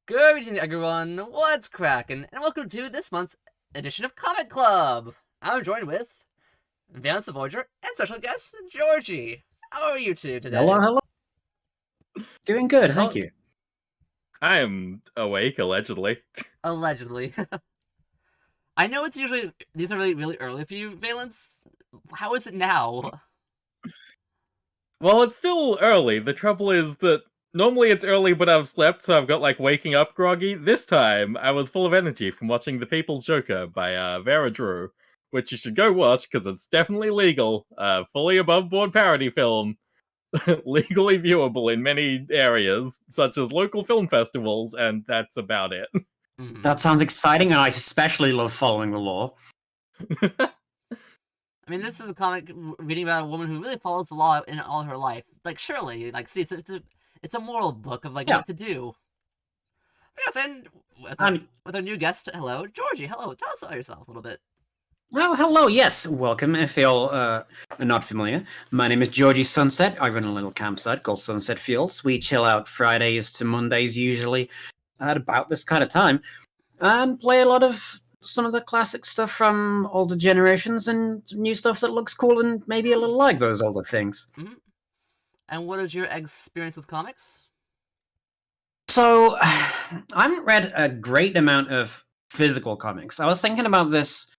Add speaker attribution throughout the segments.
Speaker 1: Good evening, everyone. What's cracking? And welcome to this month's edition of Comic Club. I'm joined with Valence the Voyager and special guest Georgie. How are you two today?
Speaker 2: Hello. Doing good, thank you.
Speaker 3: I am awake, allegedly.
Speaker 1: Allegedly. I know it's usually these are really early for you, Valence. How is it now?
Speaker 3: Well, it's still early. The trouble is that normally it's early, but I've slept, so I've got waking up groggy. This time, I was full of energy from watching The People's Joker by Vera Drew, which you should go watch because it's definitely legal. Fully above board parody film, legally viewable in many areas, such as local film festivals, and that's about it.
Speaker 2: That sounds exciting, and I especially love following the law.
Speaker 1: I mean, this is a comic reading about a woman who really follows the law in all her life. Surely, see, it's a moral book of what to do. Yes, and with our new guest, hello, Georgie. Hello, tell us about yourself a little bit.
Speaker 2: Oh, hello, yes, welcome. If you're not familiar, my name is Georgie Sunset. I run a little campsite called Sunset Fields. We chill out Fridays to Mondays usually at about this kind of time, and play a lot of some of the classic stuff from older generations and new stuff that looks cool and maybe a little like those older things.
Speaker 1: Mm-hmm. And what is your experience with comics?
Speaker 2: So, I haven't read a great amount of physical comics. I was thinking about this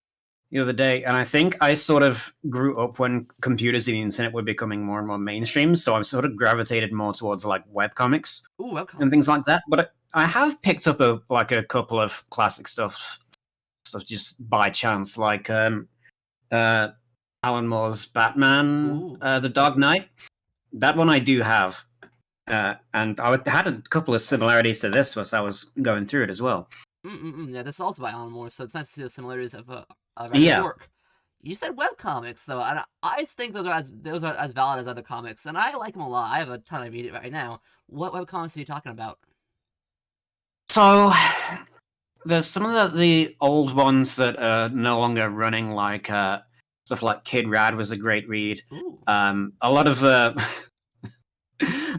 Speaker 2: the other day, and I think I sort of grew up when computers and the internet were becoming more and more mainstream, so I've sort of gravitated more towards webcomics.
Speaker 1: Ooh, webcomics.
Speaker 2: And things like that. But I have picked up a couple of classic stuff just by chance, like Alan Moore's Batman, The Dark Knight. That one I do have, and I had a couple of similarities to this as I was going through it as well.
Speaker 1: Yeah, this is also by Alan Moore, so it's nice to see the similarities of work. You said webcomics, though, and I think those are as valid as other comics, and I like them a lot. I have a ton of read right now. What webcomics are you talking about?
Speaker 2: So, there's some of the old ones that are no longer running, like stuff like Kid Rad was a great read. A lot of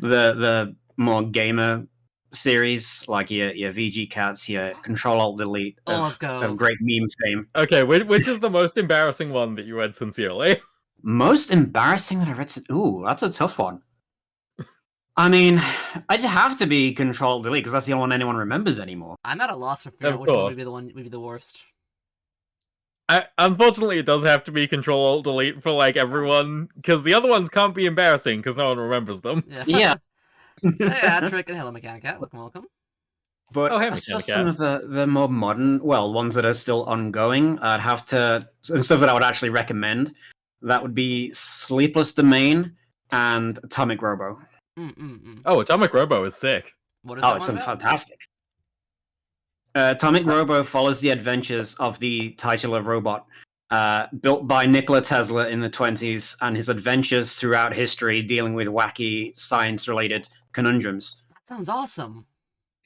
Speaker 2: the more gamer series, like your VG Cats, your Control Alt Delete of great meme fame.
Speaker 3: Okay, which is the most embarrassing one that you read sincerely?
Speaker 2: Most embarrassing that I read? Ooh, that's a tough one. I mean, I'd have to be Control Delete because that's the only one anyone remembers anymore.
Speaker 1: I'm at a loss for figuring out which one would be the worst.
Speaker 3: Unfortunately, it does have to be Control Alt Delete for everyone, because the other ones can't be embarrassing because no one remembers them.
Speaker 1: Yeah. Hey, Trick and hello, Mechanicat. Welcome.
Speaker 2: But as for some of the more modern, ones that are still ongoing, I'd have to, and stuff that I would actually recommend, that would be Sleepless Domain and Atomic Robo.
Speaker 3: Oh, Atomic Robo is sick.
Speaker 2: It's fantastic. Atomic Robo follows the adventures of the titular robot, built by Nikola Tesla in the 1920s, and his adventures throughout history dealing with wacky science-related conundrums.
Speaker 1: That sounds awesome.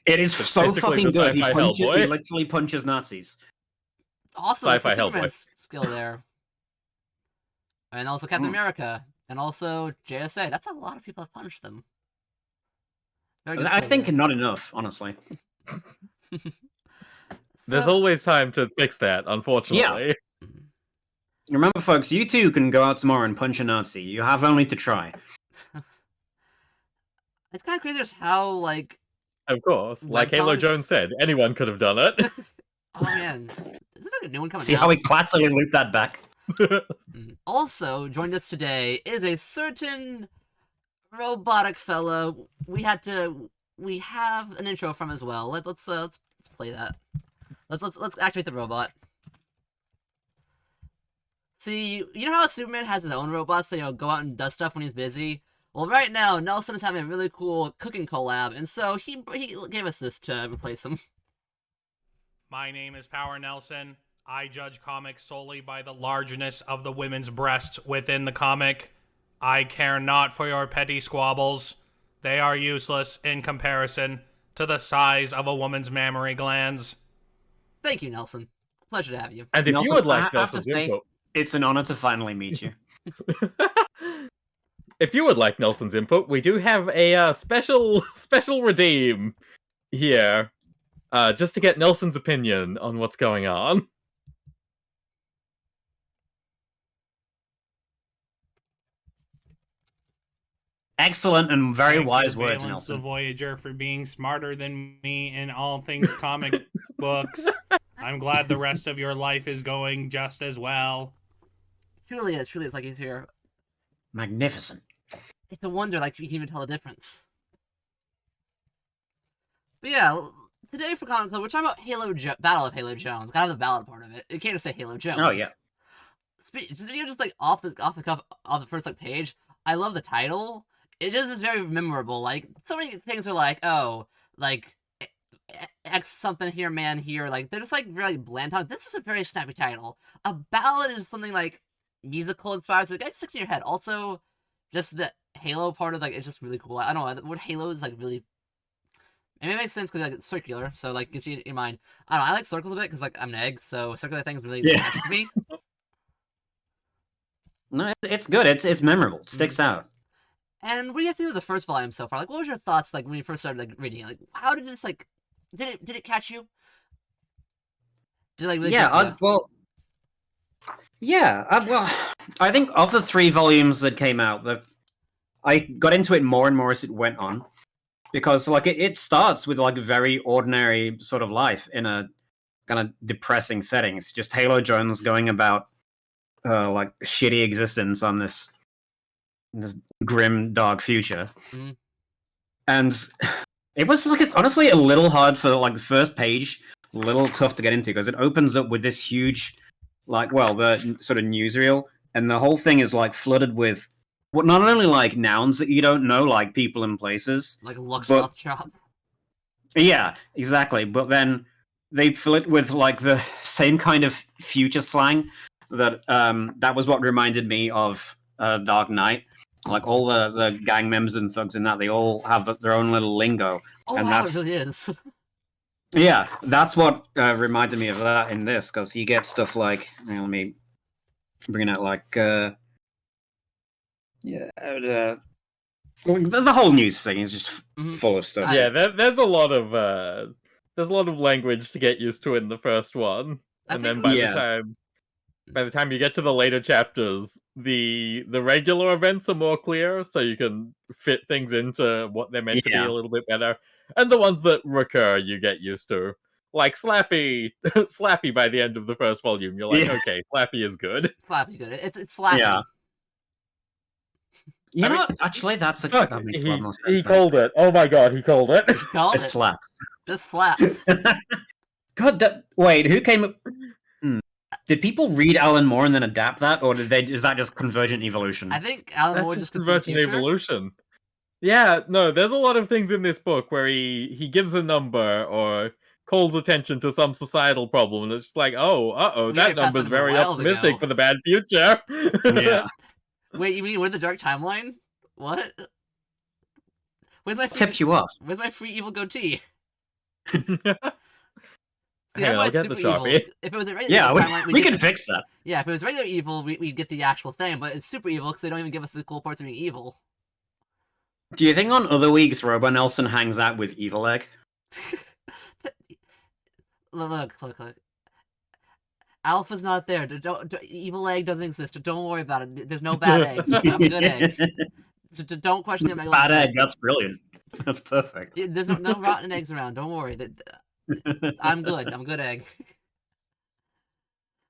Speaker 2: It is so fucking good. He literally punches Nazis.
Speaker 1: Awesome. Sci-fi Superman skill there. And also Captain America. And also JSA. That's a lot of people have punched them.
Speaker 2: I think not enough, honestly.
Speaker 3: There's always time to fix that, unfortunately.
Speaker 2: Yeah. Remember, folks, you too can go out tomorrow and punch a Nazi. You have only to try.
Speaker 1: It's kind of crazy just how,
Speaker 3: Of course. Like Halo Jones said, anyone could have done it.
Speaker 1: Oh, man. Isn't there a new one coming out?
Speaker 2: See how we classically looped that back?
Speaker 1: Also, joining us today is a certain robotic fellow. We have an intro from as well. Let's play that. Let's activate the robot. See, you know how Superman has his own robots that go out and does stuff when he's busy? Well, right now, Nelson is having a really cool cooking collab, and so he gave us this to replace him.
Speaker 4: My name is Power Nelson. I judge comics solely by the largeness of the women's breasts within the comic. I care not for your petty squabbles. They are useless in comparison to the size of a woman's mammary glands.
Speaker 1: Thank you, Nelson. Pleasure to have you.
Speaker 3: And if Nelson, you would like Nelson's input...
Speaker 2: It's an honor to finally meet you.
Speaker 3: If you would like Nelson's input, we do have a special redeem here. just to get Nelson's opinion on what's going on.
Speaker 2: Excellent and very
Speaker 4: Thank
Speaker 2: wise
Speaker 4: you,
Speaker 2: words,
Speaker 4: Valence the
Speaker 2: Nelson.
Speaker 4: Voyager, for being smarter than me in all things comic books. I'm glad the rest of your life is going just as well.
Speaker 1: Truly is. Truly is. Like he's here.
Speaker 2: Magnificent.
Speaker 1: It's a wonder. Like you can even tell the difference. But yeah, today for Comic Club, we're talking about Battle of Halo Jones. Kind of the ballad part of it. You can't just say Halo Jones.
Speaker 2: Oh yeah.
Speaker 1: Just like off the first like page. I love the title. It just is very memorable. Like so many things are like, oh, like X something here, man here. Like they're just like very bland titles. This is a very snappy title. A ballad is something like musical inspired, so it gets stuck in your head. Also, just the Halo part of like it's just really cool. I don't know what Halo is like really. I mean, it makes sense because like, it's circular, so like gets you in your mind. I don't know. I like circles a bit because like I'm an egg, so circular things really catch me.
Speaker 2: No, it's good. It's memorable. It sticks out.
Speaker 1: And what do you think of the first volume so far? Like, what was your thoughts like when you first started like reading it? Like, how did this like? Did it catch you? Did it, like really
Speaker 2: well, I think of the 3 volumes that came out, I got into it more and more as it went on, because like it starts with like a very ordinary sort of life in a kind of depressing setting. It's just Halo Jones going about like shitty existence on this grim dark future.
Speaker 1: Mm-hmm.
Speaker 2: And it was like honestly a little hard for like the first page, a little tough to get into because it opens up with this huge the sort of newsreel, and the whole thing is like flooded with not only like nouns that you don't know, like people and places,
Speaker 1: like look chop.
Speaker 2: Yeah, exactly. But then they fill it with like the same kind of future slang that was what reminded me of Dark Knight. Like all the gang members and thugs in that, they all have their own little lingo.
Speaker 1: Oh
Speaker 2: and
Speaker 1: wow,
Speaker 2: that's,
Speaker 1: it really is.
Speaker 2: Yeah, that's what reminded me of that in this, because you get stuff like, let me bring it out, like, the whole news thing is just full of stuff.
Speaker 3: Yeah, there's a lot of language to get used to in the first one, and then by the time you get to the later chapters, the regular events are more clear, so you can fit things into what they're meant to be a little bit better. And the ones that recur, you get used to. Like Slappy, Slappy by the end of the first volume, you're like, okay, Slappy is good.
Speaker 1: Slappy's good. It's Slappy.
Speaker 2: Yeah. You know what? Actually, that makes a lot more sense.
Speaker 3: He called it. Oh my god, he called it.
Speaker 1: He called
Speaker 2: it slaps.
Speaker 1: This slaps.
Speaker 2: God, wait, who came up? Did people read Alan Moore and then adapt that, or is that just convergent evolution?
Speaker 1: I think Alan Moore just
Speaker 3: convergent evolution. Yeah, no, there's a lot of things in this book where he gives a number or calls attention to some societal problem, and it's just like, that number's very optimistic for the bad future.
Speaker 2: Yeah.
Speaker 1: Wait, you mean we're the dark timeline? What? Where's my
Speaker 2: tipped you off?
Speaker 1: Where's my free evil goatee? See,
Speaker 3: that's why it's super evil.
Speaker 1: If it was a regular timeline,
Speaker 2: we can fix that.
Speaker 1: Yeah, if it was regular evil, we'd get the actual thing, but it's super evil because they don't even give us the cool parts of being evil.
Speaker 2: Do you think on other weeks Robo Nelson hangs out with Evil Egg?
Speaker 1: Look. Alpha's not there. Evil Egg doesn't exist. Don't worry about it. There's no bad eggs. I'm a good egg. So don't question the
Speaker 2: bad egg. That's brilliant. That's perfect.
Speaker 1: There's no rotten eggs around. Don't worry. I'm good. I'm a good egg.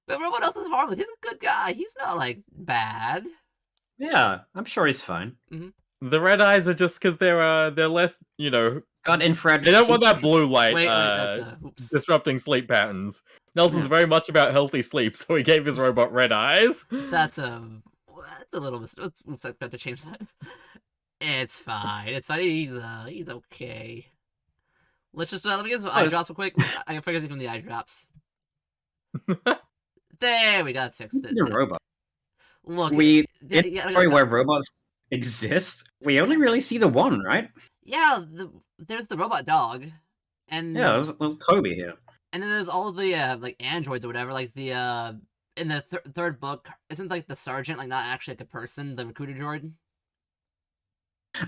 Speaker 1: But Robo Nelson's harmless. He's a good guy. He's not like bad.
Speaker 2: Yeah, I'm sure he's fine.
Speaker 1: Mm-hmm.
Speaker 3: The red eyes are just because they're less,
Speaker 2: got infrared.
Speaker 3: They don't want that blue light
Speaker 1: disrupting
Speaker 3: sleep patterns. Nelson's very much about healthy sleep, so he gave his robot red eyes.
Speaker 1: That's a little mistake. Oops, I have to change that. It's fine. It's fine. He's okay. Let's just let me get some eye drops real quick. I can figure out from the eye drops. There we go. Fixed it.
Speaker 2: You're a robot.
Speaker 1: Look,
Speaker 2: where robots exist, we only really see the one, right?
Speaker 1: Yeah, there's the robot dog, and
Speaker 2: there's little Toby here,
Speaker 1: and then there's all of the like androids or whatever. Like the in the third book, isn't like the sergeant like not actually like a person, the recruiter droid?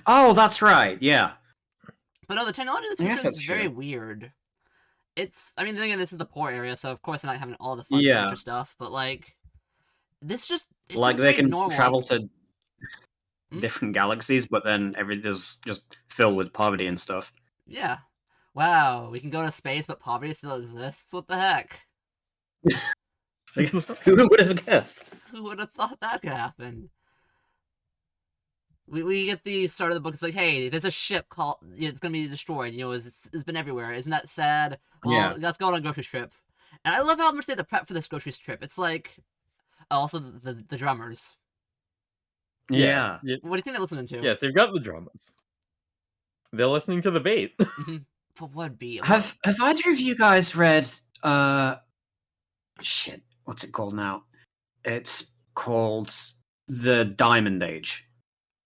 Speaker 2: Oh, that's right. Yeah.
Speaker 1: But no, the technology of the future is very weird. I mean, then again, this is the poor area, so of course they're not having all the fun
Speaker 2: Yeah.
Speaker 1: future stuff. But like, this just it
Speaker 2: Like
Speaker 1: feels
Speaker 2: they
Speaker 1: very
Speaker 2: can
Speaker 1: normal.
Speaker 2: travel
Speaker 1: like,
Speaker 2: to
Speaker 1: Hmm?
Speaker 2: different galaxies, but then everything's just filled with poverty and stuff.
Speaker 1: Yeah. Wow, we can go to space, but poverty still exists. What the heck?
Speaker 2: Like, who would have guessed?
Speaker 1: Who would have thought that could happen? We get the start of the book. It's like, hey, there's a ship called. It's gonna be destroyed. It's been everywhere. Isn't that sad? Well,
Speaker 2: Yeah.
Speaker 1: let's go on a grocery trip. And I love how much they had to prep for this grocery trip. It's like, also the drummers.
Speaker 2: Yeah.
Speaker 1: What do you think they're listening to?
Speaker 3: Yes, you've got the drummers. They're listening to the beat.
Speaker 1: But what beat?
Speaker 2: Have either of you guys read shit, what's it called now? It's called The Diamond Age.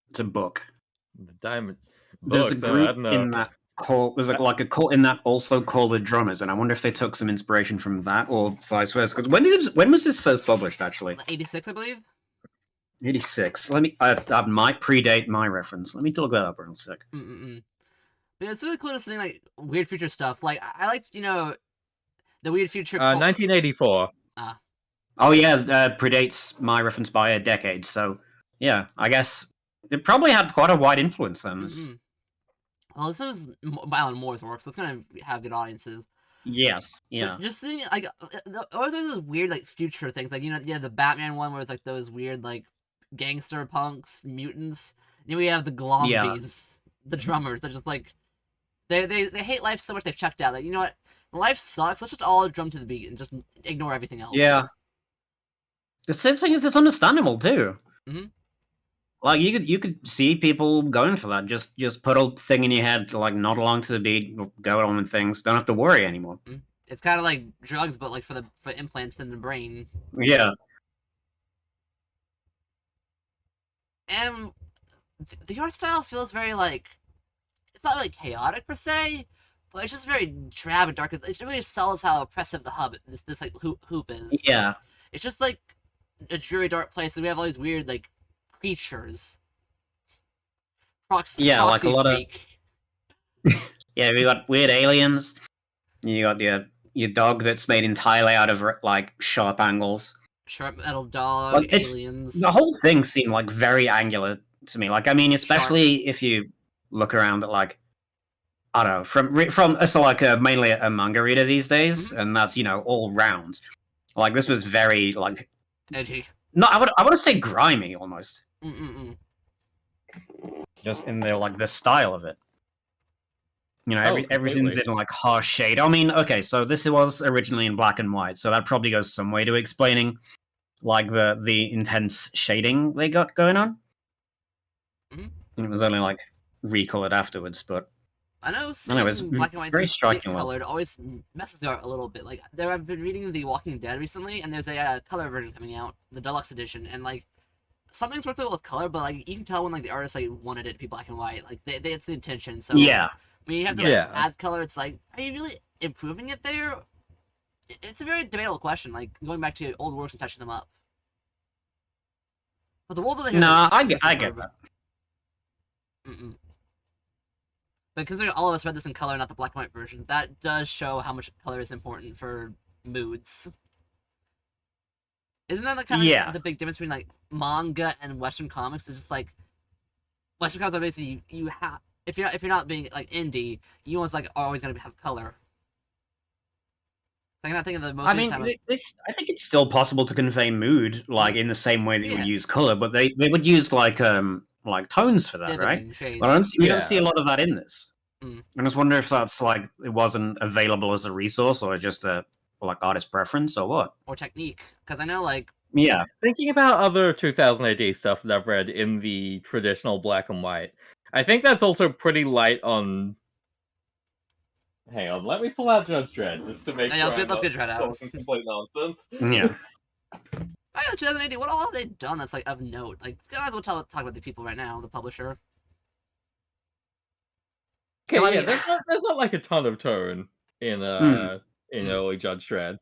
Speaker 2: It's a book.
Speaker 3: The diamond.
Speaker 2: There's
Speaker 3: Books,
Speaker 2: a
Speaker 3: I
Speaker 2: group
Speaker 3: don't know.
Speaker 2: in that called there's like a cult in that also called The Drummers, and I wonder if they took some inspiration from that or vice versa. Because when was this first published actually?
Speaker 1: 86, I believe.
Speaker 2: 86. Let me that might predate my reference. Let me look that up real quick.
Speaker 1: But it's really cool to see like weird future stuff. Like I liked, the weird future.
Speaker 3: 1984.
Speaker 2: Oh yeah, predates my reference by a decade. So yeah, I guess it probably had quite a wide influence then.
Speaker 1: Well, this is Alan Moore's work, so it's gonna have good audiences.
Speaker 2: Yes, yeah.
Speaker 1: But just seeing like always those weird like future things, like the Batman one where it's like those weird like gangster punks, mutants. Then we have the Glombies, the drummers. They're just like they hate life so much they've checked out. Like, you know what, life sucks. Let's just all drum to the beat and just ignore everything else.
Speaker 2: Yeah. The same thing is it's understandable too. Like you could see people going for that. Just put a thing in your head, like nod along to the beat, go on with things. Don't have to worry anymore.
Speaker 1: It's kind of like drugs, but like for implants in the brain.
Speaker 2: Yeah.
Speaker 1: And the art style feels very like, it's not really chaotic per se, but it's just very drab and dark. It really sells how oppressive the hub this like hoop is.
Speaker 2: Yeah.
Speaker 1: It's just like a dreary dark place, and we have all these weird like creatures. Proxy
Speaker 2: like a lot
Speaker 1: freak.
Speaker 2: Yeah, we got weird aliens. You got your dog that's made entirely out of like sharp angles.
Speaker 1: Sharp metal dog,
Speaker 2: Like,
Speaker 1: aliens.
Speaker 2: The whole thing seemed like very angular to me. Like, I mean, especially if you look around at like, I don't know, from so like mainly a manga reader these days, and that's all round. Like this was very like
Speaker 1: edgy.
Speaker 2: No, I would say grimy almost. Just in the style of it. Everything's in like harsh shade. I mean, okay, so this was originally in black and white, so that probably goes some way to explaining like the intense shading they got going on. And it was only like recolored afterwards, but
Speaker 1: I know
Speaker 2: it was
Speaker 1: black and white
Speaker 2: very striking.
Speaker 1: Colored always messes the art a little bit. Like I've been reading The Walking Dead recently, and there's a color version coming out, the deluxe edition, and like something's worked out with color, but like you can tell when like the artist like wanted it to be black and white. Like it's the intention. So
Speaker 2: yeah,
Speaker 1: when you have to add color, it's like, are you really improving it there? It's a very debatable question. Like going back to old works and touching them up. But the world building here.
Speaker 2: I get that.
Speaker 1: But considering all of us read this in color, not the black and white version, that does show how much color is important for moods. Isn't that the kind of the big difference between like manga and Western comics? It's just like Western comics are basically you have if you're not being like indie, you almost like are always gonna have color. Like, I'm not thinking of the most.
Speaker 2: I mean, I think it's still possible to convey mood like in the same way that you would use color, but they would use like tones for that, right? But we don't see a lot of that in this. I just wonder if that's like it wasn't available as a resource or just a like artist preference or what,
Speaker 1: or technique. Because I know like
Speaker 3: thinking about other 2000 AD stuff that I've read in the traditional black and white, I think that's also pretty light on. Hang on, let me pull out Judge Dredd just to make sure I'm not talking complete nonsense.
Speaker 2: Yeah.
Speaker 1: I know 2080. What all have they done that's like of note? Like, guys, we'll talk about the people right now. The publisher.
Speaker 3: Okay, there's not like a ton of tone in early Judge Dredd.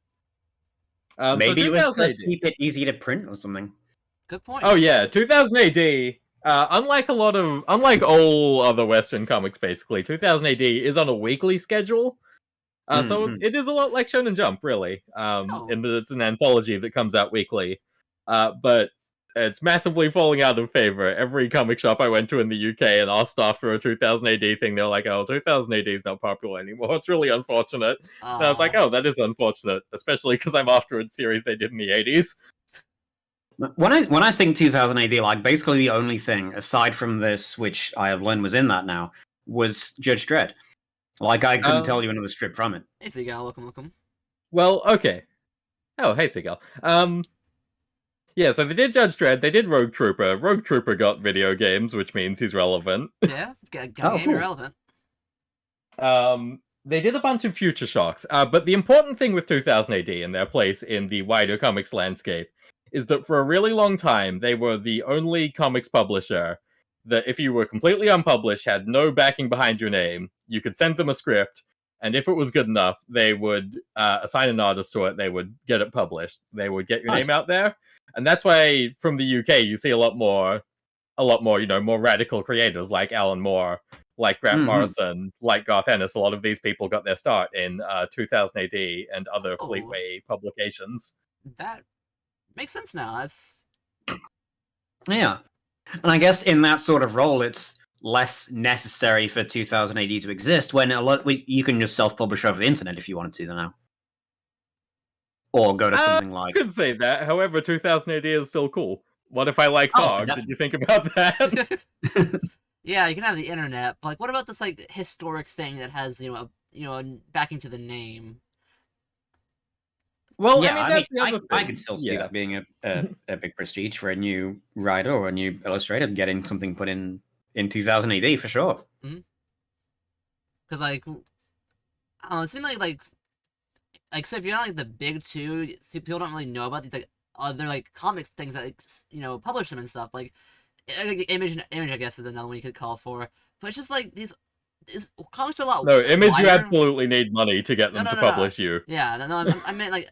Speaker 2: Maybe it was to keep it easy to print or something.
Speaker 1: Good point.
Speaker 3: Oh yeah, 2000 AD. Unlike all other Western comics, basically, 2000 AD is on a weekly schedule. So it is a lot like Shonen Jump, really, in that it's an anthology that comes out weekly. But it's massively falling out of favor. Every comic shop I went to in the UK and asked after a 2000 AD thing, they're like, oh, 2000 AD is not popular anymore. It's really unfortunate. And I was like, oh, that is unfortunate, especially because I'm after a series they did in the 80s.
Speaker 2: When I think 2000 AD, like basically the only thing aside from this, which I have learned was in that now, was Judge Dredd. Like I couldn't tell you another strip from it.
Speaker 1: Hey Seagal, welcome.
Speaker 3: Well, okay. Oh, hey Seagal. Yeah, so they did Judge Dredd, they did Rogue Trooper. Rogue Trooper got video games, which means he's relevant.
Speaker 1: Yeah, got game cool. Relevant.
Speaker 3: They did a bunch of Future Shocks, but the important thing with 2000 AD and their place in the wider comics landscape is that for a really long time, they were the only comics publisher that if you were completely unpublished, had no backing behind your name, you could send them a script, and if it was good enough, they would assign an artist to it, they would get it published, they would get your name out there. And that's why from the UK you see a lot more, more radical creators like Alan Moore, like Grant Morrison, like Garth Ennis. A lot of these people got their start in 2000 AD and other Fleetway publications.
Speaker 1: That makes sense now.
Speaker 2: Yeah. And I guess in that sort of role, it's less necessary for 2000 AD to exist when you can just self-publish over the internet if you wanted to now. Or go to something like...
Speaker 3: I could say that. However, 2000 AD is still cool. What if I like Fog? Did you think about that?
Speaker 1: Yeah, you can have the internet, but like, what about this like historic thing that has backing to the name?
Speaker 3: Well,
Speaker 2: yeah, I could still see that being a big prestige for a new writer or a new illustrator getting something put in 2000 AD for sure.
Speaker 1: Because like, I don't know, it seemed like so if you're not like the big two, people don't really know about these like other like comic things that like, publish them and stuff. Like image I guess is another one you could call for. But it's just like these comics are a lot.
Speaker 3: No, Image wider. You absolutely need money to get them to publish you.
Speaker 1: Yeah, no, I meant like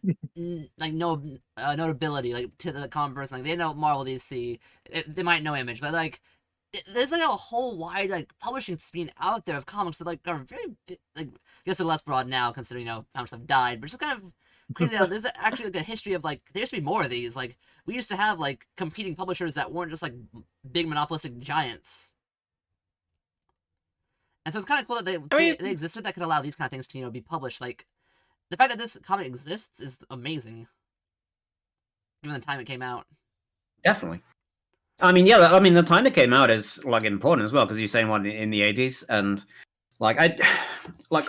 Speaker 1: notability like to the common person. Like they know Marvel, DC, they might know Image, but like there's like a whole wide like publishing scene out there of comics that like are very like I guess they're less broad now considering how much have died, but it's just kind of crazy. There's actually like a history of like there used to be more of these. Like we used to have like competing publishers that weren't just like big monopolistic giants. And so it's kind of cool that they existed that could allow these kind of things to be published. Like the fact that this comic exists is amazing, given the time it came out.
Speaker 2: Definitely. I mean, yeah. I mean, the time it came out is like important as well because you're saying one in the 80s, and like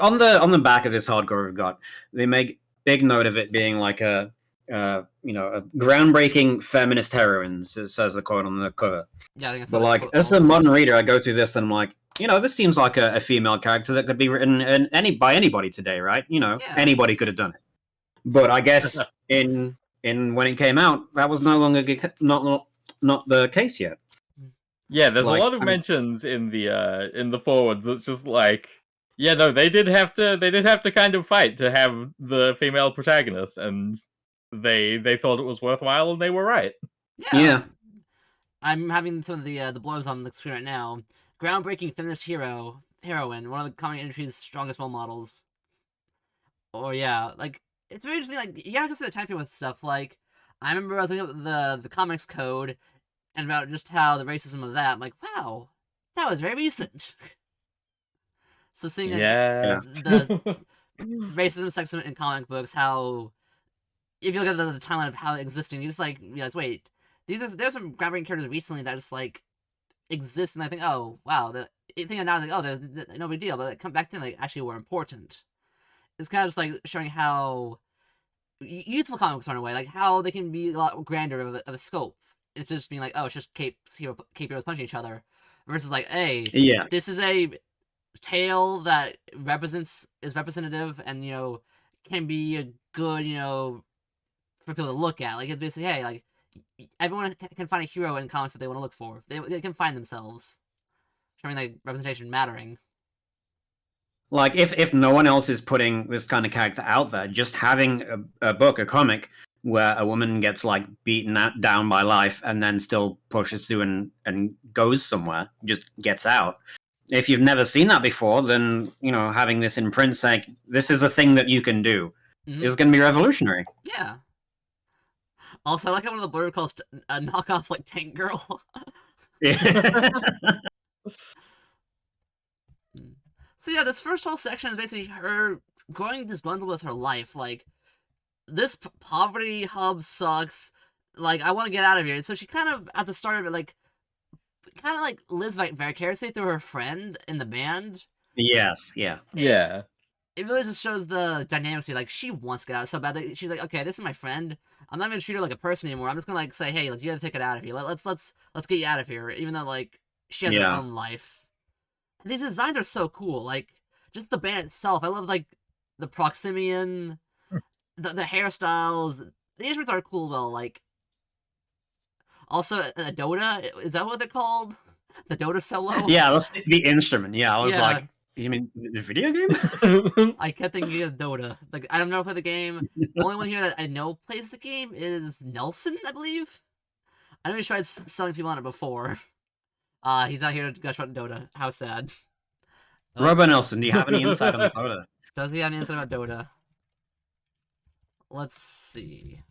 Speaker 2: on the back of this hardcover we've got, they make big note of it being like a groundbreaking feminist heroine, says the quote on the cover.
Speaker 1: Yeah, I think it's
Speaker 2: but like as a modern reader, I go through this and I'm like, this seems like a female character that could be written by anybody today, right? Anybody could have done it. But I guess in when it came out, that was no longer not the case yet.
Speaker 3: Yeah, there's a lot of mentions in the forward that's just like, yeah, no, they did have to kind of fight to have the female protagonist, and they thought it was worthwhile, and they were right.
Speaker 2: Yeah.
Speaker 1: I'm having some of the blurbs on the screen right now. Groundbreaking feminist heroine, one of the comic industry's strongest role models. Oh yeah, like it's very interesting. Like you gotta consider the time period with stuff. Like I remember I was looking at the comics code and about just how the racism of that. Like wow, that was very recent. So seeing the racism, sexism in comic books, how if you look at the timeline of how it existing, you just like realize, wait, there's some groundbreaking characters recently that just like exist, and I think, oh wow, you think now like, oh, they're no big deal, but like, come back then, like actually were important. It's kind of just like showing how youthful comics are in a way, like how they can be a lot grander of a scope. It's just being like, oh, it's just cape heroes punching each other, versus like, hey, this is a tale that is representative and can be a good for people to look at. Like it's basically, hey, like everyone can find a hero in comics that they want to look for. They can find themselves, showing like representation mattering.
Speaker 2: Like if no one else is putting this kind of character out there, just having a book, a comic where a woman gets like beaten down by life and then still pushes through and goes somewhere, just gets out. if you've never seen that before, then having this in print saying this is a thing that you can do is going to be revolutionary.
Speaker 1: Yeah. Also, I like how one of the blurb calls a knockoff like Tank Girl.
Speaker 2: Yeah.
Speaker 1: So yeah, this first whole section is basically her growing disgruntled with her life. Like, this poverty hub sucks. Like, I want to get out of here. And so she kind of, at the start of it, like, kind of like lives vicariously through her friend in the band.
Speaker 2: Yes, yeah.
Speaker 3: Yeah.
Speaker 1: It really just shows the dynamics here. Like, she wants to get out so bad that she's like, okay, this is my friend. I'm not even gonna treat her like a person anymore. I'm just gonna like say, hey, like, you gotta take it out of here. Let's get you out of here. Even though like she has her own life. And these designs are so cool. Like, just the band itself. I love like the Proximian, the hairstyles. The instruments are cool though. Like, also a Dota, is that what they're called? The Dota solo.
Speaker 2: Yeah, that's the instrument. Yeah, I was like, you mean the video game?
Speaker 1: I kept thinking of Dota. Like, I don't know play the game. The only one here that I know plays the game is Nelson, I believe. I know he's tried selling people on it before. He's not here to gush about Dota. How sad.
Speaker 2: Robo Nelson, do you have any insight on Dota?
Speaker 1: Does he have any insight about Dota? Let's see.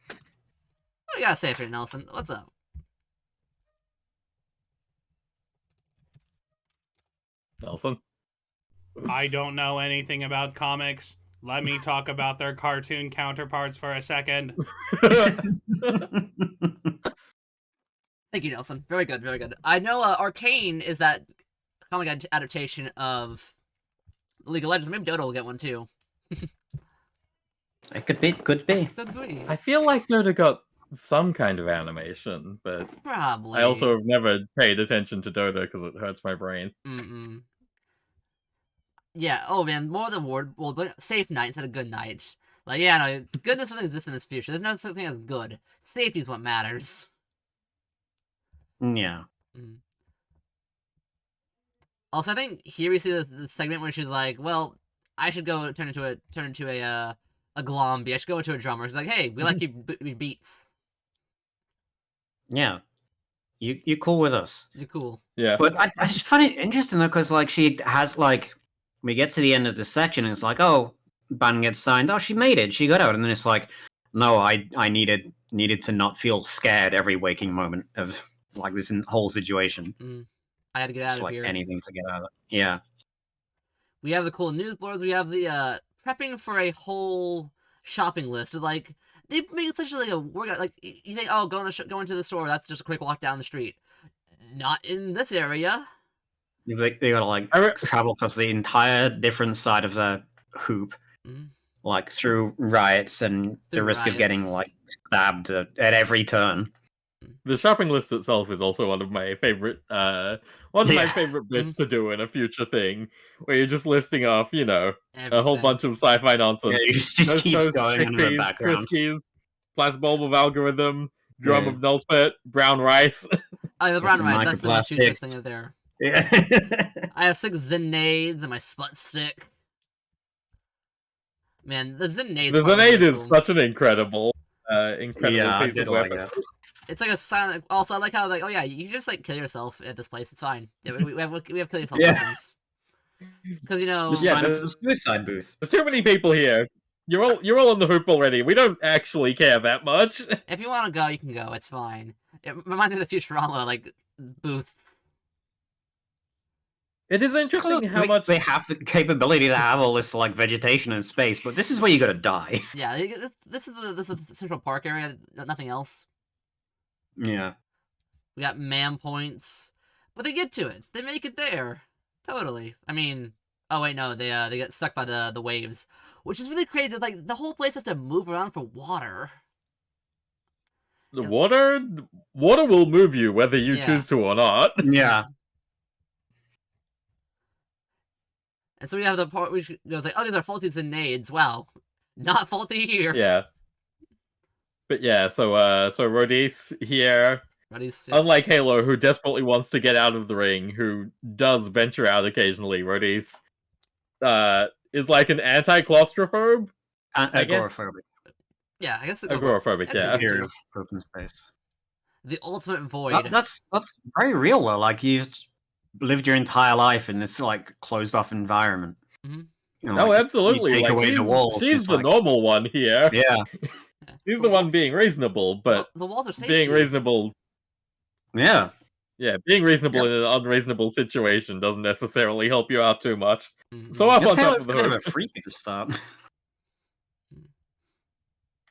Speaker 1: What do you gotta say for it, Nelson? What's up?
Speaker 3: Nelson?
Speaker 4: I don't know anything about comics. Let me talk about their cartoon counterparts for a second.
Speaker 1: Thank you, Nelson. Very good, very good. I know Arcane is that comic adaptation of League of Legends. Maybe Dota will get one too.
Speaker 2: It could be.
Speaker 1: Could be.
Speaker 3: I feel like Dota got some kind of animation, but
Speaker 1: probably.
Speaker 3: I also have never paid attention to Dota because it hurts my brain.
Speaker 1: Yeah, oh man, more than word, well, safe night instead of good night. Like, yeah, no, goodness doesn't exist in this future. There's no such thing as good. Safety is what matters.
Speaker 2: Yeah.
Speaker 1: Also, I think here we see the segment where she's like, well, I should go turn into a glomby. I should go into a drummer. She's like, hey, we like your beats.
Speaker 2: Yeah. You're cool with us.
Speaker 1: You're cool.
Speaker 3: Yeah.
Speaker 2: But I just find it interesting though, because like she has like, we get to the end of the section and it's like, oh, band gets signed. Oh, she made it. She got out. And then it's like, no, I needed to not feel scared every waking moment of like this whole situation.
Speaker 1: I had to get out of here.
Speaker 2: Anything to get out of it. Yeah.
Speaker 1: We have the cool news boards. We have the prepping for a whole shopping list. Like, they make it such like a workout. Like, you think, oh, go into the store. That's just a quick walk down the street. Not in this area.
Speaker 2: They gotta like travel across the entire different side of the hoop, like through riots and the risk of getting like stabbed at every turn.
Speaker 3: The shopping list itself is also one of my favorite my favorite bits to do in a future thing, where you're just listing off, a whole bunch of sci-fi nonsense.
Speaker 2: Yeah, it just keeps going in the background.
Speaker 3: Criskies, plasma bulb of algorithm, drum of nullspit, brown rice.
Speaker 1: Oh, the brown rice, that's the most interesting thing there.
Speaker 2: Yeah.
Speaker 1: I have 6 Zen nades and my sput stick. Man, the Zen nades.
Speaker 3: The Zen nade is such an incredible piece of weapon.
Speaker 2: Like
Speaker 1: it's like a silent. Also, I like how like, oh yeah, you can just like kill yourself at this place. It's fine. Yeah, we have kill yourself weapons. Because
Speaker 2: sign up for the suicide booth.
Speaker 3: There's too many people here. You're all on the hoop already. We don't actually care that much.
Speaker 1: If you want to go, you can go. It's fine. It reminds me of the Futurama like booths.
Speaker 3: It is interesting how much
Speaker 2: they have the capability to have all this like vegetation and space, but this is where you gotta die.
Speaker 1: Yeah, this is the Central Park area. Nothing else.
Speaker 2: Yeah.
Speaker 1: We got man points, but they get to it. They make it there. Totally. I mean, oh wait, no, they get stuck by the waves, which is really crazy. Like the whole place has to move around for water.
Speaker 3: The water will move you whether you choose to or not.
Speaker 2: Yeah.
Speaker 1: And so we have the part which goes like, oh, these are faulty nades. Wow, not faulty here.
Speaker 3: Yeah. But yeah, so Rhodys here, unlike Halo, who desperately wants to get out of the ring, who does venture out occasionally, Rhodys is like an anti-claustrophobe.
Speaker 2: Agoraphobic.
Speaker 1: Yeah, I guess
Speaker 3: agoraphobic. Yeah,
Speaker 2: fear of open space.
Speaker 1: The ultimate void.
Speaker 2: That's very real though. Like you've lived your entire life in this like closed off environment.
Speaker 1: Mm-hmm.
Speaker 2: You know,
Speaker 3: No,
Speaker 2: like,
Speaker 3: absolutely.
Speaker 2: You take
Speaker 3: Like
Speaker 2: away the walls.
Speaker 3: she's the normal one here.
Speaker 2: Yeah.
Speaker 3: She's the one being reasonable, but
Speaker 1: the walls are safety.
Speaker 3: being reasonable.
Speaker 2: Yeah.
Speaker 3: Yeah, being reasonable in an unreasonable situation doesn't necessarily help you out too much.
Speaker 1: Mm-hmm.
Speaker 3: So up on top
Speaker 2: Halo
Speaker 3: of
Speaker 2: is
Speaker 3: the
Speaker 2: kind of
Speaker 3: hoop.
Speaker 2: a freak at the start.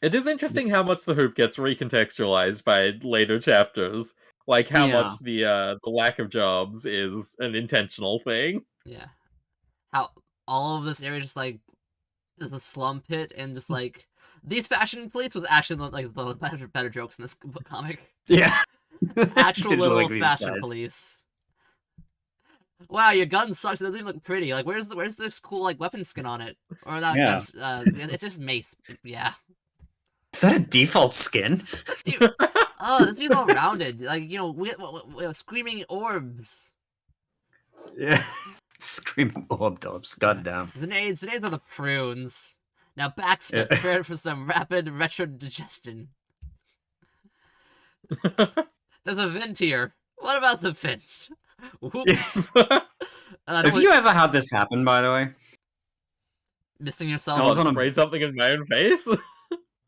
Speaker 3: It is interesting how much the hoop gets recontextualized by later chapters. Like how much the lack of jobs is an intentional thing.
Speaker 1: Yeah. How all of this area just like is a slum pit, and just like these fashion police was actually like the better jokes in this comic.
Speaker 2: Yeah.
Speaker 1: Actual little
Speaker 2: like
Speaker 1: fashion police. Wow, your gun sucks. It doesn't even look pretty. Like, where's this cool like weapon skin on it? Or that?
Speaker 2: Yeah.
Speaker 1: It's just mace. Yeah.
Speaker 2: Is that a default skin?
Speaker 1: Dude, oh, this dude's all rounded. Like, you know, we screaming orbs.
Speaker 2: Yeah. Screaming orb orbs. Goddamn.
Speaker 1: Today's are the prunes. Now backstep prepared for some rapid retro digestion. There's a vent here. What about the vent? Whoops.
Speaker 2: Have you ever had this happen, by the way?
Speaker 1: Missing yourself?
Speaker 3: I was on sprayed something in my own face?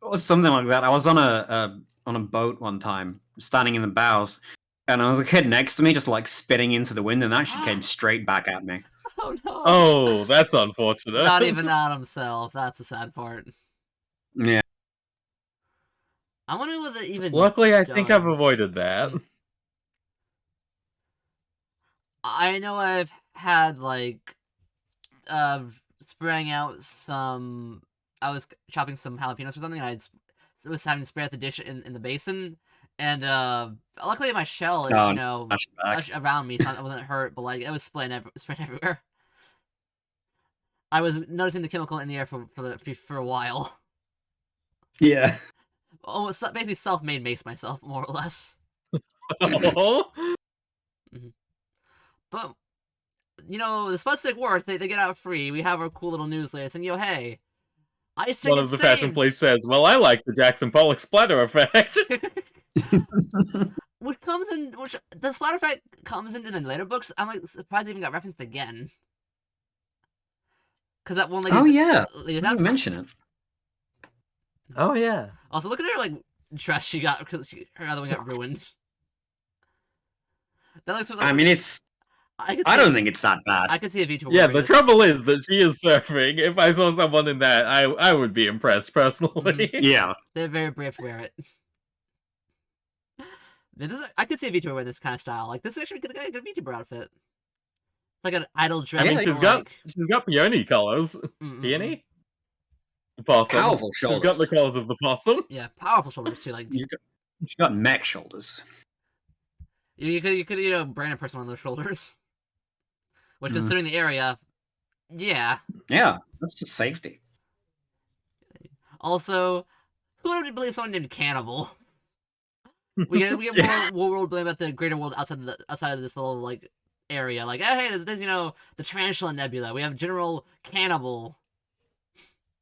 Speaker 2: Or something like that. I was on a boat one time, standing in the bows, and there was a kid next to me just like spitting into the wind, and that shit came straight back at me.
Speaker 1: Oh no.
Speaker 3: Oh, that's unfortunate.
Speaker 1: Not even on himself. That's the sad part.
Speaker 2: Yeah.
Speaker 1: I wonder what it even
Speaker 3: Luckily, I
Speaker 1: does.
Speaker 3: think I've avoided that.
Speaker 1: I know I've had like spraying out some. I was chopping some jalapenos or something, and I was having to spray out the dish in the basin, and luckily my shell is around me, so I wasn't hurt, but like it was spraying everywhere. I was noticing the chemical in the air for a while.
Speaker 2: Yeah.
Speaker 1: Almost basically self-made mace myself, more or less. But you know, the Spud Stick work, they get out free. We have our cool little newsletter saying, yo, hey, Ice Ticket
Speaker 3: One of the fashion police says, well, I like the Jackson Pollock splatter effect.
Speaker 1: which the splatter effect comes into the later books. I'm like surprised it even got referenced again. Because that one lady.
Speaker 2: Oh yeah,
Speaker 1: you
Speaker 2: mention it.
Speaker 3: Oh yeah.
Speaker 1: Also, look at her like dress she got because her other one got ruined. That looks.
Speaker 2: I mean, it's. I don't think it's that bad.
Speaker 1: I could see a Vtuber.
Speaker 3: Yeah, the trouble is that she is surfing. If I saw someone in that, I would be impressed personally.
Speaker 2: Yeah,
Speaker 1: they're very brave to wear it. I could see a Vtuber wear this kind of style. Like this is actually a good Vtuber outfit. It's like an idle dress.
Speaker 3: I mean, she's got peony colors. Peony. The possum.
Speaker 2: Powerful shoulders.
Speaker 3: She's got the colors of the possum.
Speaker 1: Yeah, powerful shoulders too. Like
Speaker 2: she's got mech shoulders.
Speaker 1: You could brand a person on those shoulders. Which, considering the area, yeah.
Speaker 2: Yeah, that's just safety.
Speaker 1: Also, who would believe someone named Cannibal? We get more world blame about the greater world outside of this little like area. Like, hey, there's the Tarantula Nebula. We have General Cannibal.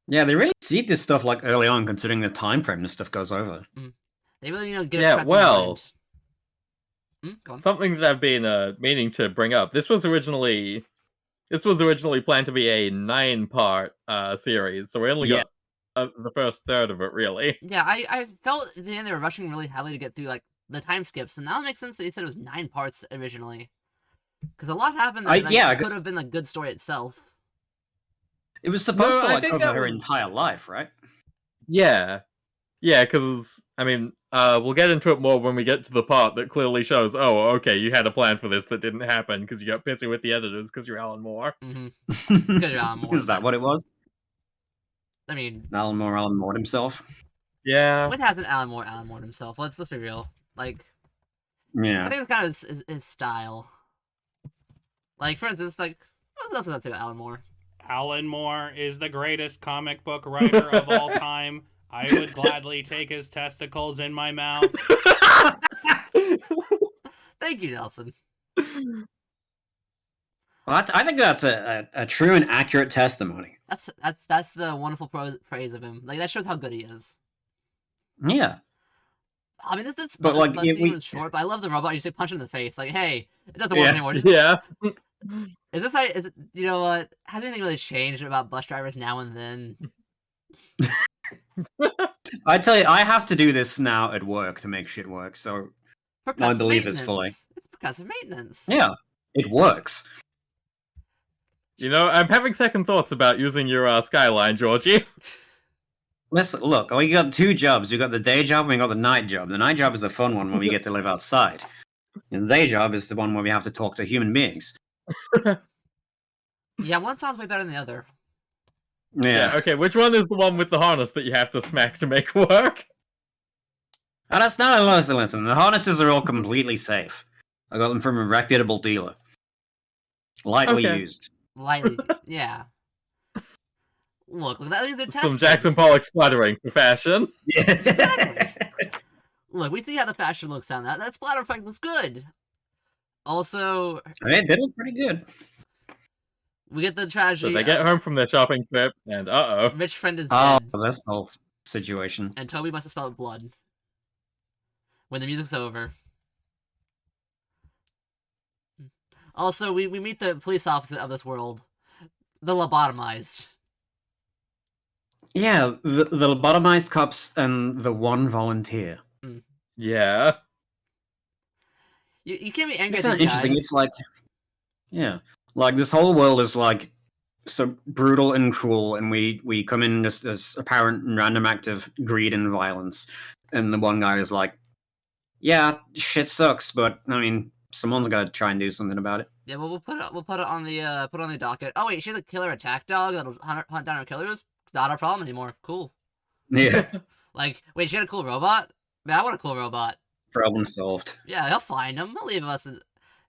Speaker 2: Yeah, they really see this stuff like early on, considering the time frame this stuff goes over.
Speaker 1: They really get
Speaker 3: yeah. Well,
Speaker 1: something
Speaker 3: that I've been meaning to bring up. This was originally planned to be a 9-part series, so we only got the first third of it, really.
Speaker 1: Yeah, I felt at the end they were rushing really heavily to get through like the time skips, and now it makes sense that they said it was 9 parts originally, because a lot happened that could have been a good story itself.
Speaker 2: It was supposed to cover her entire life, right?
Speaker 3: Yeah. Yeah, because, I mean, we'll get into it more when we get to the part that clearly shows, oh, okay, you had a plan for this that didn't happen because you got pissy with the editors because you're Alan Moore.
Speaker 1: Because you're Alan Moore.
Speaker 2: Is that what it was?
Speaker 1: I mean...
Speaker 2: Alan Moore himself?
Speaker 3: Yeah.
Speaker 1: When hasn't Alan Moore himself? Let's be real. Like...
Speaker 2: Yeah.
Speaker 1: I think it's kind of his style. Like, for instance, like... What else is that to Alan Moore?
Speaker 4: Alan Moore is the greatest comic book writer of all time. I would gladly take his testicles in my mouth.
Speaker 1: Thank you, Nelson.
Speaker 2: Well, I think that's a true and accurate testimony.
Speaker 1: That's the wonderful praise of him. Like that shows how good he is.
Speaker 2: Yeah.
Speaker 1: I mean, this
Speaker 2: But, like,
Speaker 1: bus scene was short, but I love the robot. You say punch him in the face, like, hey, it doesn't work anymore.
Speaker 3: Yeah.
Speaker 1: Is this like, you know what? Has anything really changed about bus drivers now and then?
Speaker 2: I tell you, I have to do this now at work to make shit work, so I believe this fully.
Speaker 1: It's percussive maintenance.
Speaker 2: Yeah, it works.
Speaker 3: You know, I'm having second thoughts about using your skyline, Georgie.
Speaker 2: Listen, look, we got two jobs. We got the day job and we got the night job. The night job is the fun one where we get to live outside. And the day job is the one where we have to talk to human beings.
Speaker 1: Yeah, one sounds way better than the other.
Speaker 2: Yeah.
Speaker 3: Okay, which one is the one with the harness that you have to smack to make work?
Speaker 2: Oh, that's not listen. The harnesses are all completely safe. I got them from a reputable dealer. Lightly used.
Speaker 1: Lightly, yeah. Look, that means they're tested.
Speaker 3: Some Jackson Pollock splattering for fashion.
Speaker 2: Yeah.
Speaker 1: Exactly. Look, we see how the fashion looks on that. That splatter effect looks good. Also,
Speaker 2: They look pretty good.
Speaker 1: we get the tragedy.
Speaker 3: So they get home from their shopping trip, and
Speaker 1: Rich friend is
Speaker 2: Oh,
Speaker 1: dead,
Speaker 2: this whole situation.
Speaker 1: and Toby must have spelled blood. When the music's over. Also, we meet the police officer of this world. The lobotomized.
Speaker 2: Yeah, the lobotomized cops and the one volunteer.
Speaker 3: Yeah.
Speaker 1: You can't be angry
Speaker 2: It's
Speaker 1: at
Speaker 2: not
Speaker 1: these
Speaker 2: interesting.
Speaker 1: guys.
Speaker 2: It's like, yeah, like this whole world is like so brutal and cruel, and we come in just as apparent and random act of greed and violence, and the one guy is like, yeah, shit sucks, but I mean, someone's got to try and do something about it.
Speaker 1: Yeah, well, we'll put it on the docket. Oh wait, she's a killer attack dog that'll hunt down her killers. Not our problem anymore. Cool.
Speaker 2: Yeah,
Speaker 1: Like, wait, she got a cool robot? Man, I want a cool robot.
Speaker 2: problem solved.
Speaker 1: Yeah, he'll find him. He'll leave us.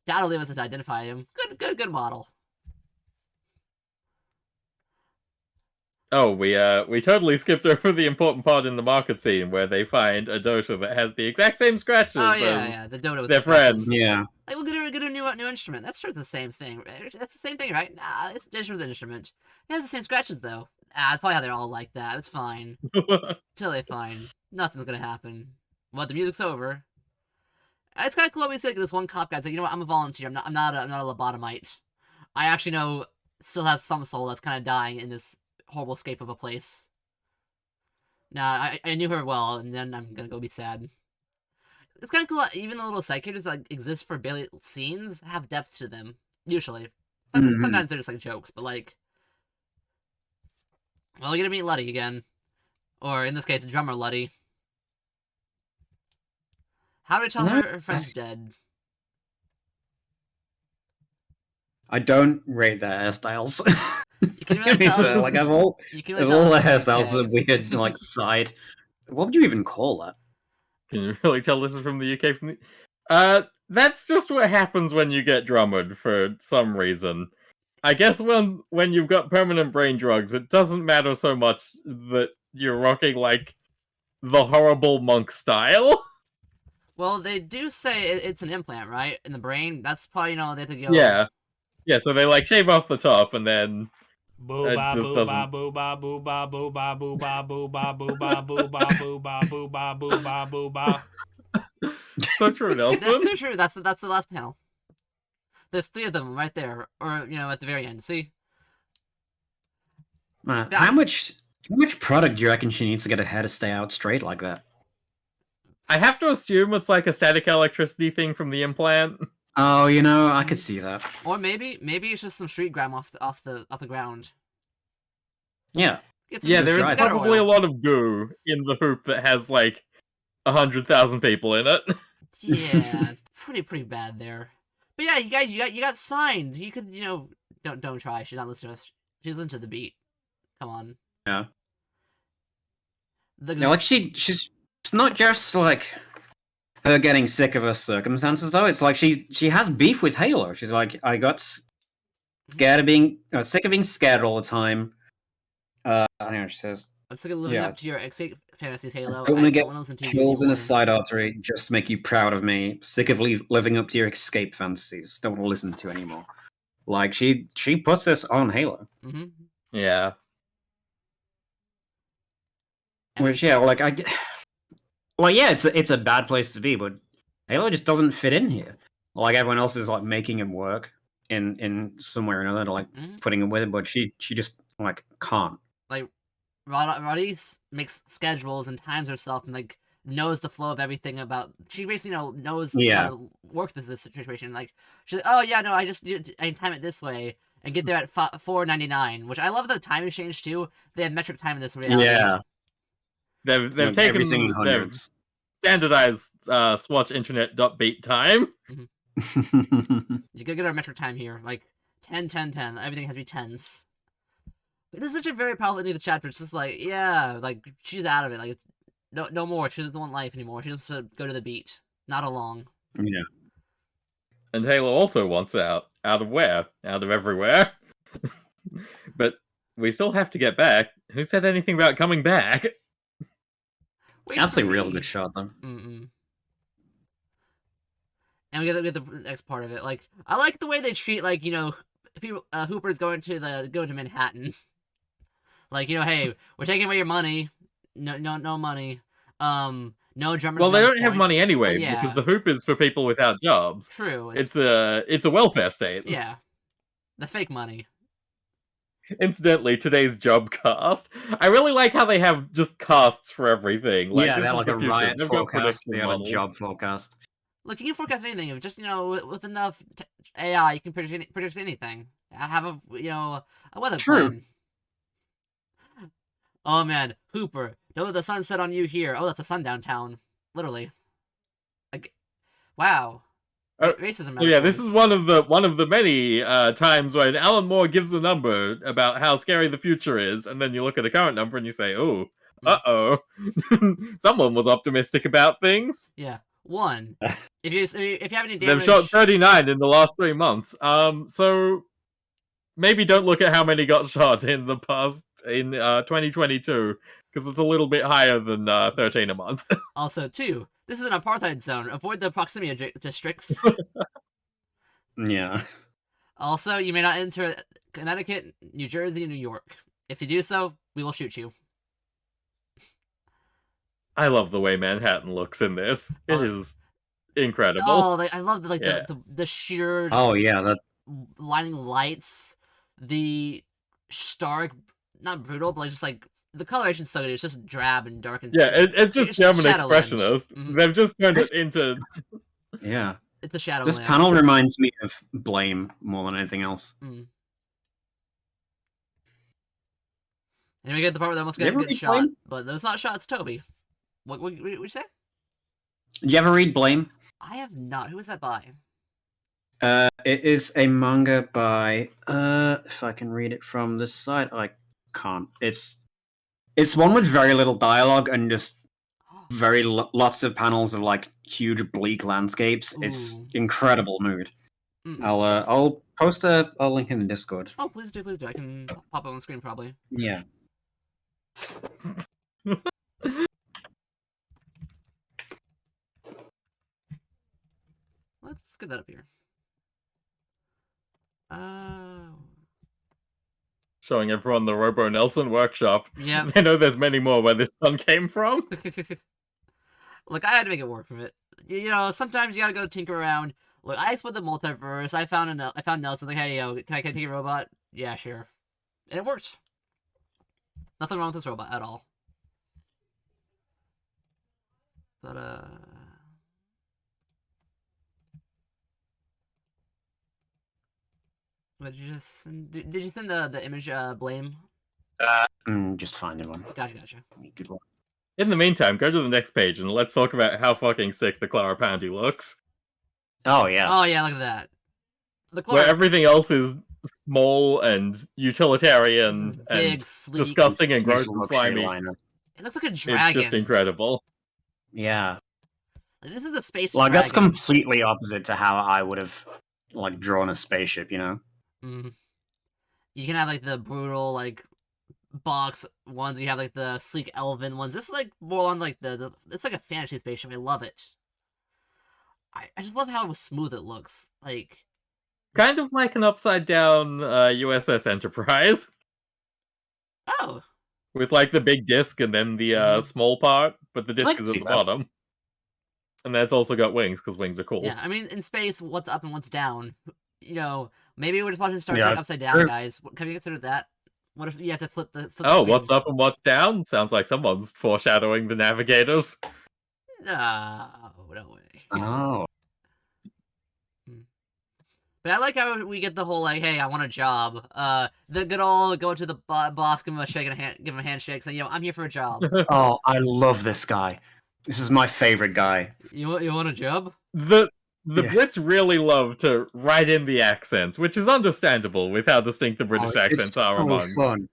Speaker 1: Dad'll leave us to identify him. Good model.
Speaker 3: Oh, we totally skipped over the important part in the market scene where they find a Dota that has the exact same scratches
Speaker 1: Oh
Speaker 3: as
Speaker 1: yeah, the Dota with
Speaker 3: their
Speaker 1: the scratches.
Speaker 3: friends.
Speaker 2: Yeah,
Speaker 1: Like, we'll get a new instrument. That's sort of the same thing. That's the same thing, right? Nah, it's different with an instrument. It has the same scratches though. It's probably how they're all like that. It's fine. Totally fine. Nothing's gonna happen. But the music's over. It's kind of cool. We see like, this one cop guy's like, you know what? I'm a volunteer. I'm not a lobotomite. I actually know still has some soul that's kind of dying in this horrible escape of a place. Nah, I knew her well, and then I'm gonna go be sad. It's kind of cool. Even the little side characters that exist for daily scenes have depth to them. Usually, sometimes they're just like jokes, but like, well, we get to meet Luddy again, or in this case, drummer Luddy. How do we tell her friend's dead?
Speaker 2: I don't rate their hairstyles.
Speaker 1: You can really tell.
Speaker 2: Like of all
Speaker 1: You
Speaker 2: the hairstyles, the weird like side. What would you even call that?
Speaker 3: Can you really tell this is from the UK? From the that's just what happens when you get drummered for some reason. I guess when you've got permanent brain drugs, it doesn't matter so much that you're rocking like the horrible monk style.
Speaker 1: Well, they do say it's an implant, right? In the brain. That's probably, they have to go.
Speaker 3: Yeah. Yeah, so they like shave off the top and then
Speaker 4: Booba
Speaker 3: just
Speaker 4: booba booba booba booba booba booba booba booba booba booba booba booba.
Speaker 3: So true, Nelson.
Speaker 1: That's so true. That's the last panel. There's 3 of them right there, or at the very end. See?
Speaker 2: Man, how much product do you reckon she needs to get her hair to stay out straight like that?
Speaker 3: I have to assume it's like a static electricity thing from the implant.
Speaker 2: Oh, I could see that.
Speaker 1: Or maybe it's just some street grime off the ground.
Speaker 2: Yeah.
Speaker 3: Yeah, there is
Speaker 1: gutter
Speaker 3: probably
Speaker 1: oil.
Speaker 3: a lot of goo in the hoop that has like 100,000 people in it.
Speaker 1: Yeah, it's pretty bad there. But yeah, you guys, you got signed. You could, don't try. She's not listening to us. She's listening to the beat. Come on.
Speaker 2: Yeah. Like she's it's not just like her getting sick of her circumstances though. It's like she has beef with Halo. She's like, I got scared of being sick of being scared all the time. Hang on, she says,
Speaker 1: I'm sick of living up to your escape fantasies, Halo.
Speaker 2: I don't want to get
Speaker 1: wanna listen to you
Speaker 2: killed in
Speaker 1: anymore.
Speaker 2: a side artery just to make you proud of me. Sick of living up to your escape fantasies. Don't want to listen to anymore. Like she puts this on Halo.
Speaker 1: Mm-hmm.
Speaker 3: Yeah.
Speaker 2: Which, yeah, like Well, yeah, it's a bad place to be, but Halo just doesn't fit in here. Like everyone else is like making it work in some way or another, like putting it with it, but she just like can't.
Speaker 1: Like Roddy makes schedules and times herself and like knows the flow of everything about. She basically knows how to work this situation. Like she's like, oh yeah, no, I can time it this way and get there at 4:99, which I love the time exchange too. They have metric time in this reality.
Speaker 2: Yeah,
Speaker 3: they've taken
Speaker 2: everything in hundreds.
Speaker 3: Standardized Swatch internet.beat time.
Speaker 1: You gotta get our metric time here, like 10, 10, 10. Everything has to be tens. But this is such a very powerful end of the chapter. It's just like, yeah, like she's out of it. Like, no more. She doesn't want life anymore. She wants to go to the beach, not along.
Speaker 2: Yeah.
Speaker 3: And Halo also wants out. Out of where? Out of everywhere. But we still have to get back. Who said anything about coming back?
Speaker 2: That's a real good shot, though.
Speaker 1: And we get the next part of it. Like, I like the way they treat, like, people. Hooper's going to Manhattan. Like, hey, we're taking away your money. No money. No drummers.
Speaker 3: Well, they don't have money anyway because the hoop is for people without jobs.
Speaker 1: True.
Speaker 3: It's a welfare state.
Speaker 1: Yeah, the fake money.
Speaker 3: Incidentally, today's job cast. I really like how they have just casts for everything. Like,
Speaker 2: yeah,
Speaker 3: this
Speaker 2: they're
Speaker 3: is
Speaker 2: like
Speaker 3: the
Speaker 2: a
Speaker 3: future.
Speaker 2: riot
Speaker 3: They've got
Speaker 2: forecast. They have a
Speaker 3: models.
Speaker 2: job forecast.
Speaker 1: Look, you can forecast anything. If just with enough AI, you can predict anything. I have a weather plan. Oh man, Hooper! Don't let the sun set on you here. Oh, that's a sun downtown. Literally. Like, wow. Racism.
Speaker 3: Yeah, this is one of the many times when Alan Moore gives a number about how scary the future is, and then you look at the current number and you say, "Oh, someone was optimistic about things."
Speaker 1: Yeah. 1. If you have any damage,
Speaker 3: they've shot 39 in the last 3 months. So maybe don't look at how many got shot in the past in 2022 because it's a little bit higher than 13 a month.
Speaker 1: Also, 2. This is an apartheid zone. Avoid the proximity districts.
Speaker 2: Yeah.
Speaker 1: Also, you may not enter Connecticut, New Jersey, and New York. If you do so, we will shoot you.
Speaker 3: I love the way Manhattan looks in this. It is incredible.
Speaker 1: Oh, I love the sheer.
Speaker 2: Oh yeah, that
Speaker 1: lighting lights, the stark, not brutal, but just like the coloration's so good. It's just drab and dark and
Speaker 3: it's just German expressionist. They've just turned it into
Speaker 2: yeah.
Speaker 1: It's a Shadowlands.
Speaker 2: This panel reminds me of Blame more than anything else.
Speaker 1: And we get the part where they almost get a good shot, Blame? But that's not a shot. It's Toby. What you say?
Speaker 2: Did you ever read Blame?
Speaker 1: I have not. Who is that by?
Speaker 2: It is a manga by if I can read it from this side, I can't. It's one with very little dialogue and just very lots of panels of like huge bleak landscapes. Ooh. It's incredible mood. I'll post a link in the Discord.
Speaker 1: Oh, please do. I can pop it on the screen probably.
Speaker 2: Yeah.
Speaker 1: Let's get that up here.
Speaker 3: Showing everyone the Robo Nelson workshop.
Speaker 1: Yeah.
Speaker 3: They know there's many more where this one came from.
Speaker 1: Look, I had to make it work from it. Sometimes you gotta go tinker around. Look, I explored the multiverse. I found Nelson. Like, hey, can I take a robot? Yeah, sure. And it worked. Nothing wrong with this robot at all. But Did you send the image Blame?
Speaker 2: Just finding one.
Speaker 1: Gotcha.
Speaker 2: Good one.
Speaker 3: In the meantime, go to the next page and let's talk about how fucking sick the Clara Pandy looks.
Speaker 2: Oh yeah.
Speaker 1: Oh yeah, look at that.
Speaker 3: Where everything else is small and utilitarian
Speaker 1: big,
Speaker 3: and
Speaker 1: sleek,
Speaker 3: disgusting and gross and slimy.
Speaker 1: It looks like a dragon.
Speaker 3: It's just incredible.
Speaker 2: Yeah.
Speaker 1: Like, this is a space
Speaker 2: dragon.
Speaker 1: That's
Speaker 2: completely opposite to how I would have drawn a spaceship,
Speaker 1: You can have the brutal box ones. You have the sleek elven ones. This is more on the it's like a fantasy spaceship. I love it. I just love how smooth it looks.
Speaker 3: Kind of like an upside down USS Enterprise.
Speaker 1: Oh.
Speaker 3: with like the big disc and then the small part, but the disc is at the bottom. And then it's also got wings, because wings are cool.
Speaker 1: Yeah, I mean, in space, what's up and what's down? You know, maybe we're just watching Star Trek upside down, guys. Have you considered that? What if you have to flip the screen?
Speaker 3: What's up and what's down? Sounds like someone's foreshadowing the navigators.
Speaker 1: No way.
Speaker 2: Oh.
Speaker 1: But I like how we get the whole, like, hey, I want a job. The good old go to the boss, give him a shake and give him a handshake, saying, I'm here for a job.
Speaker 2: Oh, I love this guy. This is my favorite guy.
Speaker 1: You want a job?
Speaker 3: The Brits really love to write in the accents, which is understandable with how distinct the British accents are among.
Speaker 2: It's so fun.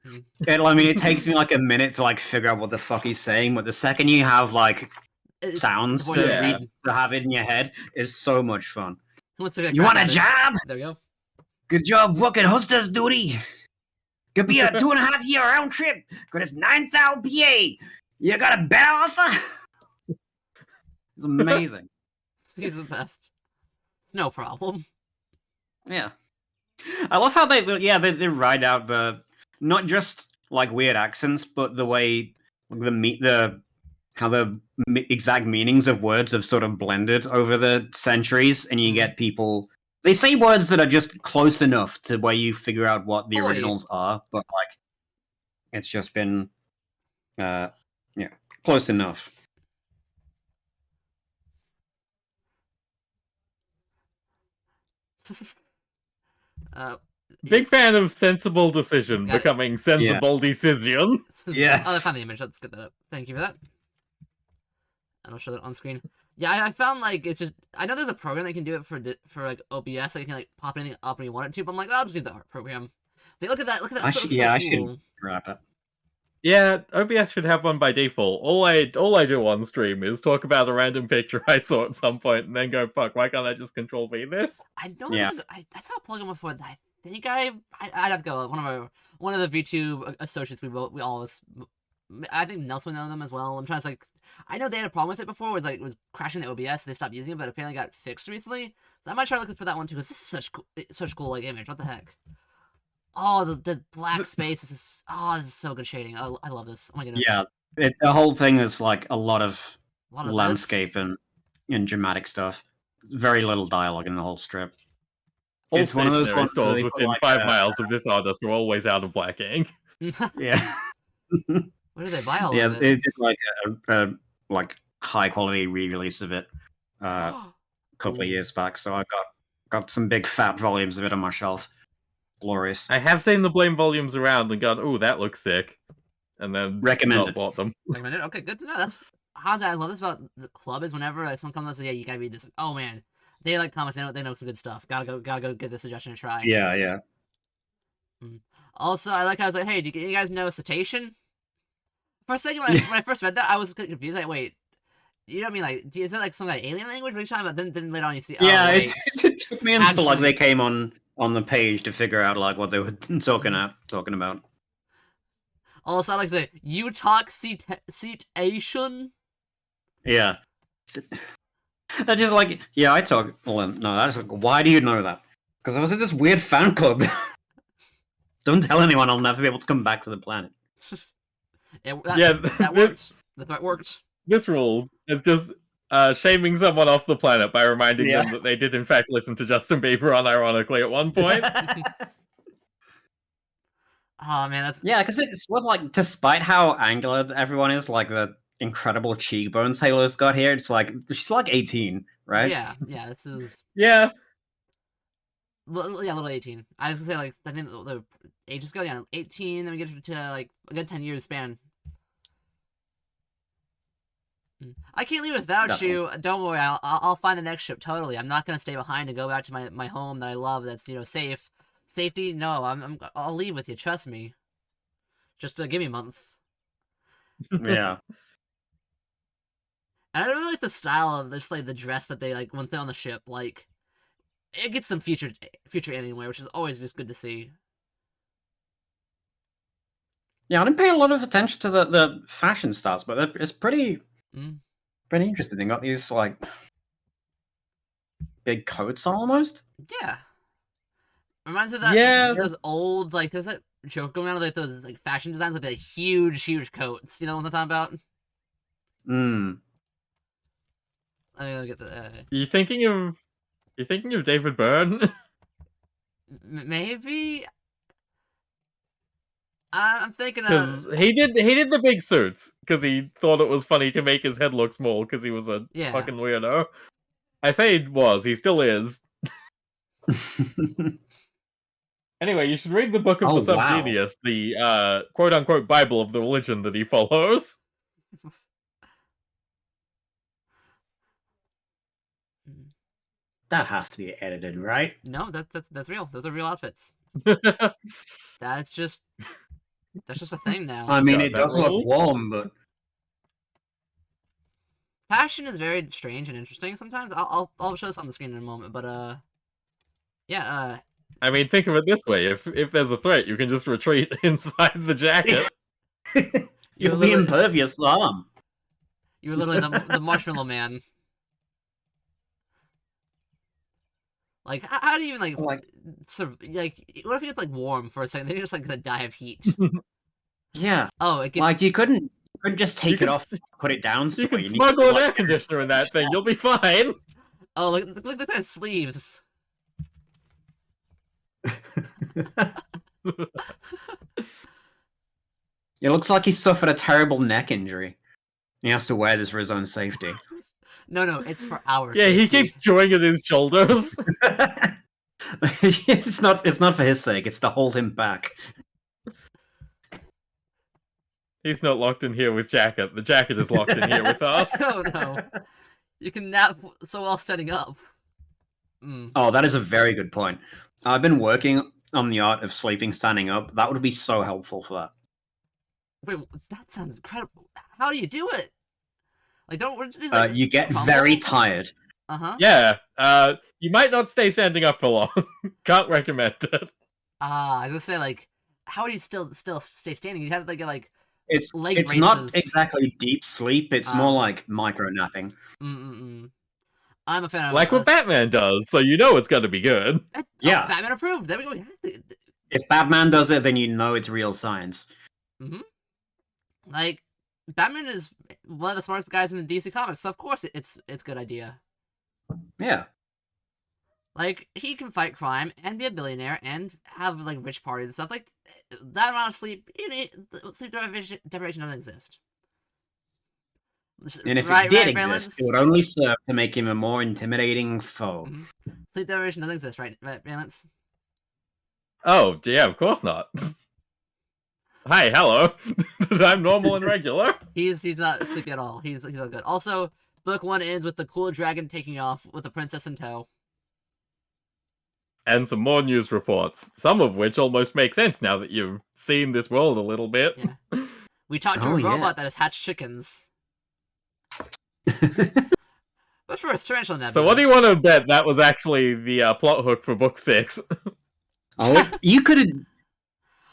Speaker 2: It takes me like a minute to like figure out what the fuck he's saying, but the second you have like sounds to have it in your head, it's so much fun. You want a job?
Speaker 1: There we go.
Speaker 2: Good job working hostess duty. Could be a 2.5 year round trip. Got us 9,000 PA. You got a better offer? It's amazing.
Speaker 1: He's the best. It's no problem.
Speaker 2: Yeah. I love how they ride out the not just like weird accents, but the way how the exact meanings of words have sort of blended over the centuries, and you get people. They say words that are just close enough to where you figure out what the originals are, but like it's just been, close enough.
Speaker 3: Big fan of sensible decision becoming sensible decision.
Speaker 1: Yes. Oh, I found the image. Let's get that up. Thank you for that. And I'll show that on screen. Yeah, I found like it's just. I know there's a program that can do it for like OBS. Like you can like pop anything up when you want it to. But I'm like, I'll just do the art program. But look at that! Look at that!
Speaker 2: I should wrap it.
Speaker 3: Yeah, OBS should have one by default. All I do on stream is talk about a random picture I saw at some point, and then go, "Fuck! Why can't I just Control V this?"
Speaker 1: I don't. Yeah. I saw a plugin before that. I think I'd have to go. One of the VTube associates we all was. I think Nelson would know them as well. I'm trying to like. I know they had a problem with it before. It was crashing the OBS. They stopped using it, but apparently got fixed recently. So I might try to look for that one too, because this is such cool like image. What the heck? Oh, the black space. This is so good shading. I love this. Oh my goodness.
Speaker 2: Yeah, the whole thing is like a lot of landscape and dramatic stuff. Very little dialogue in the whole strip.
Speaker 3: It's one of those ones within 5 miles of this artist are always out of black ink.
Speaker 2: Yeah.
Speaker 1: Where did they buy all of it?
Speaker 2: They did like a like high quality re-release of it a couple of years back. So I got some big fat volumes of it on my shelf. Glorious.
Speaker 3: I have seen the Blame volumes around and gone, "Oh, that looks sick," and then
Speaker 2: recommended.
Speaker 3: Bought them.
Speaker 1: Recommended. Okay, good to know. That's Hansa. I love this about the club is whenever someone comes and says, "Yeah, you gotta read this." Like, oh man, they like comments. They know some good stuff. Gotta go get this suggestion to try.
Speaker 2: Yeah.
Speaker 1: Also, I like how I was like, "Hey, do you guys know cetacean?" For a second, when I first read that, I was confused. Like, wait, you know what I mean? Like, is that like some kind of alien language? What are you talking about? Then later on, you see.
Speaker 2: Yeah, it took me until like they came on the page to figure out like what they were talking about.
Speaker 1: Also, I like to say, you talk cetacean?
Speaker 2: Yeah. They're just like, yeah, I talk. Well, no, that's like, why do you know that? Because I was at this weird fan club. Don't tell anyone. I'll never be able to come back to the planet.
Speaker 1: That worked. That worked.
Speaker 3: This rules. It's just shaming someone off the planet by reminding them that they did in fact listen to Justin Bieber unironically at one point.
Speaker 1: Oh man, that's
Speaker 2: because it's like, despite how angular everyone is, like the incredible cheekbones Taylor's got here, it's like she's like 18, right?
Speaker 1: Yeah. This is
Speaker 3: yeah,
Speaker 1: little 18. I was gonna say like I think the ages go 18, then we get to like a good 10 years span. I can't leave without you. Don't worry, I'll find the next ship. Totally, I'm not gonna stay behind and go back to my home that I love. That's safe. Safety. No, I'll leave with you. Trust me. Just give me a month.
Speaker 2: Yeah.
Speaker 1: And I really like the style of this, like the dress that they like when they're on the ship. Like, it gets some future alien wear, which is always just good to see.
Speaker 2: Yeah, I didn't pay a lot of attention to the fashion styles, but it's pretty interesting. They got these like big coats on almost.
Speaker 1: Yeah. Reminds me of that. Yeah. Those old, like, there's joke going around with like those like fashion designs with like huge coats. You know what I'm talking about? Let me get the.
Speaker 3: You thinking of David Byrne?
Speaker 1: Maybe. I'm thinking
Speaker 3: Because he did the big suits because he thought it was funny to make his head look small because he was a fucking weirdo. I say he was, he still is. Anyway, you should read the Book of the Subgenius, the quote-unquote Bible of the religion that he follows.
Speaker 2: That has to be edited, right?
Speaker 1: No, that's real. Those are real outfits. That's just a thing now.
Speaker 2: I mean, it does look warm, but
Speaker 1: fashion is very strange and interesting sometimes. I'll show this on the screen in a moment, but yeah.
Speaker 3: I mean, think of it this way: if there's a threat, you can just retreat inside the jacket.
Speaker 2: You'll be impervious to harm.
Speaker 1: You're literally the Marshmallow Man. Like, how do you even like what if it gets like warm for a second? Then you're just like gonna die of heat.
Speaker 2: Yeah.
Speaker 1: Oh, it gets
Speaker 2: like you couldn't just take it off, put it down.
Speaker 3: You can smuggle an air conditioner in that thing. You'll be fine.
Speaker 1: Oh, look at that sleeves.
Speaker 2: It looks like he suffered a terrible neck injury. He has to wear this for his own safety.
Speaker 1: No, it's for our
Speaker 3: Yeah,
Speaker 1: safety.
Speaker 3: he keeps chewing at his shoulders.
Speaker 2: It's not for his sake, it's to hold him back.
Speaker 3: He's not locked in here with Jacket. The Jacket is locked in here with us.
Speaker 1: Oh no. You can nap so well standing up.
Speaker 2: Oh, that is a very good point. I've been working on the art of sleeping standing up. That would be so helpful for that.
Speaker 1: Wait, that sounds incredible. How do you do it? Like,
Speaker 2: you get very tired.
Speaker 3: Yeah. You might not stay standing up for long. Can't recommend it.
Speaker 1: I was gonna say, like, how do you still stay standing? You have to get like
Speaker 2: it's
Speaker 1: leg
Speaker 2: it's
Speaker 1: braces.
Speaker 2: Not exactly deep sleep. It's more like micro napping.
Speaker 1: I'm a fan of
Speaker 3: like what Batman does, so you know it's got to be good.
Speaker 2: Yeah,
Speaker 1: Batman approved. There we go.
Speaker 2: If Batman does it, then you know it's real science.
Speaker 1: Like, Batman is one of the smartest guys in the DC comics, so of course it's a good idea.
Speaker 2: Yeah.
Speaker 1: Like, he can fight crime and be a billionaire and have like rich parties and stuff. Like, that amount of sleep, sleep deprivation doesn't exist.
Speaker 2: And if it did exist, it would only serve to make him a more intimidating foe.
Speaker 1: Sleep deprivation doesn't exist, right, Valence?
Speaker 3: Oh, yeah, of course not. Hi, hello. I'm normal and regular.
Speaker 1: He's not sleepy at all. He's all good. Also, book 1 ends with the cool dragon taking off with the princess in tow.
Speaker 3: And some more news reports, some of which almost make sense now that you've seen this world a little bit.
Speaker 1: Yeah. We talked to a robot that has hatched chickens. But first, Tarantula Nebula.
Speaker 3: So what do you want to bet that was actually the plot hook for book 6?
Speaker 2: Oh, you could have...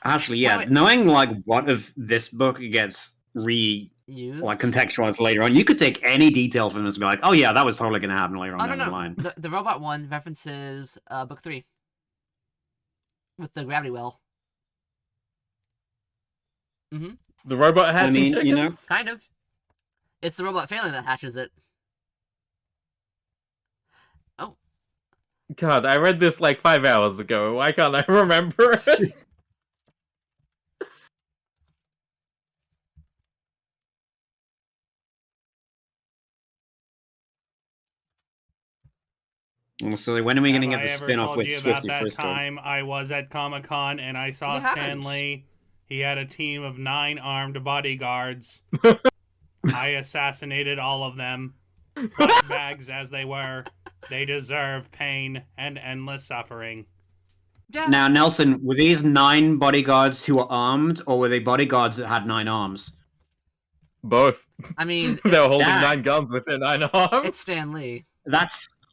Speaker 2: Actually, yeah,
Speaker 1: wait.
Speaker 2: Knowing like what of this book gets contextualized later on, you could take any detail from this and be like, oh yeah, that was totally going to happen later on down the line.
Speaker 1: The robot one references book 3 with the gravity well.
Speaker 3: The robot hatching chickens?
Speaker 2: You know,
Speaker 1: kind of. It's the robot family that hatches it. Oh.
Speaker 3: God, I read this like 5 hours ago. Why can't I remember it?
Speaker 2: So when are we going to get the spin-off with Swifty
Speaker 4: that
Speaker 2: Frisco?
Speaker 4: Time I was at Comic-Con and I saw Stanley. He had a team of 9 armed bodyguards. I assassinated all of them. Bags as they were. They deserve pain and endless suffering.
Speaker 2: Now, Nelson, were these 9 bodyguards who were armed, or were they bodyguards that had 9 arms?
Speaker 3: Both.
Speaker 1: I mean,
Speaker 3: they were holding 9 guns with their 9 arms.
Speaker 1: It's Stan Lee.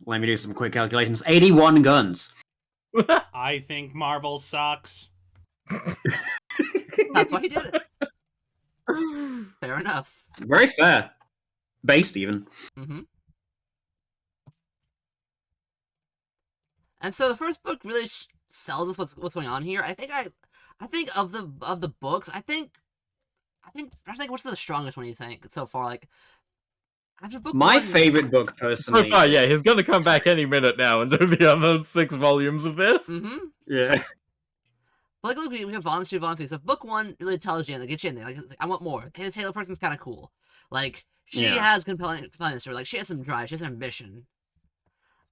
Speaker 2: Let me do some quick calculations. 81 guns.
Speaker 4: I think Marvel sucks.
Speaker 1: That's why he did it. Fair enough.
Speaker 2: Very fair. Based, even.
Speaker 1: And so the first book really sells us what's going on here. I think I think of the books, I think what's the strongest one you think so far? Like after book
Speaker 2: My
Speaker 1: one,
Speaker 2: favorite book,
Speaker 3: So
Speaker 2: personally.
Speaker 3: far, yeah, he's gonna come back any minute now and do the other 6 volumes of this.
Speaker 1: Mm-hmm.
Speaker 2: Yeah.
Speaker 1: But like, look, we have volumes 2, volumes 3. So book 1 really tells you and gets you in there. Like, I want more. Hey, this Halo person's kind of cool. Like, she has compelling story. Like, she has some drive. She has ambition.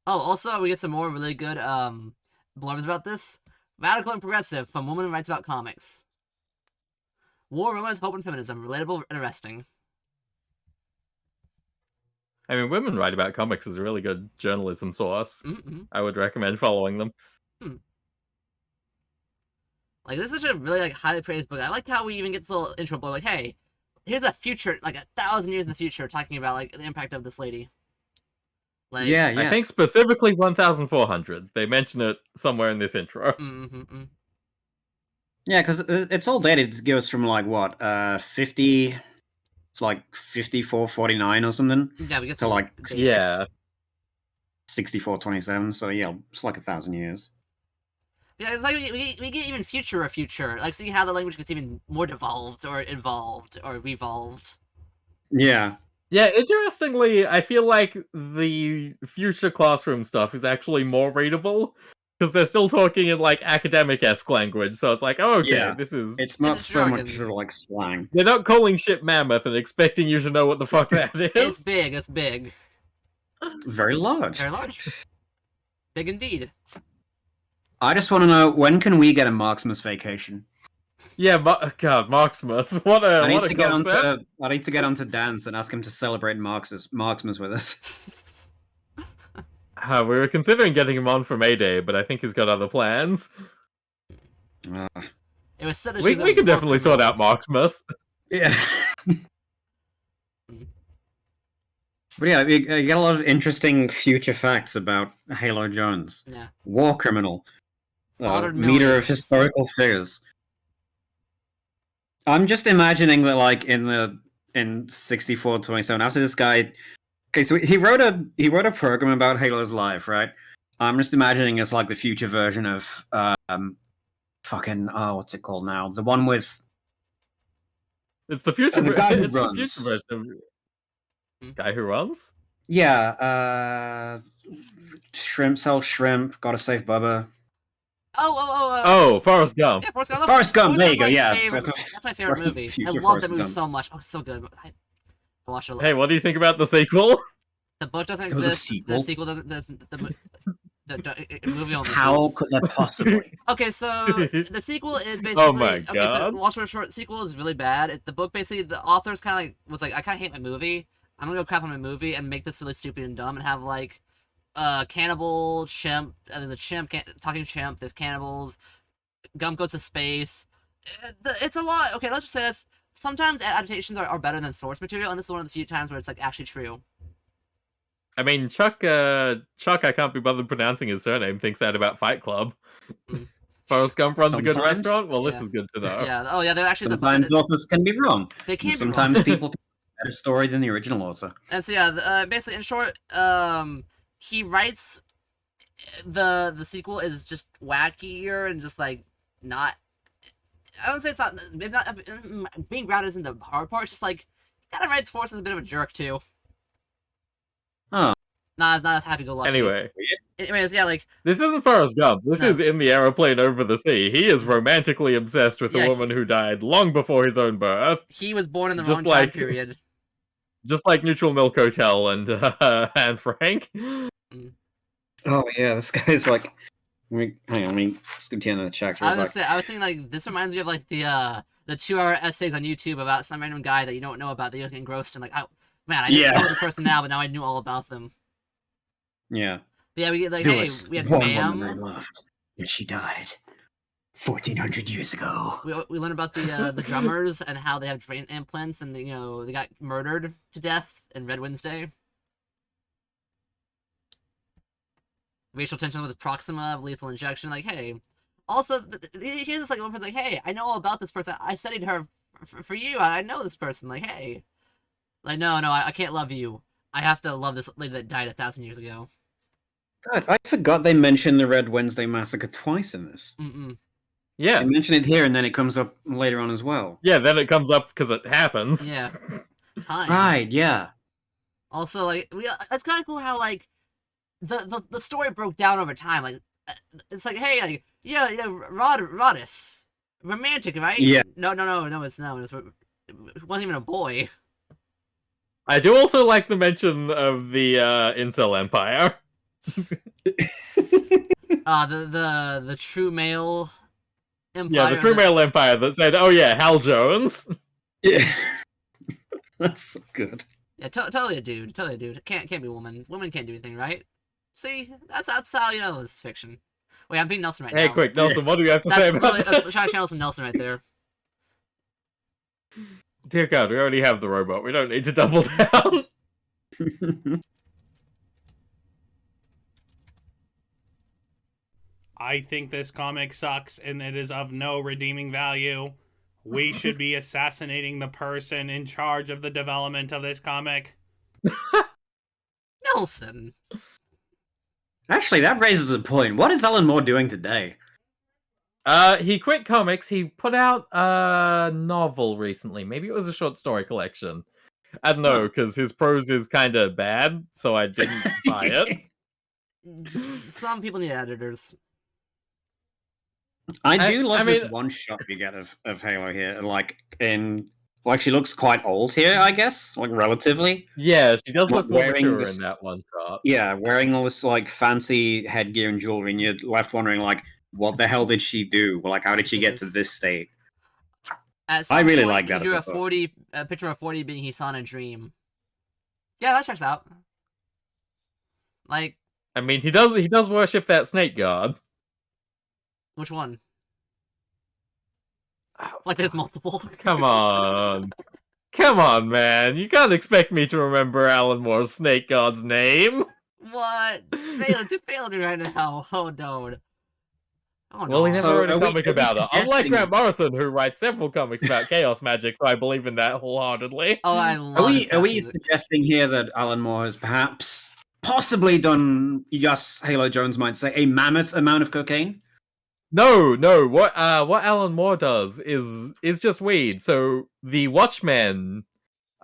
Speaker 1: Oh, also, we get some more really good blurbs about this. Radical and progressive from Woman Who Writes About Comics. War, romance, hope, and feminism. Relatable and arresting.
Speaker 3: I mean, Women Write About Comics is a really good journalism source.
Speaker 1: Mm-hmm.
Speaker 3: I would recommend following them.
Speaker 1: Like, this is such a really, like, highly praised book. I like how we even get this little intro book, like, hey, here's a future, like, 1,000 years in the future, talking about, like, the impact of this lady. Like,
Speaker 2: yeah.
Speaker 3: I think specifically 1,400. They mention it somewhere in this intro.
Speaker 1: Mm-hmm.
Speaker 2: Yeah, because it's all dated. It goes from, like, what, 50... It's like 54.49 or something.
Speaker 1: Yeah, we get
Speaker 2: to,
Speaker 1: some,
Speaker 2: like,
Speaker 1: dates.
Speaker 3: Yeah.
Speaker 2: 64.27, so yeah, it's like 1,000 years.
Speaker 1: Yeah, it's like we get even future. Like, see how the language gets even more devolved, or involved, or revolved.
Speaker 2: Yeah.
Speaker 3: Yeah, interestingly, I feel like the future classroom stuff is actually more readable, because they're still talking in, like, academic-esque language, so it's like, oh, okay,
Speaker 2: Yeah.
Speaker 3: this is...
Speaker 2: It's not
Speaker 1: It's
Speaker 2: so
Speaker 1: jargon.
Speaker 2: much sort of like slang.
Speaker 3: They're not calling shit mammoth and expecting you to know what the fuck that is.
Speaker 1: It's big. It's big.
Speaker 2: Very large.
Speaker 1: Very large. Big indeed.
Speaker 2: I just want to know, when can we get a Marksmas vacation?
Speaker 3: Yeah, God, Marksmas. What a
Speaker 2: I need
Speaker 3: concept.
Speaker 2: to get onto Dance and ask him to celebrate Marksmas with us.
Speaker 3: We were considering getting him on for May Day, but I think he's got other plans.
Speaker 1: It was said that
Speaker 3: We can definitely sort out Marksmas.
Speaker 2: Yeah. But yeah, you get a lot of interesting future facts about Halo Jones.
Speaker 1: Yeah.
Speaker 2: War criminal.
Speaker 1: Slaughtered
Speaker 2: Meter of
Speaker 1: millions.
Speaker 2: historical figures. I'm just imagining that, like, in 6427, after this guy... Okay, so he wrote a program about Halo's life, right? I'm just imagining it's like the future version of what's it called now? The one with...
Speaker 3: It's the future.
Speaker 2: the guy who
Speaker 3: it's
Speaker 2: runs.
Speaker 3: the future version of Guy Who Runs.
Speaker 2: Yeah, shrimp sells shrimp. Gotta save Bubba.
Speaker 1: Oh,
Speaker 3: Forrest Gump.
Speaker 1: yeah, Forrest Gump.
Speaker 2: Forrest Gump, there you go,
Speaker 1: my
Speaker 2: yeah.
Speaker 1: favorite- that's my favorite movie. I
Speaker 2: Future
Speaker 1: love
Speaker 2: Forrest
Speaker 1: that movie
Speaker 2: Gump.
Speaker 1: so much. Oh, it's so good. I watched it a lot.
Speaker 3: Hey, what do you think about the sequel?
Speaker 1: The book doesn't
Speaker 2: It was a
Speaker 1: exist.
Speaker 2: sequel?
Speaker 1: The sequel doesn't. The movie only.
Speaker 2: How
Speaker 1: exists.
Speaker 2: could that possibly?
Speaker 1: Okay, so the sequel is basically.
Speaker 3: Oh my
Speaker 1: Okay, so
Speaker 3: God.
Speaker 1: long story short, the sequel is really bad. The book basically, the author's kind of like was like, I kind of hate my movie. I'm gonna go crap on my movie and make this really stupid and dumb and have like, cannibal chimp. There's a chimp talking chimp. There's cannibals. Gump goes to space. It's a lot. Okay, let's just say this. Sometimes adaptations are better than source material, and this is one of the few times where it's like actually true.
Speaker 3: I mean, Chuck, I can't be bothered pronouncing his surname, thinks that about Fight Club.
Speaker 1: Mm.
Speaker 3: Forrest Gump runs a good
Speaker 2: Sometimes.
Speaker 3: restaurant? Well, this
Speaker 1: Yeah.
Speaker 3: is good to know.
Speaker 1: Yeah. Oh, yeah. They're actually
Speaker 2: Sometimes authors can be wrong.
Speaker 1: They can
Speaker 2: And
Speaker 1: be
Speaker 2: sometimes
Speaker 1: wrong.
Speaker 2: people can have a better story than the original author.
Speaker 1: And so yeah, basically in short, he writes the sequel is just wackier and just like not. I don't say it's not. Maybe not being grounded isn't the hard part. It's just like he kind of writes Forrest as a bit of a jerk too.
Speaker 2: Oh.
Speaker 1: Not as happy-go-lucky.
Speaker 3: Anyway,
Speaker 1: Anyways, yeah, like
Speaker 3: this isn't Forrest Gump. This
Speaker 1: No.
Speaker 3: is In the Aeroplane Over the Sea. He is romantically obsessed with
Speaker 1: Yeah,
Speaker 3: a woman who died long before his own birth,
Speaker 1: he was born in the
Speaker 3: Just
Speaker 1: wrong time
Speaker 3: like-
Speaker 1: period.
Speaker 3: just like Neutral Milk Hotel and Anne Frank.
Speaker 2: Oh yeah, this guy's like. Hang on, let me skip to the end of the chapter.
Speaker 1: I was thinking like this reminds me of like the 2-hour essays on YouTube about some random guy that you don't know about that you're just getting engrossed in. Like, man, I didn't know this person now, but now I knew all about them.
Speaker 2: Yeah.
Speaker 1: But yeah, we get like,
Speaker 2: There
Speaker 1: hey,
Speaker 2: was
Speaker 1: we had
Speaker 2: one woman I
Speaker 1: Ma'am.
Speaker 2: loved, and she died 1,400 years ago.
Speaker 1: We learned about the drummers and how they have brain implants and they got murdered to death in Red Wednesday. Racial tension with Proxima, lethal injection. Like, hey, also here's this like one person like, hey, I know all about this person. I studied her for you. I know this person. Like, hey, like no, I can't love you. I have to love this lady that died 1,000 years ago.
Speaker 2: God, I forgot they mentioned the Red Wednesday massacre twice in this.
Speaker 1: Mm-mm.
Speaker 3: Yeah.
Speaker 2: They mention it here, and then it comes up later on as well.
Speaker 3: Yeah, then it comes up because it happens.
Speaker 1: Yeah. Time.
Speaker 2: Right, yeah.
Speaker 1: Also, like, it's kind of cool how, like, the story broke down over time. Like, it's like, hey, like, yeah, Rodis. Romantic, right?
Speaker 2: Yeah.
Speaker 1: No, it wasn't even a boy.
Speaker 3: I do also like the mention of the incel empire.
Speaker 1: The true male empire.
Speaker 3: Yeah, the true male empire that said, "Oh yeah, Hal Jones."
Speaker 2: Yeah. That's so good.
Speaker 1: Yeah, totally a dude. Can't be a woman. Women can't do anything, right? See, that's how you know it's fiction. Wait, I'm being Nelson right now.
Speaker 3: Hey, quick, Nelson, what do you have to say about this?
Speaker 1: Trying to channel some Nelson right there.
Speaker 3: Dear God, we already have the robot. We don't need to double down.
Speaker 4: I think this comic sucks and it is of no redeeming value. We should be assassinating the person in charge of the development of this comic.
Speaker 1: Nelson.
Speaker 2: Actually, that raises a point. What is Alan Moore doing today?
Speaker 3: He quit comics. He put out a novel recently. Maybe it was a short story collection. I don't know, because his prose is kind of bad, so I didn't buy it.
Speaker 1: Some people need editors.
Speaker 2: I do love this one shot you get of Halo here. Like she looks quite old here, I guess, like relatively.
Speaker 3: Yeah, she does look more
Speaker 2: wearing
Speaker 3: mature
Speaker 2: this-
Speaker 3: in that one shot.
Speaker 2: Yeah, wearing all this like fancy headgear and jewelry, and you're left wondering like, what the hell did she do? Like, how did she get to this state?
Speaker 1: I
Speaker 2: really like that
Speaker 1: He drew
Speaker 2: as
Speaker 1: a picture of 40 being Hisana Dream. Yeah, that checks out. Like,
Speaker 3: I mean, he does worship that snake god.
Speaker 1: which one? Like, there's multiple.
Speaker 3: Come on. Come on, man. You can't expect me to remember Alan Moore's snake god's name.
Speaker 1: What? You failed me right now. Oh, no. Oh, no.
Speaker 3: Well, he never
Speaker 2: So,
Speaker 3: wrote a
Speaker 2: are we-
Speaker 3: comic
Speaker 2: are we
Speaker 3: about it. Unlike
Speaker 2: suggesting-
Speaker 3: Grant Morrison, who writes several comics about chaos magic, so I believe in that wholeheartedly.
Speaker 1: Oh, I love
Speaker 2: Are we suggesting here that Alan Moore has possibly done, yes, Halo Jones might say, a mammoth amount of cocaine?
Speaker 3: No. What Alan Moore does is just weed. So the Watchmen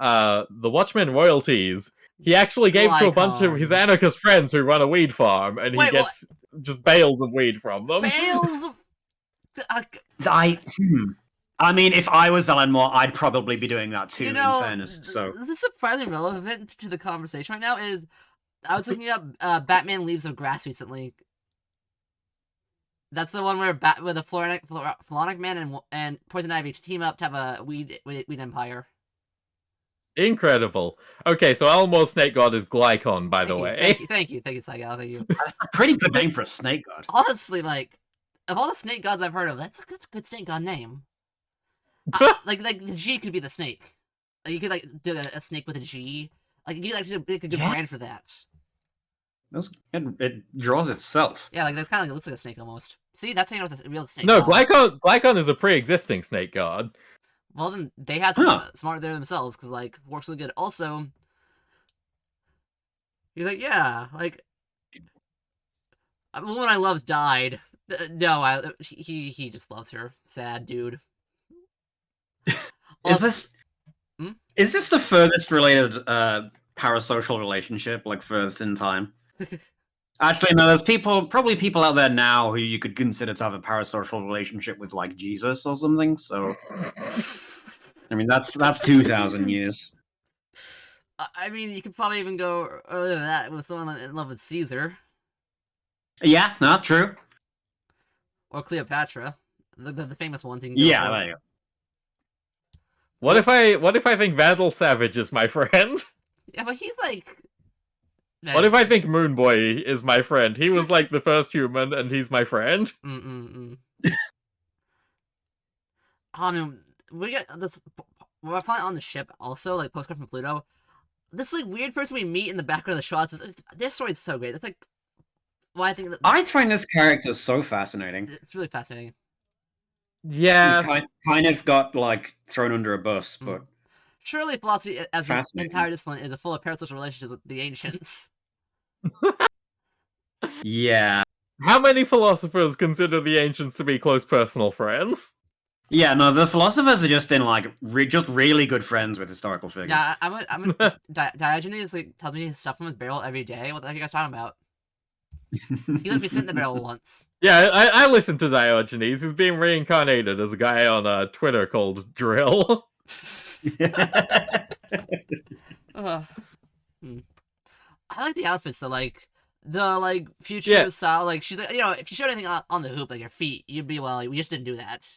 Speaker 3: royalties, he actually gave to a bunch of his anarchist friends who run a weed farm, and he gets just bales of weed from them.
Speaker 1: Bales of...
Speaker 2: I mean, if I was Alan Moore, I'd probably be doing that too,
Speaker 1: You know,
Speaker 2: in fairness. So
Speaker 1: this is surprisingly relevant to the conversation right now. Is I was looking up Batman Leaves of Grass recently. That's the one where the Floronic Man and Poison Ivy team up to have a weed empire.
Speaker 3: Incredible. Okay, so Alan Moore's snake god is Glycon, by the way.
Speaker 1: Thank you, Saigal, thank you.
Speaker 2: that's a pretty good name for a snake god.
Speaker 1: Honestly, like, of all the snake gods I've heard of, that's a good snake god name. Like the G could be the snake. Like, you could like do a snake with a G. Like you could like make a good brand for that.
Speaker 2: It draws itself.
Speaker 1: Yeah, like that kind of looks like a snake almost. See, that's how you know it's a real snake.
Speaker 3: No,
Speaker 1: god.
Speaker 3: Glycon is a pre-existing snake god.
Speaker 1: Well, then they had to be smart there themselves because like works really good. Also, you're like, yeah, like the woman I loved died. No, he just loves her. Sad dude.
Speaker 2: Is this the furthest related parasocial relationship, like furthest in time? Actually, no. There's probably people out there now who you could consider to have a parasocial relationship with, like Jesus or something. So, I mean, that's 2,000 years.
Speaker 1: I mean, you could probably even go earlier than that with someone in love with Caesar.
Speaker 2: Yeah, not true.
Speaker 1: Or Cleopatra, the famous ones.
Speaker 2: Yeah, there you go.
Speaker 3: What if I think Vandal Savage is my friend?
Speaker 1: Yeah, but he's like.
Speaker 3: What if I think Moon Boy is my friend? He was like the first human, and he's my friend.
Speaker 1: I mean, we get this. We're flying on the ship, also like postcard from Pluto. This like weird person we meet in the background of the shots. Their story's so great. It's like, well, I think
Speaker 2: I find this character so fascinating.
Speaker 1: It's really fascinating.
Speaker 3: Yeah,
Speaker 2: he kind of got like thrown under a bus, but
Speaker 1: surely philosophy as an entire discipline is a full of parasocial relationships with the ancients.
Speaker 2: Yeah,
Speaker 3: How many philosophers consider the ancients to be close personal friends?
Speaker 2: Yeah, no, the philosophers are just in like just really good friends with historical figures.
Speaker 1: Yeah, Diogenes like tells me his stuff from his barrel every day. What the heck are you guys talking about? He let me sit in the barrel once.
Speaker 3: Yeah, I listened to Diogenes. He's being reincarnated as a guy on Twitter called Drill.
Speaker 1: I like the outfits though, like the future style. Like she's like, if you showed anything on the hoop, like your feet, you'd be we just didn't do that.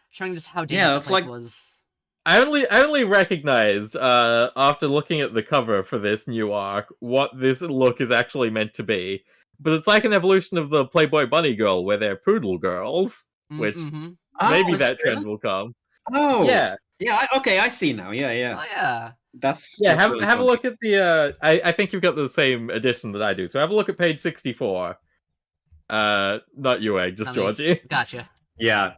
Speaker 1: Showing just how dangerous the place was.
Speaker 3: I only recognized after looking at the cover for this new arc what this look is actually meant to be. But it's like an evolution of the Playboy Bunny Girl, where they're poodle girls, which maybe that trend will come.
Speaker 2: Oh,
Speaker 3: yeah.
Speaker 2: Okay, I see now. Yeah.
Speaker 1: Oh yeah.
Speaker 2: That's
Speaker 3: have
Speaker 2: really
Speaker 3: a look at the. I think you've got the same edition that I do. So have a look at page 64. Not you, Egg, just Georgie.
Speaker 1: Gotcha.
Speaker 2: Yeah.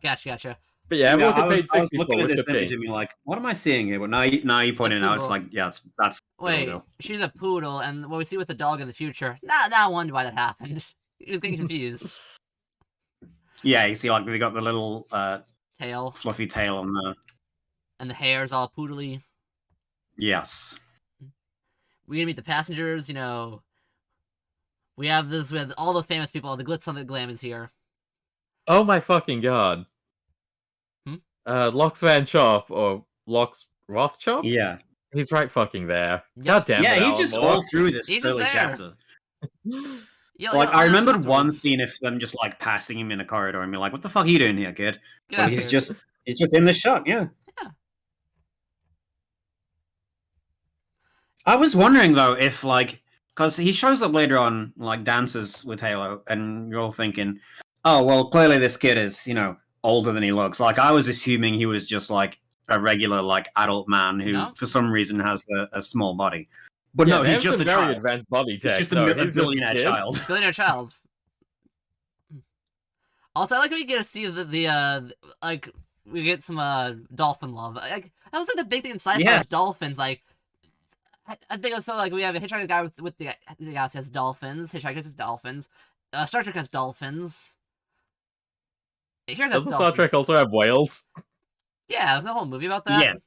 Speaker 1: Gotcha.
Speaker 3: But yeah, have a look at page 64.
Speaker 2: I was looking at this image and being like, what am I seeing here? But now you point it out, it's like, yeah, that's.
Speaker 1: Wait, she's a poodle, and what we see with the dog in the future. Now I wonder why that happened. He was getting confused.
Speaker 2: Yeah, you see, like we got the little
Speaker 1: tail,
Speaker 2: fluffy tail on the,
Speaker 1: and the hair's all poodly.
Speaker 2: Yes.
Speaker 1: We're gonna meet the passengers. We have all the famous people. The glitz and the glam is here.
Speaker 3: Oh my fucking god. Lox Van Chop or Lox Rothchop?
Speaker 2: Yeah.
Speaker 3: He's right fucking there. Yep. God damn it.
Speaker 2: Yeah, he's just all through this early chapter. I remembered one scene of them just like passing him in a corridor and be like, what the fuck are you doing here, kid? But he's just in the shot, yeah. I was wondering though if because he shows up later on, dances with Halo, and you're all thinking, oh well, clearly this kid is, older than he looks. I was assuming he was just a regular adult man who for some reason has a small body. But no, he's just a very child.
Speaker 3: Advanced body tech.
Speaker 2: He's just a billionaire child.
Speaker 1: Billionaire child. Also, I like when we get to see we get some dolphin love. That was the big thing in sci-fi was dolphins. I think also we have a Hitchhiker guy with the guy that has dolphins. Hitchhiker has dolphins. Star Trek has dolphins.
Speaker 3: Doesn't Star Trek also have whales?
Speaker 1: Yeah, there's a whole movie about that.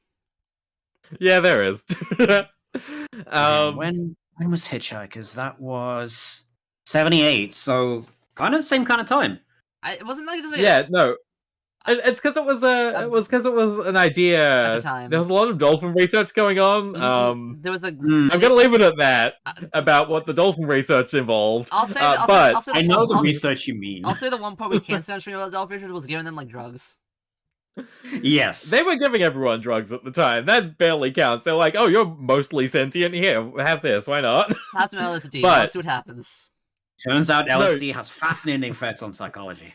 Speaker 3: Yeah, there is.
Speaker 2: When was Hitchhikers? That was 78, so kind of the same kind of time.
Speaker 1: It wasn't
Speaker 3: no. It's because it was an idea
Speaker 1: at the time.
Speaker 3: There was a lot of dolphin research going on.
Speaker 1: There was
Speaker 3: I'm gonna leave it at that about what the dolphin research involved.
Speaker 1: I'll say
Speaker 2: I know the research you mean.
Speaker 1: I'll say the one part we can't say about dolphin research was giving them drugs.
Speaker 2: Yes,
Speaker 3: they were giving everyone drugs at the time. That barely counts. They're like, "Oh, you're mostly sentient. Here, have this. Why not?"
Speaker 1: Have some LSD. Let's see what happens.
Speaker 2: Turns out LSD has fascinating effects on psychology.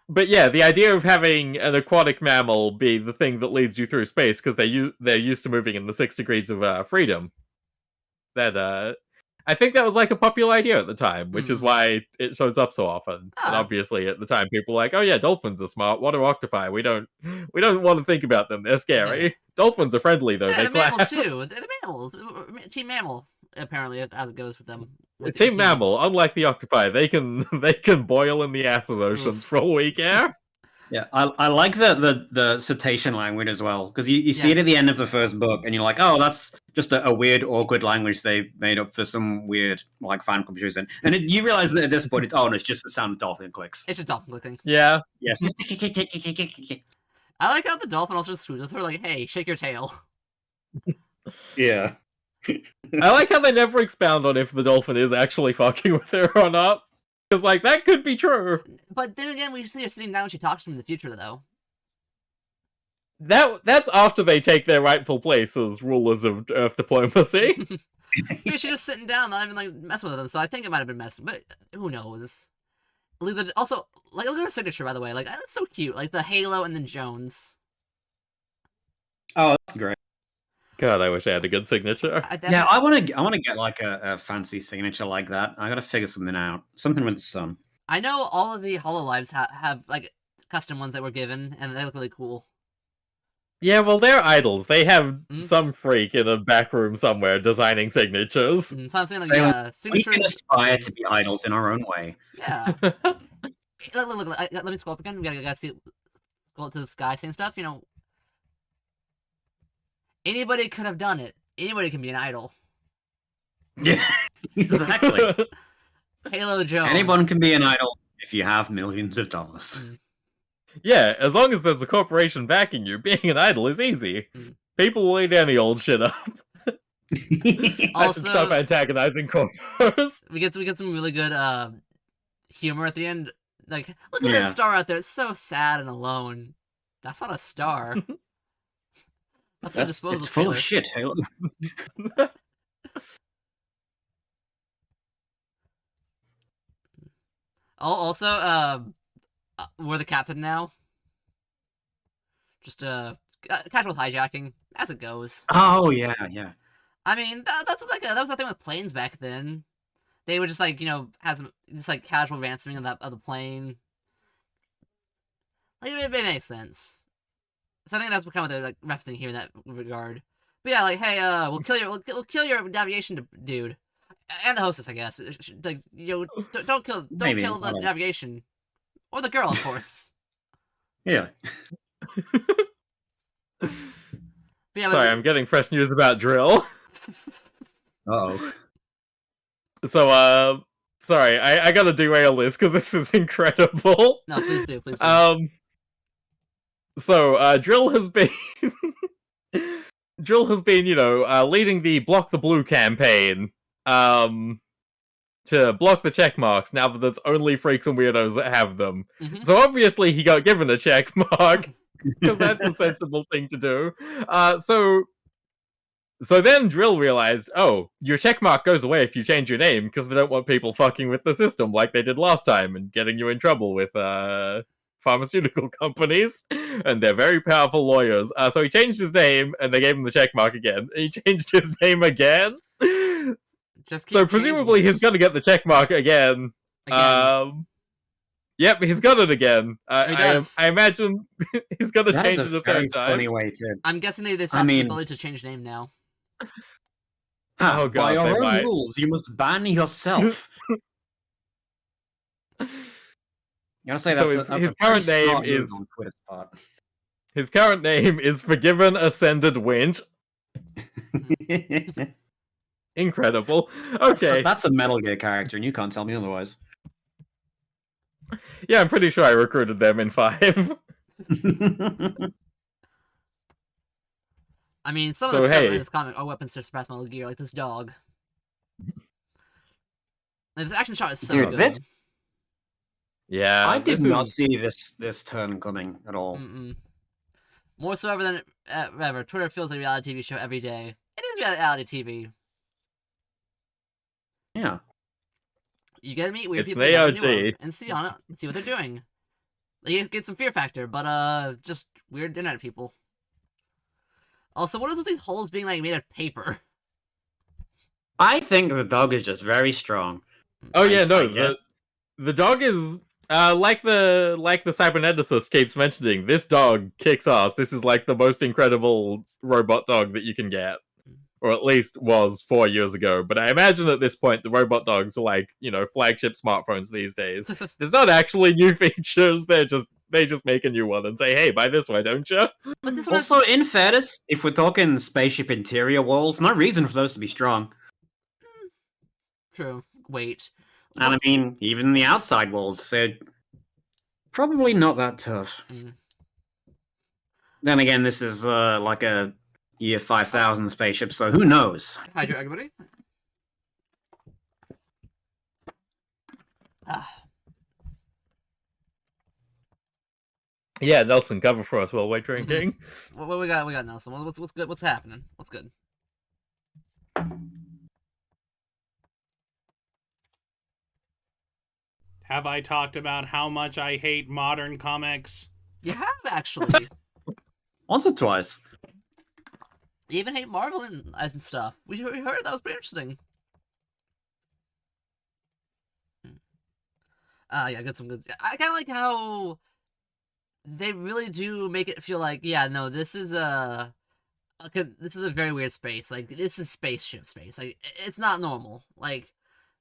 Speaker 3: But yeah, the idea of having an aquatic mammal be the thing that leads you through space because they're used to moving in the 6 degrees of freedom. That I think that was a popular idea at the time, which is why it shows up so often. And obviously, at the time, people were like, "Oh yeah, dolphins are smart. What are octopi? We don't want to think about them. They're scary. Yeah. Dolphins are friendly though.
Speaker 1: Yeah, they're mammals too. They're mammals. Team mammal, apparently, as it goes with them.
Speaker 3: Team mammal, unlike the octopi, they can boil in the acid oceans for all we care.
Speaker 2: Yeah, I like the cetacean language as well, because you see it at the end of the first book, and you're like, oh, that's just a weird, awkward language they made up for some weird fan club reason. And you realize that at this point, it's just the sound of dolphin clicks.
Speaker 1: It's just dolphin clicking.
Speaker 3: Yeah.
Speaker 2: Yes.
Speaker 1: I like how the dolphin also screws with her, hey, shake your tail.
Speaker 2: Yeah.
Speaker 3: I like how they never expound on if the dolphin is actually fucking with her or not. Because, that could be true.
Speaker 1: But then again, we see her sitting down when she talks to him in the future, though.
Speaker 3: That's after they take their rightful place as rulers of Earth diplomacy.
Speaker 1: Yeah, she's just sitting down, not even, messing with them, so I think it might have been messing, but who knows? Also, look at her signature, by the way. That's so cute. The halo and then Jones.
Speaker 2: Oh, that's great.
Speaker 3: God, I wish I had a good signature.
Speaker 2: Yeah, I want to get a fancy signature like that. I got to figure something out. Something with the sun.
Speaker 1: I know all of the HoloLives have custom ones that were given, and they look really cool.
Speaker 3: Yeah, well, they're idols. They have
Speaker 1: Mm.
Speaker 3: some freak in a back room somewhere designing signatures.
Speaker 1: So I'm saying, like,
Speaker 2: Hey,
Speaker 1: yeah,
Speaker 2: we
Speaker 1: signatures.
Speaker 2: can aspire to be idols in our own way.
Speaker 1: Yeah. Look, let me scroll up again. We gotta see, scroll to the sky, saying stuff. You know, anybody could have done it. Anybody can be an idol.
Speaker 2: Yeah, exactly.
Speaker 1: Halo Jones.
Speaker 2: Anyone can be an idol if you have millions of dollars.
Speaker 1: Mm.
Speaker 3: Yeah, as long as there's a corporation backing you, being an idol is easy.
Speaker 1: Mm.
Speaker 3: People will eat any old shit up. I should stop
Speaker 1: Also,
Speaker 3: antagonizing corpos.
Speaker 1: we get some really good humor at the end. Like, look at
Speaker 2: Yeah.
Speaker 1: that star out there. It's so sad and alone. That's not a star. That's a disposable
Speaker 2: It's full
Speaker 1: trailer.
Speaker 2: of shit, Halo.
Speaker 1: Oh, also, we're the captain now. Just casual hijacking, as it goes.
Speaker 2: Oh yeah, yeah.
Speaker 1: I mean, that's what, like that was the thing with planes back then. They would just like have some just like casual ransoming of the plane. Like it makes sense. So I think that's kind of what they're like referencing here in that regard. But yeah, like hey, we'll kill your navigation dude, and the hostess, I guess. Like don't kill
Speaker 2: Maybe,
Speaker 1: the navigation, or the girl, of course.
Speaker 2: Yeah.
Speaker 1: But yeah,
Speaker 3: Sorry, I'm getting fresh news about Drill.
Speaker 2: Oh.
Speaker 3: So, sorry, I gotta derail this because this is incredible.
Speaker 1: No, please do, please do.
Speaker 3: So, Drill has been... Drill has been, leading the Block the Blue campaign, to block the check marks now that it's only freaks and weirdos that have them.
Speaker 1: Mhm.
Speaker 3: So obviously he got given a check mark, because that's a sensible thing to do. So then Drill realized, oh, your checkmark goes away if you change your name, because they don't want people fucking with the system like they did last time and getting you in trouble with pharmaceutical companies. And they're very powerful lawyers. So he changed his name, and they gave him the checkmark again. He changed his name again.
Speaker 1: Just keep
Speaker 3: So presumably
Speaker 1: changing it.
Speaker 3: he's going to get the checkmark again. Yep, he's got it again.
Speaker 1: He does.
Speaker 3: I imagine he's going to change
Speaker 2: That's
Speaker 3: it
Speaker 2: a
Speaker 3: a
Speaker 2: very
Speaker 3: third time.
Speaker 2: funny way to.
Speaker 1: I'm guessing they have the ability to change name now.
Speaker 3: Oh, God,
Speaker 2: by
Speaker 3: they
Speaker 2: your own
Speaker 3: might.
Speaker 2: rules, you must ban yourself. You gotta say
Speaker 3: So
Speaker 2: that's
Speaker 3: his
Speaker 2: a
Speaker 3: current
Speaker 2: pretty
Speaker 3: name
Speaker 2: smart move
Speaker 3: is-
Speaker 2: on Twitter's part.
Speaker 3: His current name is Forgiven Ascended Wint. Incredible. Okay.
Speaker 2: That's a Metal Gear character, and you can't tell me otherwise.
Speaker 3: Yeah, I'm pretty sure I recruited them in 5.
Speaker 1: I mean, some of
Speaker 3: So,
Speaker 1: the stuff
Speaker 3: hey.
Speaker 1: in this comic are weapons to suppress Metal Gear, like this dog. Like, this action shot is so
Speaker 2: Dude,
Speaker 1: good.
Speaker 2: this-
Speaker 3: Yeah.
Speaker 2: I did
Speaker 3: this
Speaker 2: not
Speaker 3: is-
Speaker 2: see this turn coming at all.
Speaker 1: Mm-mm. More so ever than ever, Twitter feels like a reality TV show every day. It is reality TV.
Speaker 2: Yeah.
Speaker 1: You get to meet weird
Speaker 3: It's
Speaker 1: people
Speaker 3: an
Speaker 1: you never knew
Speaker 3: ARG.
Speaker 1: of and see on it, see what they're doing. Like, you get some fear factor, but just weird internet people. Also, what is with these holes being like made of paper?
Speaker 2: I think the dog is just very strong.
Speaker 3: Oh, yeah,
Speaker 2: I
Speaker 3: no.
Speaker 2: guess.
Speaker 3: The dog is... like the cyberneticist keeps mentioning, this dog kicks ass. This is like the most incredible robot dog that you can get. Or at least was 4 years ago. But I imagine at this point the robot dogs are like, flagship smartphones these days. There's not actually new features, they just make a new one and say, hey, buy this one, don't you?
Speaker 1: But this one
Speaker 2: Also, in fairness, if we're talking spaceship interior walls, no reason for those to be strong.
Speaker 1: True. Wait.
Speaker 2: And I mean, even the outside walls, they're probably not that tough.
Speaker 1: Mm.
Speaker 2: Then again, this is like a year 5000 spaceship, so who knows?
Speaker 1: Hydro, everybody. Ah.
Speaker 3: Yeah, Nelson, cover for us while we're drinking.
Speaker 1: What we got? We got Nelson. What's good? What's happening? What's good?
Speaker 4: Have I talked about how much I hate modern comics?
Speaker 1: You have actually.
Speaker 2: Once or twice.
Speaker 1: You even hate Marvel and stuff. We heard that was pretty interesting. Yeah, got some good. I kind of like how they really do make it feel like, yeah, no, this is this is a very weird space. Like, this is spaceship space. Like, it's not normal. Like,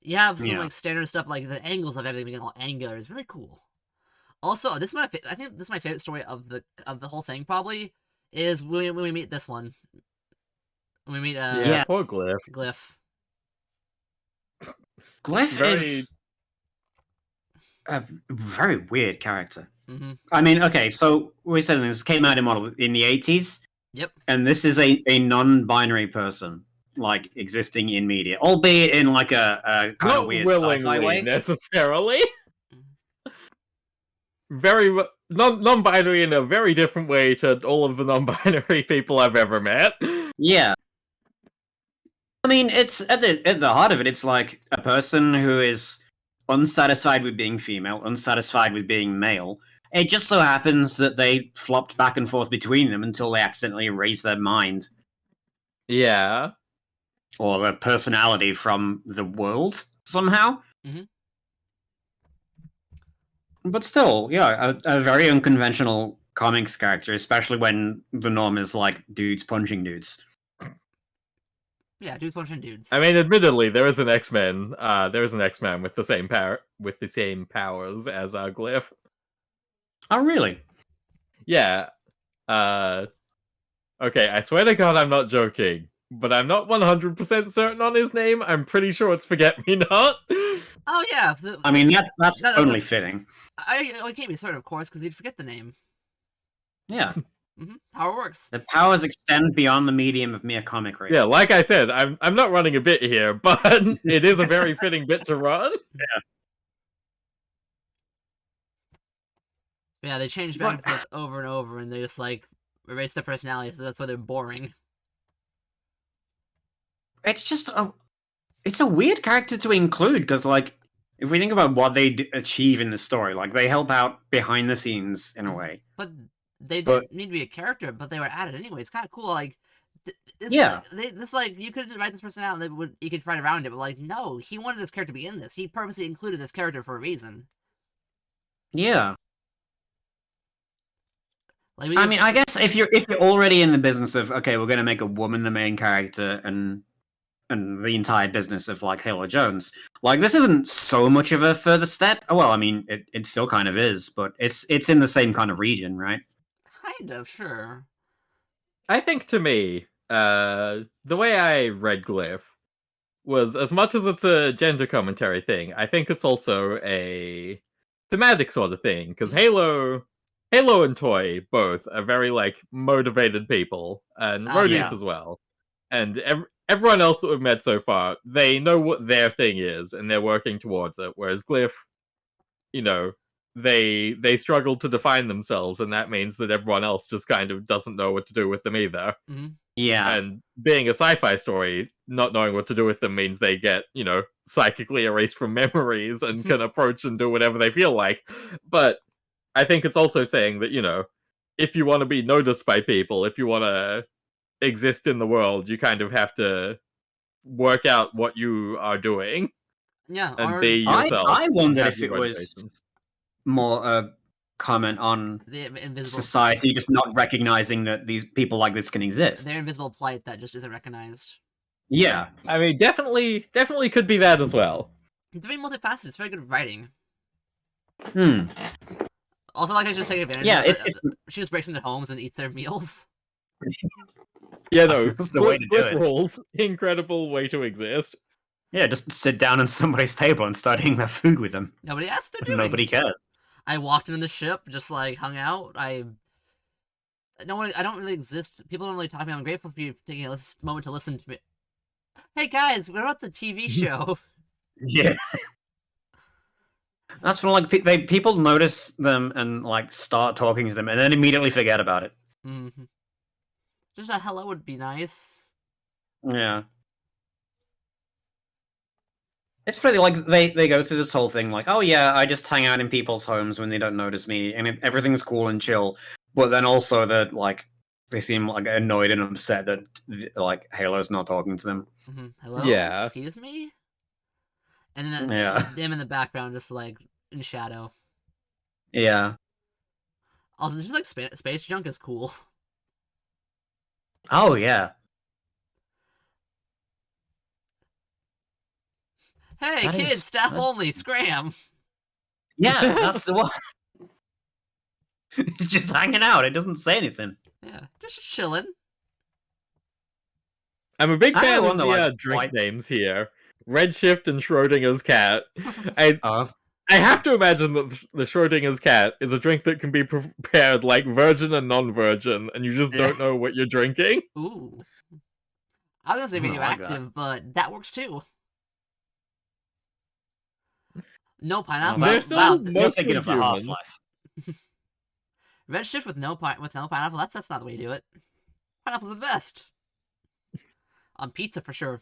Speaker 1: you have some like standard stuff, like the angles of everything being all angular is really cool. Also, this is I think this is my favorite story of the whole thing. Probably is when we meet this one. When we meet
Speaker 3: poor Glyph.
Speaker 2: Glyph
Speaker 3: Very-
Speaker 2: is a very weird character.
Speaker 1: Mm-hmm.
Speaker 2: I mean, okay, so we said this came out in the 80s.
Speaker 1: Yep.
Speaker 2: And this is a non-binary person, like, existing in media, albeit in like a kind of weird sci-fi
Speaker 3: willingly
Speaker 2: way.
Speaker 3: necessarily. Very non-binary in a very different way to all of the non-binary people I've ever met.
Speaker 2: Yeah. I mean, it's at the heart of it, it's like a person who is unsatisfied with being female, unsatisfied with being male. It just so happens that they flopped back and forth between them until they accidentally erased their mind.
Speaker 3: Yeah.
Speaker 2: Or their personality from the world, somehow.
Speaker 1: Mm-hmm.
Speaker 2: But still, yeah, a very unconventional comics character, especially when the norm is like dudes punching dudes.
Speaker 1: Yeah, dudes punching dudes.
Speaker 3: I mean, admittedly, there is an X-Men. There is an X-Man with the same powers as Glyph.
Speaker 2: Oh, really?
Speaker 3: Yeah. Okay, I swear to God I'm not joking, but I'm not 100% certain on his name. I'm pretty sure it's Forget-Me-Not.
Speaker 1: Oh yeah.
Speaker 2: I mean, that's only fitting.
Speaker 1: It can't be certain, of course, because you'd forget the name.
Speaker 2: Yeah.
Speaker 1: Mm-hmm. How it works.
Speaker 2: The powers extend beyond the medium of mere comic reading.
Speaker 3: Yeah, like I said, I'm not running a bit here, but it is a very fitting bit to run.
Speaker 1: Yeah, they change back and forth over and over, and they just like erase their personality, so that's why they're boring.
Speaker 2: It's just it's a weird character to include because, like, if we think about what they achieve in the story, like they help out behind the scenes in a way.
Speaker 1: But they didn't need to be a character, but they were added anyway. It's kind of cool. Like, you could write this person out, and you could write around it. But like, no, he wanted this character to be in this. He purposely included this character for a reason.
Speaker 2: Yeah.
Speaker 1: Like,
Speaker 2: I mean, I guess if you're already in the business of, okay, we're going to make a woman the main character and the entire business of like Halo Jones, like this isn't so much of a further step. Well, I mean, it still kind of is, but it's in the same kind of region, right?
Speaker 1: Kind of, sure.
Speaker 3: I think to me, the way I read Glyph was, as much as it's a gender commentary thing, I think it's also a thematic sort of thing, because Halo and Toy both are very like motivated people, and Roadies as well. And everyone else that we've met so far, they know what their thing is, and they're working towards it. Whereas Glyph, you know, they struggle to define themselves, and that means that everyone else just kind of doesn't know what to do with them either.
Speaker 1: Mm-hmm.
Speaker 2: Yeah.
Speaker 3: And being a sci-fi story, not knowing what to do with them means they get, psychically erased from memories and can approach and do whatever they feel like. But I think it's also saying that, if you want to be noticed by people, if you want to exist in the world, you kind of have to work out what you are doing.
Speaker 1: Yeah,
Speaker 3: and be yourself.
Speaker 2: I wondered if it was more a comment on
Speaker 1: the invisible
Speaker 2: society just not recognizing that these people like this can exist.
Speaker 1: Their invisible plight that just isn't recognized.
Speaker 2: Yeah.
Speaker 3: I mean, definitely could be that as well.
Speaker 1: It's very multifaceted. It's very good writing. Also, like I just take advantage.
Speaker 2: Yeah,
Speaker 1: she just breaks into homes and eats their meals.
Speaker 3: Yeah, no,
Speaker 2: that's the way to do it.
Speaker 3: Rules, incredible way to exist.
Speaker 2: Yeah, just sit down on somebody's table and start eating their food with them.
Speaker 1: Nobody asks what they're doing.
Speaker 2: Nobody cares.
Speaker 1: I walked into the ship, just like hung out. I don't really exist. People don't really talk to me. I'm grateful for you taking a moment to listen to me. Hey guys, what about the TV show?
Speaker 2: Yeah. That's when people notice them and like start talking to them and then immediately forget about it.
Speaker 1: Mm-hmm. Just a hello would be nice.
Speaker 2: Yeah. It's pretty like they go through this whole thing like, oh yeah, I just hang out in people's homes when they don't notice me and everything's cool and chill. But then also that like they seem like annoyed and upset that like Halo's not talking to them.
Speaker 1: Mm-hmm. Hello?
Speaker 3: Yeah.
Speaker 1: Excuse me? And then
Speaker 2: yeah.
Speaker 1: them in the background just like in shadow.
Speaker 2: Yeah.
Speaker 1: Also, did you like space junk is cool.
Speaker 2: Oh yeah.
Speaker 1: Hey,
Speaker 2: That
Speaker 1: kids,
Speaker 2: is-
Speaker 1: staff
Speaker 2: that's-
Speaker 1: only, scram.
Speaker 2: Yeah, that's the one. It's just hanging out. It doesn't say anything.
Speaker 1: Yeah, just chilling.
Speaker 3: I'm a big
Speaker 2: I
Speaker 3: fan of
Speaker 2: wonder,
Speaker 3: the
Speaker 2: like,
Speaker 3: drink
Speaker 2: why-
Speaker 3: names here. Redshift and Schrodinger's cat. I
Speaker 2: Oh,
Speaker 3: I have to imagine that the Schrodinger's cat is a drink that can be prepared like virgin and non-virgin, and you just don't know what you're drinking.
Speaker 1: Ooh. I was gonna say
Speaker 2: I like
Speaker 1: radioactive, but that works too. No pineapple.
Speaker 2: Well,
Speaker 3: They're
Speaker 1: Wow,
Speaker 3: still
Speaker 1: wow,
Speaker 3: most-
Speaker 2: you're thinking of the
Speaker 3: humans.
Speaker 2: Half-Life.
Speaker 1: Redshift with no pineapple. That's not the way to do it. Pineapples are the best. On pizza for sure.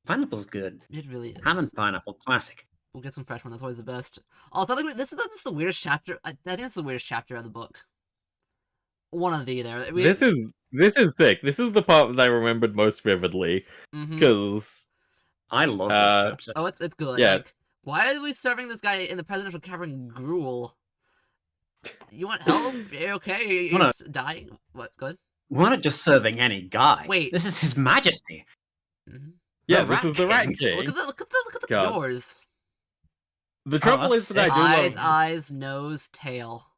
Speaker 2: Pineapple's good.
Speaker 1: It really is.
Speaker 2: Ham and pineapple, classic.
Speaker 1: We'll get some fresh one. That's always the best. Also, I think this is the weirdest chapter. I think it's the weirdest chapter of the book. One of the there.
Speaker 3: This is sick. This is the part that I remembered most vividly
Speaker 1: Mhm.
Speaker 3: because
Speaker 2: I love this chapter.
Speaker 1: Oh, it's good.
Speaker 3: Yeah.
Speaker 1: Like, why are we serving this guy in the presidential cavern gruel? You want help? You're okay? You're
Speaker 2: Wanna-
Speaker 1: just dying? What? Good.
Speaker 2: We're not just serving any guy.
Speaker 1: Wait.
Speaker 2: This is His Majesty.
Speaker 1: Mhm.
Speaker 3: yeah,
Speaker 2: The
Speaker 3: this is the
Speaker 2: Rat
Speaker 3: Rat
Speaker 2: King.
Speaker 3: King.
Speaker 1: Look at the
Speaker 3: God.
Speaker 1: doors.
Speaker 3: The trouble
Speaker 2: that's
Speaker 3: is that I do
Speaker 1: Eyes,
Speaker 3: love.
Speaker 1: eyes, nose, tail.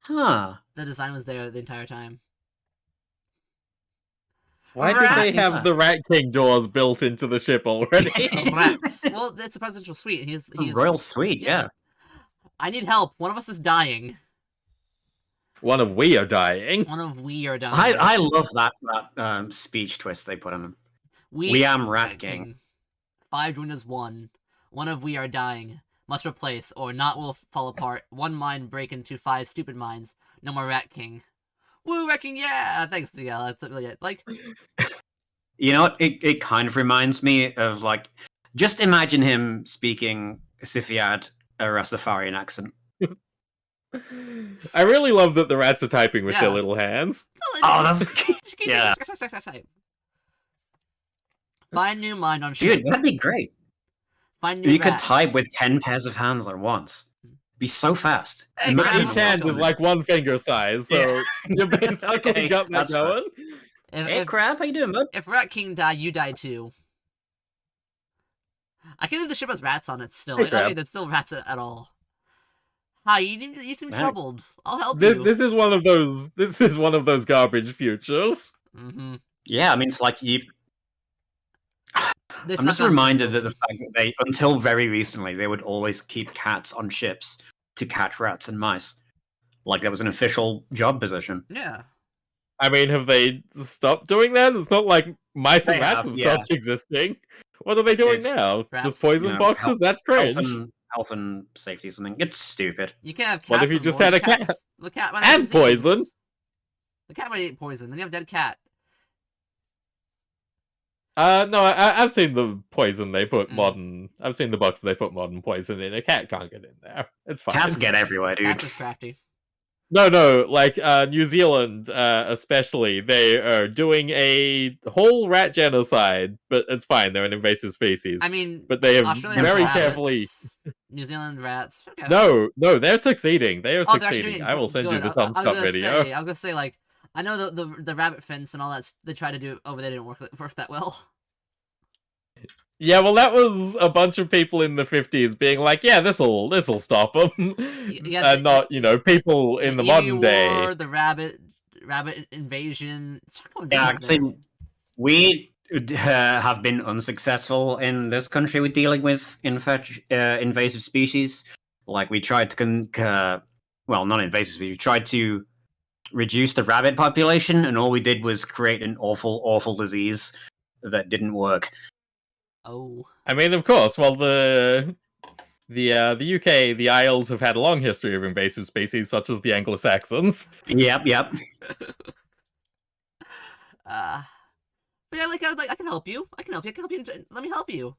Speaker 2: Huh.
Speaker 1: The design was there the entire time.
Speaker 3: Why did they
Speaker 1: Rats.
Speaker 3: have the Rat King doors built into the ship already?
Speaker 1: Rats. Well, it's a presidential suite. He's
Speaker 2: It's a royal suite,
Speaker 1: yeah.
Speaker 2: yeah.
Speaker 1: I need help. One of us is dying.
Speaker 3: One of we are dying.
Speaker 1: One of we are dying.
Speaker 2: I love that speech twist they put on him. We am Rat King.
Speaker 1: 5 joined as 1. One of we are dying. Must replace, or not will fall apart. One mind break into 5 stupid minds. No more Rat King. Woo, Rat King, yeah! Thanks, yeah, that's really it. Like,
Speaker 2: You know what? It kind of reminds me of, like, just imagine him speaking as if he had a Rastafarian accent.
Speaker 3: I really love that the rats are typing with
Speaker 1: Yeah.
Speaker 3: their little hands.
Speaker 2: Oh, that's yeah,
Speaker 1: Find new mind on ship.
Speaker 2: dude, that'd be great.
Speaker 1: Find new
Speaker 2: You could
Speaker 1: rat.
Speaker 2: type with 10 pairs of hands at once. Be so fast.
Speaker 1: Hey,
Speaker 2: Imagine
Speaker 3: Each
Speaker 1: grab
Speaker 2: what
Speaker 3: hand
Speaker 2: that's
Speaker 3: is
Speaker 2: gonna
Speaker 3: like one finger size, so
Speaker 2: Yeah.
Speaker 3: you basically
Speaker 2: Okay,
Speaker 3: got that
Speaker 2: that's fine.
Speaker 3: going.
Speaker 1: If,
Speaker 2: Hey,
Speaker 1: if,
Speaker 2: Crab, how you doing, bud?
Speaker 1: if Rat King die, you die too. I can't believe the ship has rats on it still.
Speaker 3: Hey,
Speaker 1: I
Speaker 3: Crab.
Speaker 1: mean, there's still rats at all. Hi, you seem
Speaker 2: Right.
Speaker 1: troubled. I'll help you.
Speaker 3: This is one of those. This is one of those garbage futures.
Speaker 1: Mm-hmm.
Speaker 2: Yeah, I mean, it's like you.
Speaker 1: They
Speaker 2: I'm just
Speaker 1: suck on
Speaker 2: reminded
Speaker 1: people.
Speaker 2: that the fact that they, until very recently, they would always keep cats on ships to catch rats and mice. Like that was an official job position.
Speaker 1: Yeah.
Speaker 3: I mean, have they stopped doing that? It's not like mice and
Speaker 2: They
Speaker 3: rats
Speaker 2: have,
Speaker 3: have
Speaker 2: yeah.
Speaker 3: stopped existing. What are they doing
Speaker 2: It's
Speaker 3: now?
Speaker 1: rats.
Speaker 3: Just poison
Speaker 2: You know,
Speaker 3: boxes?
Speaker 2: health-
Speaker 3: That's cringe.
Speaker 2: Health and safety or something. It's stupid.
Speaker 1: You can't have cats.
Speaker 3: What if you
Speaker 1: on
Speaker 3: just
Speaker 1: board.
Speaker 3: had a
Speaker 1: Cats-
Speaker 3: cat?
Speaker 1: The cat might have
Speaker 3: And
Speaker 1: disease.
Speaker 3: poison.
Speaker 1: The cat might eat poison. Then you have a dead cat.
Speaker 3: No, I've seen the poison they put
Speaker 1: Mm.
Speaker 3: modern. I've seen the box they put modern poison in. A cat can't get in there. It's fine.
Speaker 2: Cats get everywhere, dude.
Speaker 1: Cat is crafty.
Speaker 3: No, like New Zealand, especially, they are doing a whole rat genocide, but it's fine. They're an invasive species.
Speaker 1: I mean,
Speaker 3: But they have
Speaker 1: Australia
Speaker 3: very
Speaker 1: has
Speaker 3: carefully.
Speaker 1: rabbits. New Zealand rats. Okay.
Speaker 3: No, they're succeeding. They are
Speaker 1: Oh, they're actually
Speaker 3: succeeding.
Speaker 1: doing
Speaker 3: I will send you
Speaker 1: good.
Speaker 3: the
Speaker 1: I was
Speaker 3: thumbs up
Speaker 1: gonna
Speaker 3: video.
Speaker 1: say, I was gonna say, like, I know the rabbit fence and all that. They tried to do over there didn't work that well.
Speaker 3: Yeah, well, that was a bunch of people in the 50s being like, "Yeah, this'll stop them,"
Speaker 1: yeah,
Speaker 3: and not people in the modern
Speaker 1: Emu
Speaker 3: day.
Speaker 1: War, the rabbit invasion. It's not going
Speaker 2: Yeah,
Speaker 1: down
Speaker 2: actually,
Speaker 1: there.
Speaker 2: we have been unsuccessful in this country with dealing with invasive species. Like we tried to, well, not invasive species. We tried to reduce the rabbit population, and all we did was create an awful, awful disease that didn't work.
Speaker 1: Oh,
Speaker 3: I mean, of course. Well, the UK, the Isles have had a long history of invasive species, such as the Anglo-Saxons.
Speaker 2: Yep.
Speaker 1: but yeah, like I can help you. I can help you. Let me help you.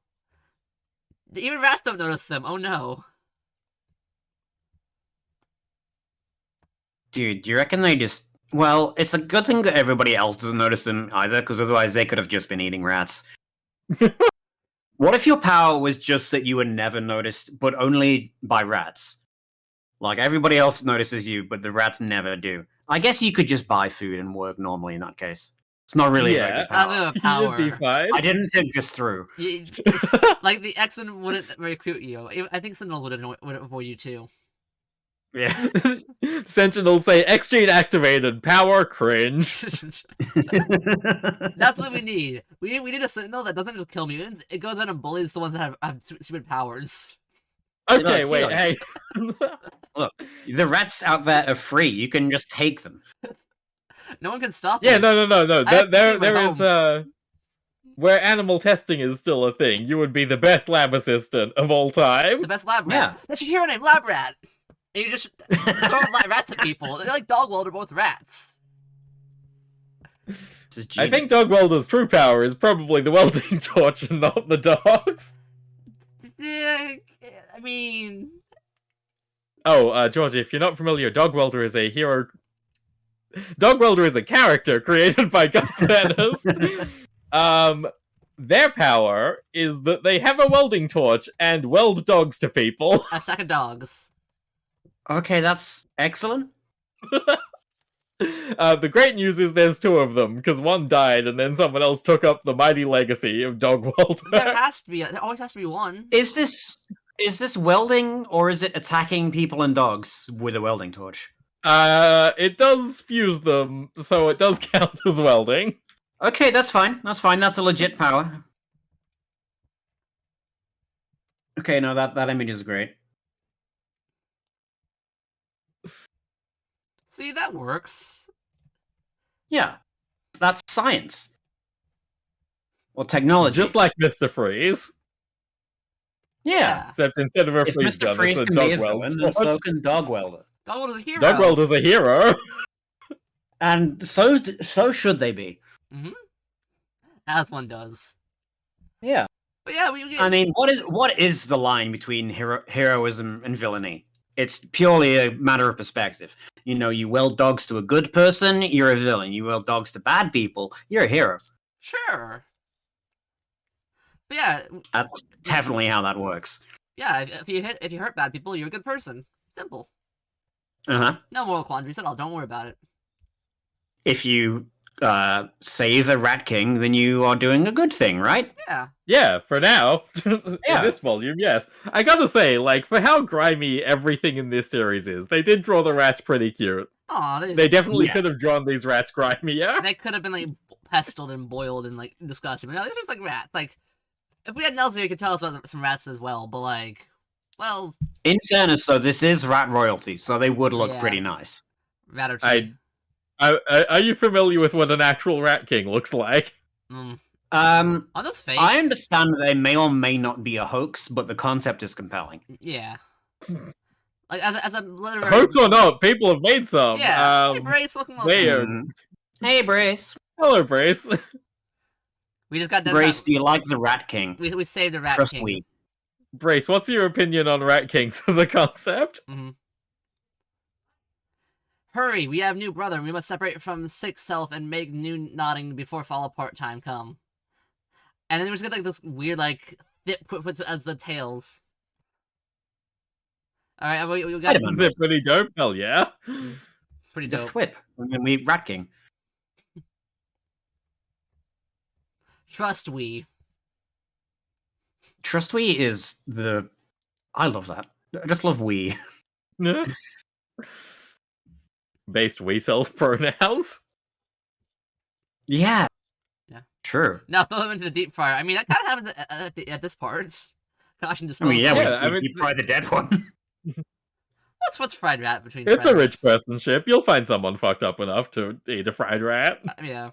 Speaker 1: Even rats don't notice them. Oh no.
Speaker 2: Dude, do you reckon they just... Well, it's a good thing that everybody else doesn't notice them either, because otherwise they could have just been eating rats. What if your power was just that you were never noticed, but only by rats? Like, everybody else notices you, but the rats never do. I guess you could just buy food and work normally in that case. It's not really a very good
Speaker 1: Not
Speaker 2: power.
Speaker 1: a power.
Speaker 3: You'd be fine.
Speaker 2: I didn't think this through.
Speaker 1: Like, the X-Men wouldn't recruit you. I think Sentinels would avoid you, too.
Speaker 2: Yeah.
Speaker 3: Sentinels say X-Gene activated, power cringe.
Speaker 1: That's what we need. We need a Sentinel that doesn't just kill mutants. It goes out and bullies the ones that have stupid powers.
Speaker 3: Okay,
Speaker 2: see,
Speaker 3: wait,
Speaker 2: like-
Speaker 3: hey.
Speaker 2: Look, the rats out there are free. You can just take them.
Speaker 1: No one can stop
Speaker 3: Yeah,
Speaker 1: you.
Speaker 3: no.
Speaker 1: I have to
Speaker 3: There
Speaker 1: stay at
Speaker 3: is where animal testing is still a thing. You would be the best lab assistant of all time.
Speaker 1: The best lab rat.
Speaker 2: Yeah.
Speaker 1: That's your hero name, Lab Rat. And you just throw rats at people. They're like Dogwald are both rats.
Speaker 2: This is
Speaker 3: I
Speaker 2: genius.
Speaker 3: think Dog Welder's true power is probably the welding torch and not the dogs.
Speaker 1: Yeah, I mean...
Speaker 3: Oh, Georgie, if you're not familiar, Dog Welder is a hero. Dog Welder is a character created by Garth Ennis. Their power is that they have a welding torch and weld dogs to people.
Speaker 1: A sack of dogs.
Speaker 2: Okay, that's excellent.
Speaker 3: The great news is there's two of them, because one died and then someone else took up the mighty legacy of Dog
Speaker 1: There
Speaker 3: Welder.
Speaker 1: has to be. There always has to be one.
Speaker 2: Is this welding, or is it attacking people and dogs with a welding torch?
Speaker 3: It does fuse them, so it does count as welding.
Speaker 2: Okay, that's fine. That's fine. That's a legit power. Okay, no, that image is great.
Speaker 1: See, that works.
Speaker 2: Yeah, that's science. Or technology.
Speaker 3: Just like Mr. Freeze.
Speaker 2: yeah.
Speaker 3: Except instead of a
Speaker 2: If
Speaker 3: freeze
Speaker 2: Mr.
Speaker 3: gun,
Speaker 2: Freeze
Speaker 3: it's a
Speaker 2: can be a
Speaker 3: dog weld
Speaker 2: villain, then so
Speaker 3: torch.
Speaker 2: can Dog Welder.
Speaker 1: Dogwald is a hero.
Speaker 3: Dog Welder's a hero.
Speaker 2: And so should they be.
Speaker 1: As one does.
Speaker 2: Yeah.
Speaker 1: But yeah, we
Speaker 2: I mean, what is the line between heroism and villainy? It's purely a matter of perspective. You know, you weld dogs to a good person, you're a villain. You weld dogs to bad people, you're a hero.
Speaker 1: Sure. But yeah,
Speaker 2: That's definitely how that works.
Speaker 1: yeah. If you hurt bad people, you're a good person. Simple.
Speaker 2: Uh-huh.
Speaker 1: No moral quandaries at all. Don't worry about it.
Speaker 2: If you save a rat king, then you are doing a good thing, right?
Speaker 1: Yeah.
Speaker 3: Yeah, for now. In
Speaker 2: Yeah.
Speaker 3: this volume, yes. I gotta say, like, for how grimy everything in this series is, they did draw the rats pretty cute.
Speaker 1: Aw,
Speaker 3: They definitely
Speaker 2: Yes.
Speaker 3: could have drawn these rats grimier.
Speaker 1: they could have been like pestled and boiled and like disgusting. But no, these are just like rats. Like, if we had Nelson, he could tell us about some rats as well. But like, well,
Speaker 2: In fairness, though, this is rat royalty, so they would look
Speaker 1: Yeah.
Speaker 2: pretty nice.
Speaker 1: rat or two.
Speaker 3: Are you familiar with what an actual rat king looks like?
Speaker 1: Are those fake?
Speaker 2: I understand that they may or may not be a hoax, but the concept is compelling.
Speaker 1: Yeah. Like as a literary.
Speaker 3: Hoax or not, people have made some.
Speaker 1: Yeah. Hey, Brace, welcome on.
Speaker 3: they are-
Speaker 2: Mhm. Hey, Brace.
Speaker 3: Hello, Brace.
Speaker 1: We just got done.
Speaker 2: Brace, do you like the Rat King?
Speaker 1: We saved the rat
Speaker 2: Trust
Speaker 1: king.
Speaker 2: me.
Speaker 3: Brace, what's your opinion on rat kings as a concept?
Speaker 1: Hurry, we have new brother. We must separate from sick self and make new nodding before fall apart time come. And then we just get like this weird like puts as the tails. All right, we got
Speaker 2: Wait a minute.
Speaker 3: They're pretty dope, hell yeah.
Speaker 1: pretty
Speaker 2: The
Speaker 1: dope.
Speaker 2: Thwip. And then we Rat King.
Speaker 1: Trust we.
Speaker 2: Trust we is the. I love that. I just love we.
Speaker 3: Based we self pronouns.
Speaker 2: Yeah.
Speaker 1: Yeah.
Speaker 2: True.
Speaker 1: Now throw them into the deep fryer. I mean, that kind of happens at this part. Caution
Speaker 2: I
Speaker 1: disposal.
Speaker 2: mean, yeah,
Speaker 3: Yeah,
Speaker 2: we deep fry the dead one.
Speaker 1: What's fried rat between
Speaker 3: It's
Speaker 1: friends?
Speaker 3: a rich person ship. You'll find someone fucked up enough to eat a fried rat.
Speaker 1: Yeah.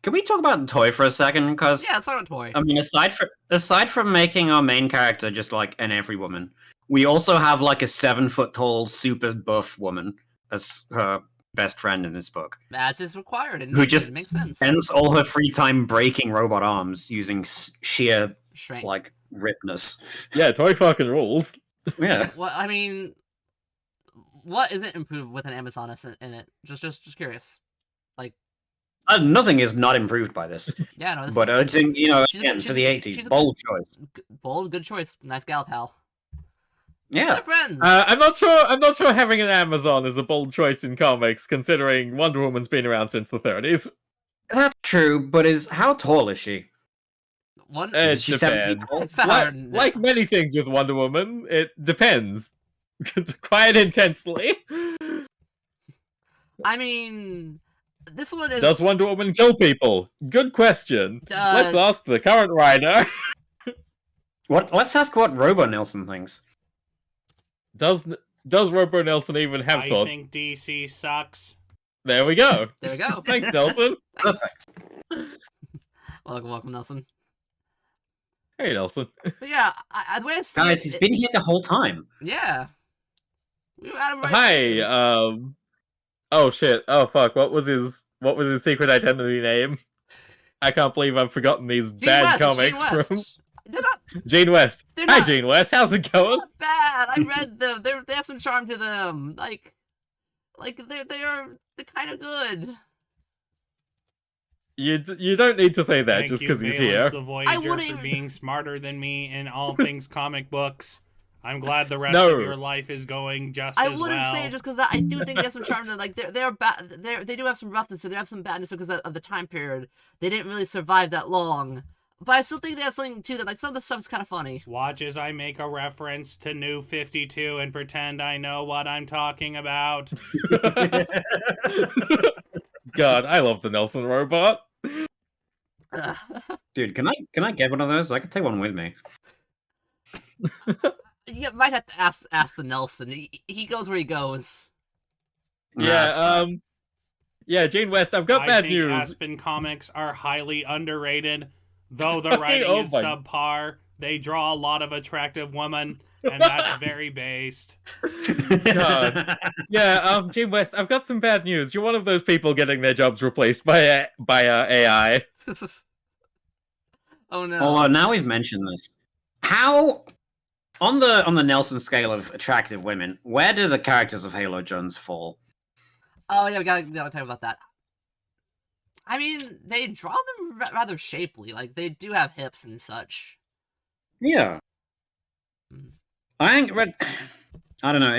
Speaker 2: Can we talk about Toy for a second? Because
Speaker 1: Yeah, let's talk about toy.
Speaker 2: I mean, aside from making our main character just like an every woman, we also have like a 7-foot tall, super buff woman as her best friend in this book,
Speaker 1: As is required, and
Speaker 2: who
Speaker 1: it
Speaker 2: just
Speaker 1: makes sense.
Speaker 2: spends all her free time breaking robot arms using sheer
Speaker 1: Strength.
Speaker 2: like ripness.
Speaker 3: Yeah, toy fucking rules.
Speaker 2: Yeah.
Speaker 1: Well, I mean, what isn't improved with an Amazoness in it? Just curious.
Speaker 2: Nothing is not improved by this,
Speaker 1: Yeah, no. This
Speaker 2: but
Speaker 1: is,
Speaker 2: I think you know
Speaker 1: she's a
Speaker 2: again
Speaker 1: good-
Speaker 2: for the
Speaker 1: she's a
Speaker 2: '80s, bold choice.
Speaker 1: bold, good choice. Nice gal, pal.
Speaker 2: Yeah.
Speaker 1: They're friends.
Speaker 3: I'm not sure having an Amazon is a bold choice in comics, considering Wonder Woman's been around since the 30s.
Speaker 2: That's true, but how tall is she?
Speaker 3: It
Speaker 2: Is she 7 feet
Speaker 3: depends.
Speaker 2: tall?
Speaker 3: Like many things with Wonder Woman, it depends. Quite intensely.
Speaker 1: I mean, this one is...
Speaker 3: Does Wonder Woman kill people? Good question. Let's ask the current writer.
Speaker 2: Let's ask what Robo Nelson thinks.
Speaker 3: Does Robo Nelson even have
Speaker 4: I
Speaker 3: thought?
Speaker 4: think DC sucks.
Speaker 3: There we go.
Speaker 1: There we go.
Speaker 3: Thanks, Nelson.
Speaker 1: Thanks. Welcome, Nelson.
Speaker 3: Hey, Nelson.
Speaker 1: But yeah, the way I see
Speaker 2: Guys, he's been here the whole time.
Speaker 1: Yeah. We had him right
Speaker 3: Hi.
Speaker 1: here.
Speaker 3: Oh shit. Oh fuck. What was his secret identity name? I can't believe I've forgotten these
Speaker 1: Gene
Speaker 3: bad
Speaker 1: West,
Speaker 3: comics
Speaker 1: Gene
Speaker 3: from
Speaker 1: West. They're not
Speaker 3: Gene West.
Speaker 1: They're
Speaker 3: Hi,
Speaker 1: not-
Speaker 3: Gene West. How's it going?
Speaker 1: not bad. I read them. They have some charm to them. Like they're kind of good.
Speaker 3: You don't need to say that
Speaker 4: Thank
Speaker 3: just
Speaker 4: you,
Speaker 3: because he's
Speaker 4: Valence
Speaker 3: here.
Speaker 4: the Voyager,
Speaker 1: wouldn't
Speaker 4: for
Speaker 1: even-
Speaker 4: being smarter than me in all things comic books. I'm glad the rest
Speaker 3: No.
Speaker 4: of your life is going just
Speaker 1: I
Speaker 4: as
Speaker 1: wouldn't
Speaker 4: well.
Speaker 1: say it just because I do think they have some charm to them. Like they're bad. They do have some roughness, so they have some badness because of the time period. They didn't really survive that long. But I still think they have something to them. Like some of the stuff's kind of funny.
Speaker 4: Watch as I make a reference to New 52 and pretend I know what I'm talking about.
Speaker 3: God, I love the Nelson robot.
Speaker 2: Dude, can I get one of those? I could take one with me.
Speaker 1: You might have to ask the Nelson. He goes where he goes.
Speaker 3: Yeah, yeah, Gene West, I've got
Speaker 4: I
Speaker 3: bad
Speaker 4: think
Speaker 3: news.
Speaker 4: Aspen comics are highly underrated. Though the writing
Speaker 3: Oh
Speaker 4: is
Speaker 3: my-
Speaker 4: subpar, they draw a lot of attractive women, and that's very based.
Speaker 3: God. Yeah, Gene West, I've got some bad news. You're one of those people getting their jobs replaced by AI.
Speaker 1: Oh no.
Speaker 2: Although now we've mentioned this, how on the Nelson scale of attractive women, where do the characters of Halo Jones fall?
Speaker 1: Oh yeah, we gotta talk about that. I mean, they draw them rather shapely. Like they do have hips and such.
Speaker 2: Yeah, I think I don't know.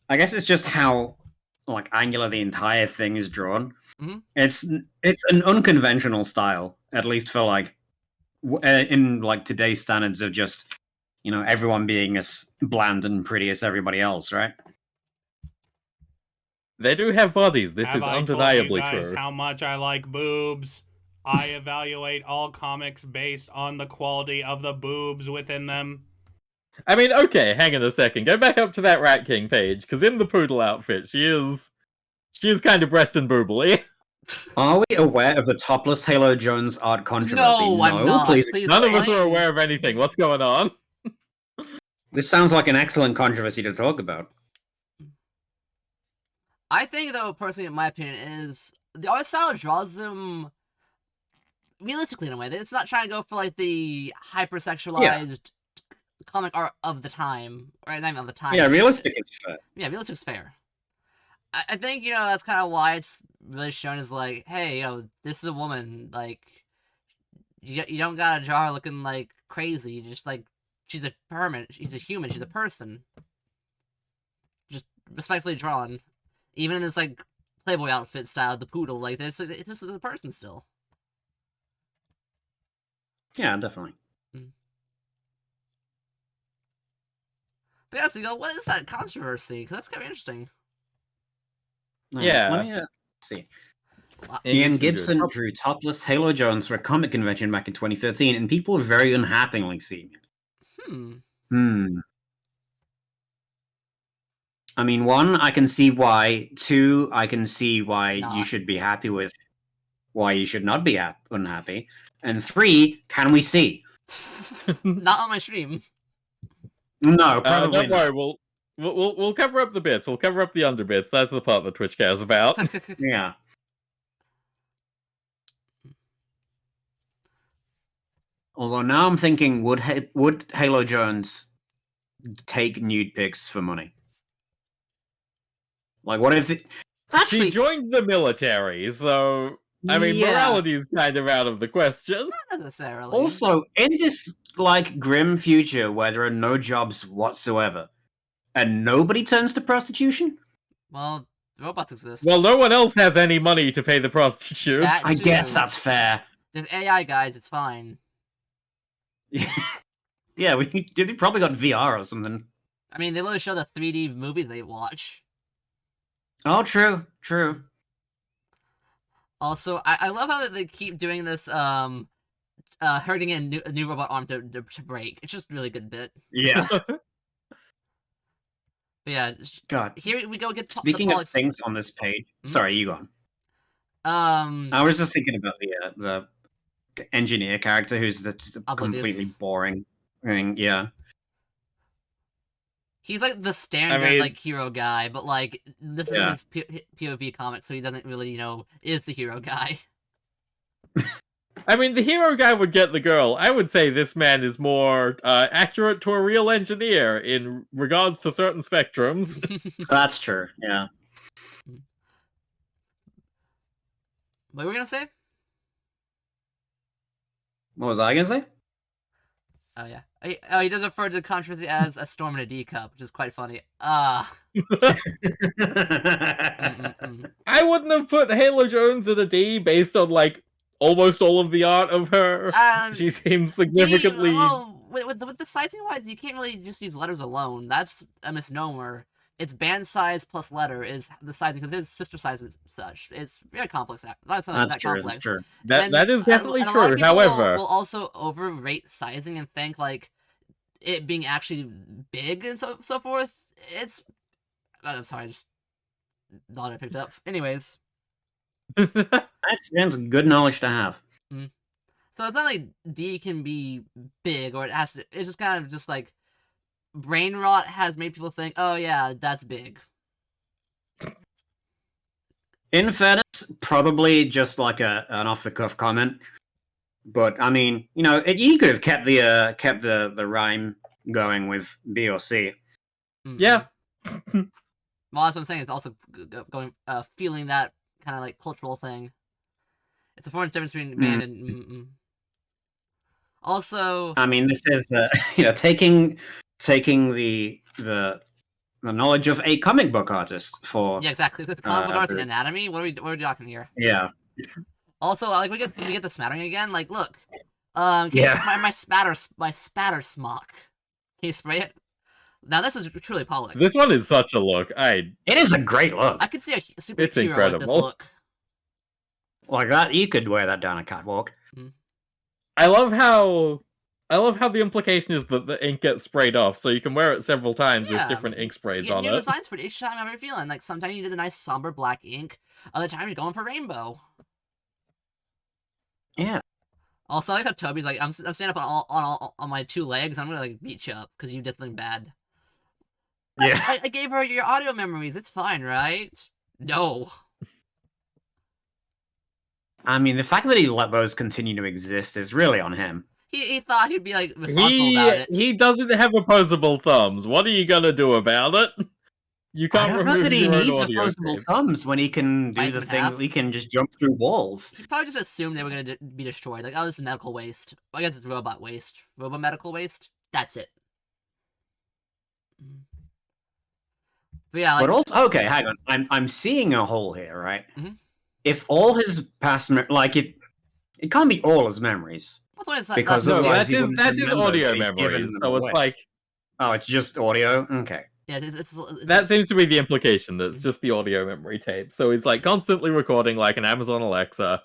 Speaker 2: I guess it's just how like angular the entire thing is drawn.
Speaker 1: Mhm.
Speaker 2: It's an unconventional style, at least for like in like today's standards of just everyone being as bland and pretty as everybody else, right?
Speaker 3: They do have bodies. This
Speaker 4: Have
Speaker 3: is
Speaker 4: I
Speaker 3: undeniably
Speaker 4: told you guys
Speaker 3: true.
Speaker 4: how much I like boobs? I evaluate all comics based on the quality of the boobs within them.
Speaker 3: I mean, okay, hang on a second. Go back up to that Rat King page, because in the poodle outfit, she is kind of breast and boobly.
Speaker 2: Are we aware of the topless Halo Jones art controversy?
Speaker 1: No, I'm not.
Speaker 2: Please.
Speaker 1: Please
Speaker 3: None of us
Speaker 1: explain.
Speaker 3: are aware of anything. What's going on?
Speaker 2: This sounds like an excellent controversy to talk about.
Speaker 1: I think, though, personally, in my opinion, is the art style draws them realistically in a way. It's not trying to go for like the hypersexualized comic art of the time, or not even of the time.
Speaker 2: Yeah, realistic is fair.
Speaker 1: Yeah, realistic is fair. I think that's kind of why it's really shown as like, hey, this is a woman. Like, you don't gotta draw her looking like crazy. You just like she's a she's a human. She's a person. Just respectfully drawn. Even in this, like, Playboy outfit style, the poodle, like, this is a person still.
Speaker 2: Yeah, definitely.
Speaker 1: But yeah, so what is that controversy? Because that's kind of interesting.
Speaker 2: Nice.
Speaker 3: Yeah.
Speaker 2: Let me see.
Speaker 1: Wow.
Speaker 2: Ian Gibson drew topless Halo Jones for a comic convention back in 2013, and people were very unhappily seeing it. I mean, one, I can see why. Two, I can see why you should be happy with. Why you should not be unhappy. And three, can we see?
Speaker 1: Not on my stream.
Speaker 2: No, probably
Speaker 3: don't
Speaker 2: not.
Speaker 3: worry. We'll cover up the bits. We'll cover up the underbits. That's the part that Twitch cares about.
Speaker 2: Yeah. Although now I'm thinking, would Halo Jones take nude pics for money? Like, what if it...
Speaker 3: She joined the military, so I mean,
Speaker 2: Yeah.
Speaker 3: morality is kind of out of the question.
Speaker 1: Not necessarily.
Speaker 2: Also, in this like grim future where there are no jobs whatsoever, and nobody turns to prostitution?
Speaker 1: Well, robots exist.
Speaker 3: Well, no one else has any money to pay the prostitutes.
Speaker 1: That
Speaker 2: I guess
Speaker 1: too.
Speaker 2: that's fair.
Speaker 1: There's AI guys. It's fine.
Speaker 2: Yeah, we probably got VR or something.
Speaker 1: I mean, they literally show the 3D movies they watch.
Speaker 2: Oh, true, true.
Speaker 1: Also, I love how they keep doing this, hurting a new robot arm to break. It's just a really good bit.
Speaker 2: Yeah.
Speaker 1: But yeah,
Speaker 2: God.
Speaker 1: here we go get
Speaker 2: Speaking of things on this page, sorry, you go on. I was just thinking about the engineer character who's just a completely boring thing. Yeah.
Speaker 1: He's like the standard like hero guy, but like this is his POV comic, so he doesn't really, is the hero guy.
Speaker 3: I mean, the hero guy would get the girl. I would say this man is more accurate to a real engineer in regards to certain spectrums.
Speaker 2: That's true, yeah.
Speaker 1: What were we gonna say?
Speaker 2: What was I gonna say?
Speaker 1: Oh, yeah. He does refer to the controversy as a storm in a D cup, which is quite funny.
Speaker 3: I wouldn't have put Halo Jones in a D based on, like, almost all of the art of her. She seems significantly...
Speaker 1: With the sizing-wise, you can't really just use letters alone. That's a misnomer. It's band size plus letter is the sizing, because there's sister sizes and such. It's very complex. That's not that
Speaker 2: true,
Speaker 1: complex.
Speaker 2: That's true.
Speaker 3: That is definitely
Speaker 1: and
Speaker 3: true.
Speaker 1: A lot of
Speaker 3: However,
Speaker 1: will also overrate sizing and think like it being actually big and so forth. It's I'm sorry, I just thought I picked up. Anyways,
Speaker 2: that's good knowledge to have.
Speaker 1: So it's not like D can be big or it has to. It's just kind of just like. Brain rot has made people think, oh yeah, that's big.
Speaker 2: In fairness, probably just like an off-the-cuff comment. But I mean, you could have kept the rhyme going with B or C.
Speaker 3: Yeah.
Speaker 1: Well, that's what I'm saying. It's also going, feeling that kind of like cultural thing. It's a foreign difference between band and. Also,
Speaker 2: I mean, this is taking the knowledge of a comic book artist for
Speaker 1: exactly the comic book artist and anatomy. What are we talking here?
Speaker 2: Yeah.
Speaker 1: Also, like we get the smattering again. Like, look, my spatter smock. Can you spray it? Now this is truly Pollock.
Speaker 3: This one is such a look.
Speaker 2: It is a great look.
Speaker 1: I could see a superhero with this look.
Speaker 2: Like that, you could wear that down a catwalk.
Speaker 3: I love how the implication is that the ink gets sprayed off, so you can wear it several times with different ink sprays on it.
Speaker 1: New designs for each time I'm feeling. Like sometimes you need a nice somber black ink, other times you're going for rainbow.
Speaker 2: Yeah.
Speaker 1: Also, I like how Toby's like, I'm standing up on my two legs. I'm gonna like beat you up because you did something bad.
Speaker 2: Yeah.
Speaker 1: I gave her your audio memories. It's fine, right? No.
Speaker 2: I mean, the fact that he let those continue to exist is really on him.
Speaker 1: He thought he'd be like responsible about it.
Speaker 3: He doesn't have opposable thumbs. What are you gonna do about it? You can't
Speaker 2: I don't know that he needs opposable
Speaker 3: tape.
Speaker 2: thumbs when he can do the thing. He can just jump through walls.
Speaker 1: He probably just assumed they were gonna be destroyed. Like, oh, this is medical waste. I guess it's robot waste. Robot medical waste. That's it. But yeah, like,
Speaker 2: but also, okay, hang on. I'm seeing a hole here, right?
Speaker 1: Mm-hmm.
Speaker 2: If all his past, it can't be all his memories.
Speaker 3: Because that's his audio memories. So it's like,
Speaker 2: oh, it's just audio. Okay.
Speaker 1: Yeah,
Speaker 3: that seems to be the implication. That it's just the audio memory tape. So he's like constantly recording like an Amazon Alexa.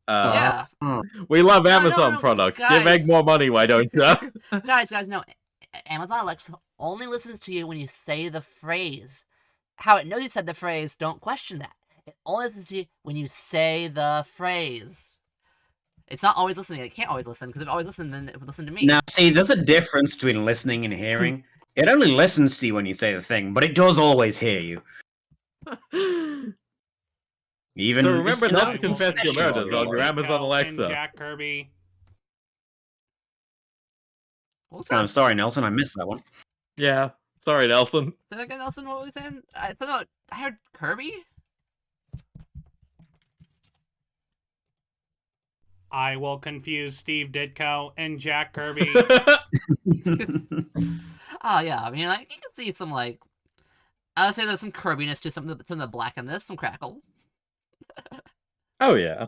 Speaker 1: Yeah.
Speaker 3: We love Amazon products.
Speaker 1: Guys.
Speaker 3: Give Egg more money, why don't you?
Speaker 1: Guys, no. Amazon Alexa only listens to you when you say the phrase. How it knows you said the phrase, don't question that. It only listens to you when you say the phrase. It's not always listening. It can't always listen, because if it always listened, then it would listen to me.
Speaker 2: Now, see, there's a difference between listening and hearing. It only listens to you when you say the thing, but it does always hear you. Even
Speaker 3: so remember not to confess your murders on your Amazon Alexa.
Speaker 4: Jack Kirby.
Speaker 2: I'm sorry, Nelson. I missed that one.
Speaker 3: Yeah. Sorry, Nelson.
Speaker 1: Say that again, Nelson. What were we saying? I heard Kirby?
Speaker 4: I will confuse Steve Ditko and Jack Kirby.
Speaker 1: Oh yeah, I mean, like you can see some like I would say there's some Kirbiness to some of the black in this, some crackle.
Speaker 3: Oh yeah.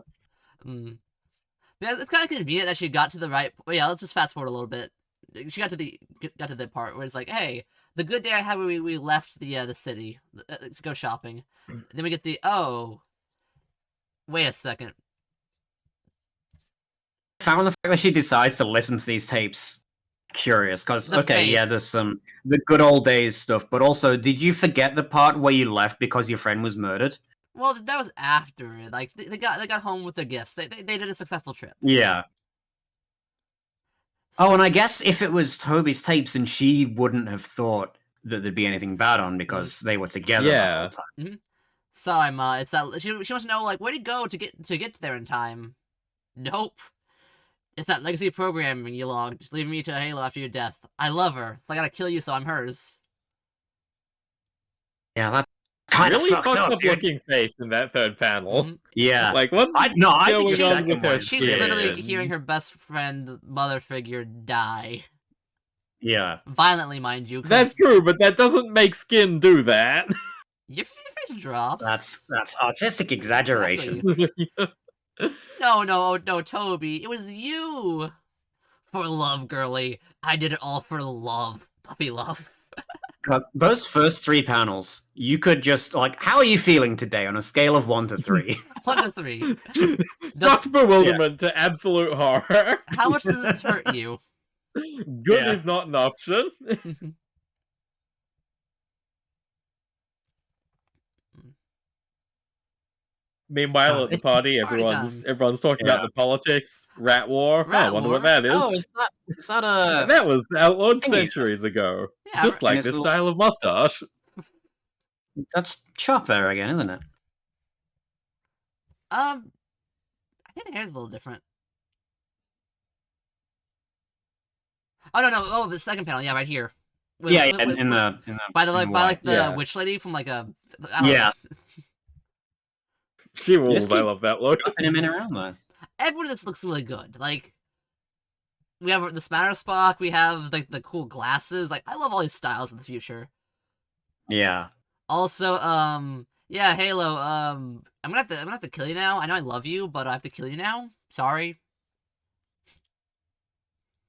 Speaker 1: Mm. Yeah, it's kind of convenient that she got to the right. Well, yeah, let's just fast forward a little bit. She got to the part where it's like, hey, the good day I had when we left the city to go shopping. And then we get the wait a second.
Speaker 2: Found the fact that she decides to listen to these tapes curious because yeah,
Speaker 1: face.
Speaker 2: there's some the good old days stuff, but also, did you forget the part where you left because your friend was murdered?
Speaker 1: Well, that was after it. Like they got home with their gifts. They did a successful trip.
Speaker 2: Yeah. Oh, and I guess if it was Toby's tapes, then she wouldn't have thought that there'd be anything bad on because they were together the whole time.
Speaker 1: Mm-hmm. Sorry, Ma. It's that she wants to know like where to go to get there in time. Nope. It's that legacy programming you logged, leaving me to Halo after your death. I love her, so I gotta kill you so I'm hers.
Speaker 2: Yeah, that's kind of
Speaker 3: really
Speaker 2: fucked
Speaker 3: fucked
Speaker 2: up,
Speaker 3: up
Speaker 2: dude.
Speaker 3: looking face in that third panel.
Speaker 1: Mm-hmm.
Speaker 2: Yeah.
Speaker 3: Like what?
Speaker 2: I think
Speaker 3: going
Speaker 2: the
Speaker 3: on
Speaker 2: second
Speaker 3: with her
Speaker 2: one.
Speaker 1: She's
Speaker 3: skin?
Speaker 1: literally hearing her best friend, mother figure, die.
Speaker 2: Yeah.
Speaker 1: Violently, mind you.
Speaker 3: That's true, but that doesn't make Skin do that.
Speaker 1: Your face drops.
Speaker 2: That's artistic exaggeration.
Speaker 1: Exactly. No, Toby. It was you. For love, girly. I did it all for love. Puppy love.
Speaker 2: God, those first 3 panels, you could just like, how are you feeling today on a scale of 1 to 3?
Speaker 1: 1 to 3.
Speaker 3: Not bewilderment to absolute horror.
Speaker 1: How much does this hurt you?
Speaker 3: Good is not an option. Meanwhile, at the party, everyone's talking about the politics, rat war.
Speaker 1: Rat
Speaker 3: I wonder
Speaker 1: war?
Speaker 3: what that is.
Speaker 2: Oh, is that a...
Speaker 3: That was outlawed
Speaker 2: Thingy.
Speaker 3: centuries ago.
Speaker 1: Yeah,
Speaker 3: Just like
Speaker 2: his
Speaker 3: this
Speaker 2: little-
Speaker 3: style of mustache.
Speaker 2: That's Chopper again, isn't it?
Speaker 1: I think the hair's a little different. Oh no! Oh, the second panel. Yeah, right here.
Speaker 2: In the
Speaker 1: by the
Speaker 3: Yeah.
Speaker 1: witch lady from like a.
Speaker 2: Yeah.
Speaker 3: She rules.
Speaker 2: Just
Speaker 3: I
Speaker 2: keep
Speaker 3: love that look.
Speaker 2: dropping him in around there.
Speaker 1: Everyone in this looks really good. Like, we have the Smatter Spock. We have like the cool glasses. Like, I love all these styles in the future.
Speaker 2: Yeah.
Speaker 1: Also, yeah, Halo. I'm gonna have to kill you now. I know I love you, but I have to kill you now. Sorry.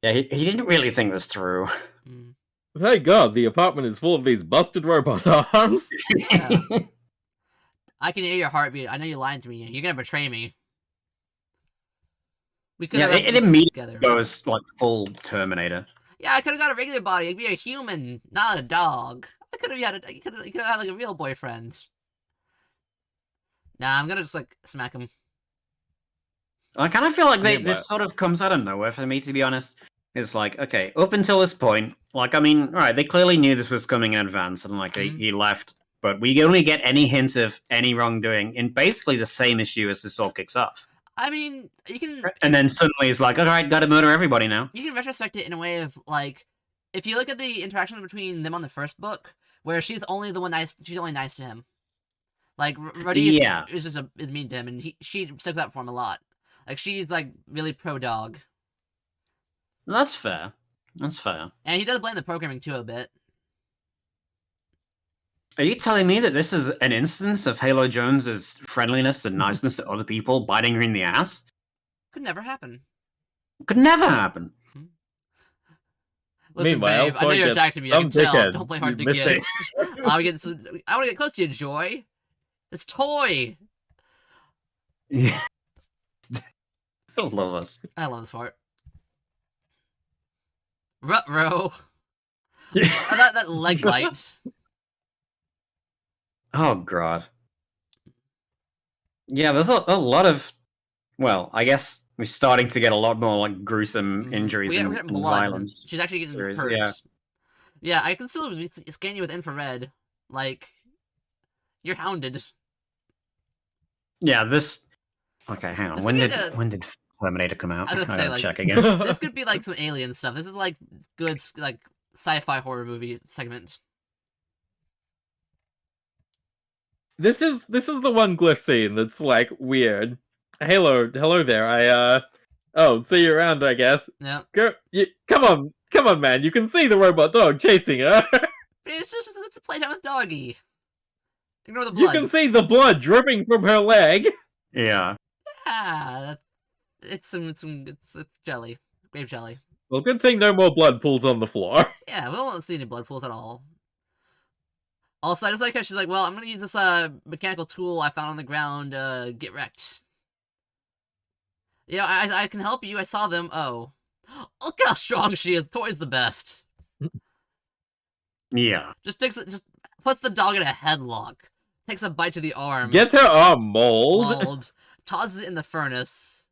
Speaker 2: Yeah, he didn't really think this through.
Speaker 1: Mm.
Speaker 3: Thank God, the apartment is full of these busted robot arms.
Speaker 1: Yeah. I can hear your heartbeat. I know you're lying to me. You're gonna betray me. We could have
Speaker 2: it immediately goes like full Terminator.
Speaker 1: Yeah, I could have got a regular body. I'd be a human, not a dog. I could have had you could have had like a real boyfriend. Nah, I'm gonna just like smack him.
Speaker 2: I kind of feel like
Speaker 3: Yeah,
Speaker 2: this sort of comes out of nowhere for me, to be honest. It's like, okay, up until this point, like, I mean, all right, they clearly knew this was coming in advance, and like he left, but we only get any hint of any wrongdoing in basically the same issue as this all kicks off.
Speaker 1: I mean, you can.
Speaker 2: And then suddenly it's like, all right, gotta murder everybody now.
Speaker 1: You can retrospect it in a way of like, if you look at the interaction between them on the first book, where she's only the one nice, she's only nice to him. Like Ruddy is mean to him, and she sticks up for him a lot. Like she's like really pro dog.
Speaker 2: That's fair. That's fair.
Speaker 1: And he does blame the programming too a bit.
Speaker 2: Are you telling me that this is an instance of Halo Jones's friendliness and niceness to other people biting her in the ass?
Speaker 1: Could never happen.
Speaker 2: Could never happen.
Speaker 1: Listen,
Speaker 3: Meanwhile,
Speaker 1: babe, I know you're attacking me. I can tell. Don't play hard to get. I want to get close to you, Joy. It's Toy.
Speaker 2: Yeah. I love us.
Speaker 1: I love this part. Ruh-roh. that leg bite.
Speaker 2: Oh, God. Yeah, there's a lot of... Well, I guess we're starting to get a lot more like gruesome injuries
Speaker 1: We're
Speaker 2: and
Speaker 1: getting blood.
Speaker 2: violence.
Speaker 1: She's actually getting
Speaker 2: series,
Speaker 1: hurt. Yeah, I can still scan you with infrared. Like, you're hounded.
Speaker 2: Yeah, this... Okay, hang on.
Speaker 1: This
Speaker 2: When
Speaker 1: could
Speaker 2: did
Speaker 1: be
Speaker 2: when did Terminator come out?
Speaker 1: I was
Speaker 2: I
Speaker 1: gonna say,
Speaker 2: gotta
Speaker 1: like,
Speaker 2: check again.
Speaker 1: This could be like some alien stuff. This is like good, like, sci-fi horror movie segment.
Speaker 3: This is the one glyph scene that's like weird. Hello there. Oh, see you around, I guess.
Speaker 1: Yeah.
Speaker 3: Come on, man. You can see the robot dog chasing her.
Speaker 1: It's a playtime with doggy. Ignore the
Speaker 3: You
Speaker 1: blood.
Speaker 3: can see the blood dripping from her leg.
Speaker 2: Yeah.
Speaker 1: Yeah, it's jelly, grape jelly.
Speaker 3: Well, good thing no more blood pools on the floor.
Speaker 1: Yeah, we don't see any blood pools at all. Also, I just like how she's like, well, I'm gonna use this mechanical tool I found on the ground. Get wrecked. Yeah, I can help you. I saw them. Oh, look how strong she is. Tori's the best.
Speaker 2: Yeah.
Speaker 1: Just puts the dog in a headlock. Takes a bite to the arm.
Speaker 3: Gets her arm mauled.
Speaker 1: Tosses it in the furnace.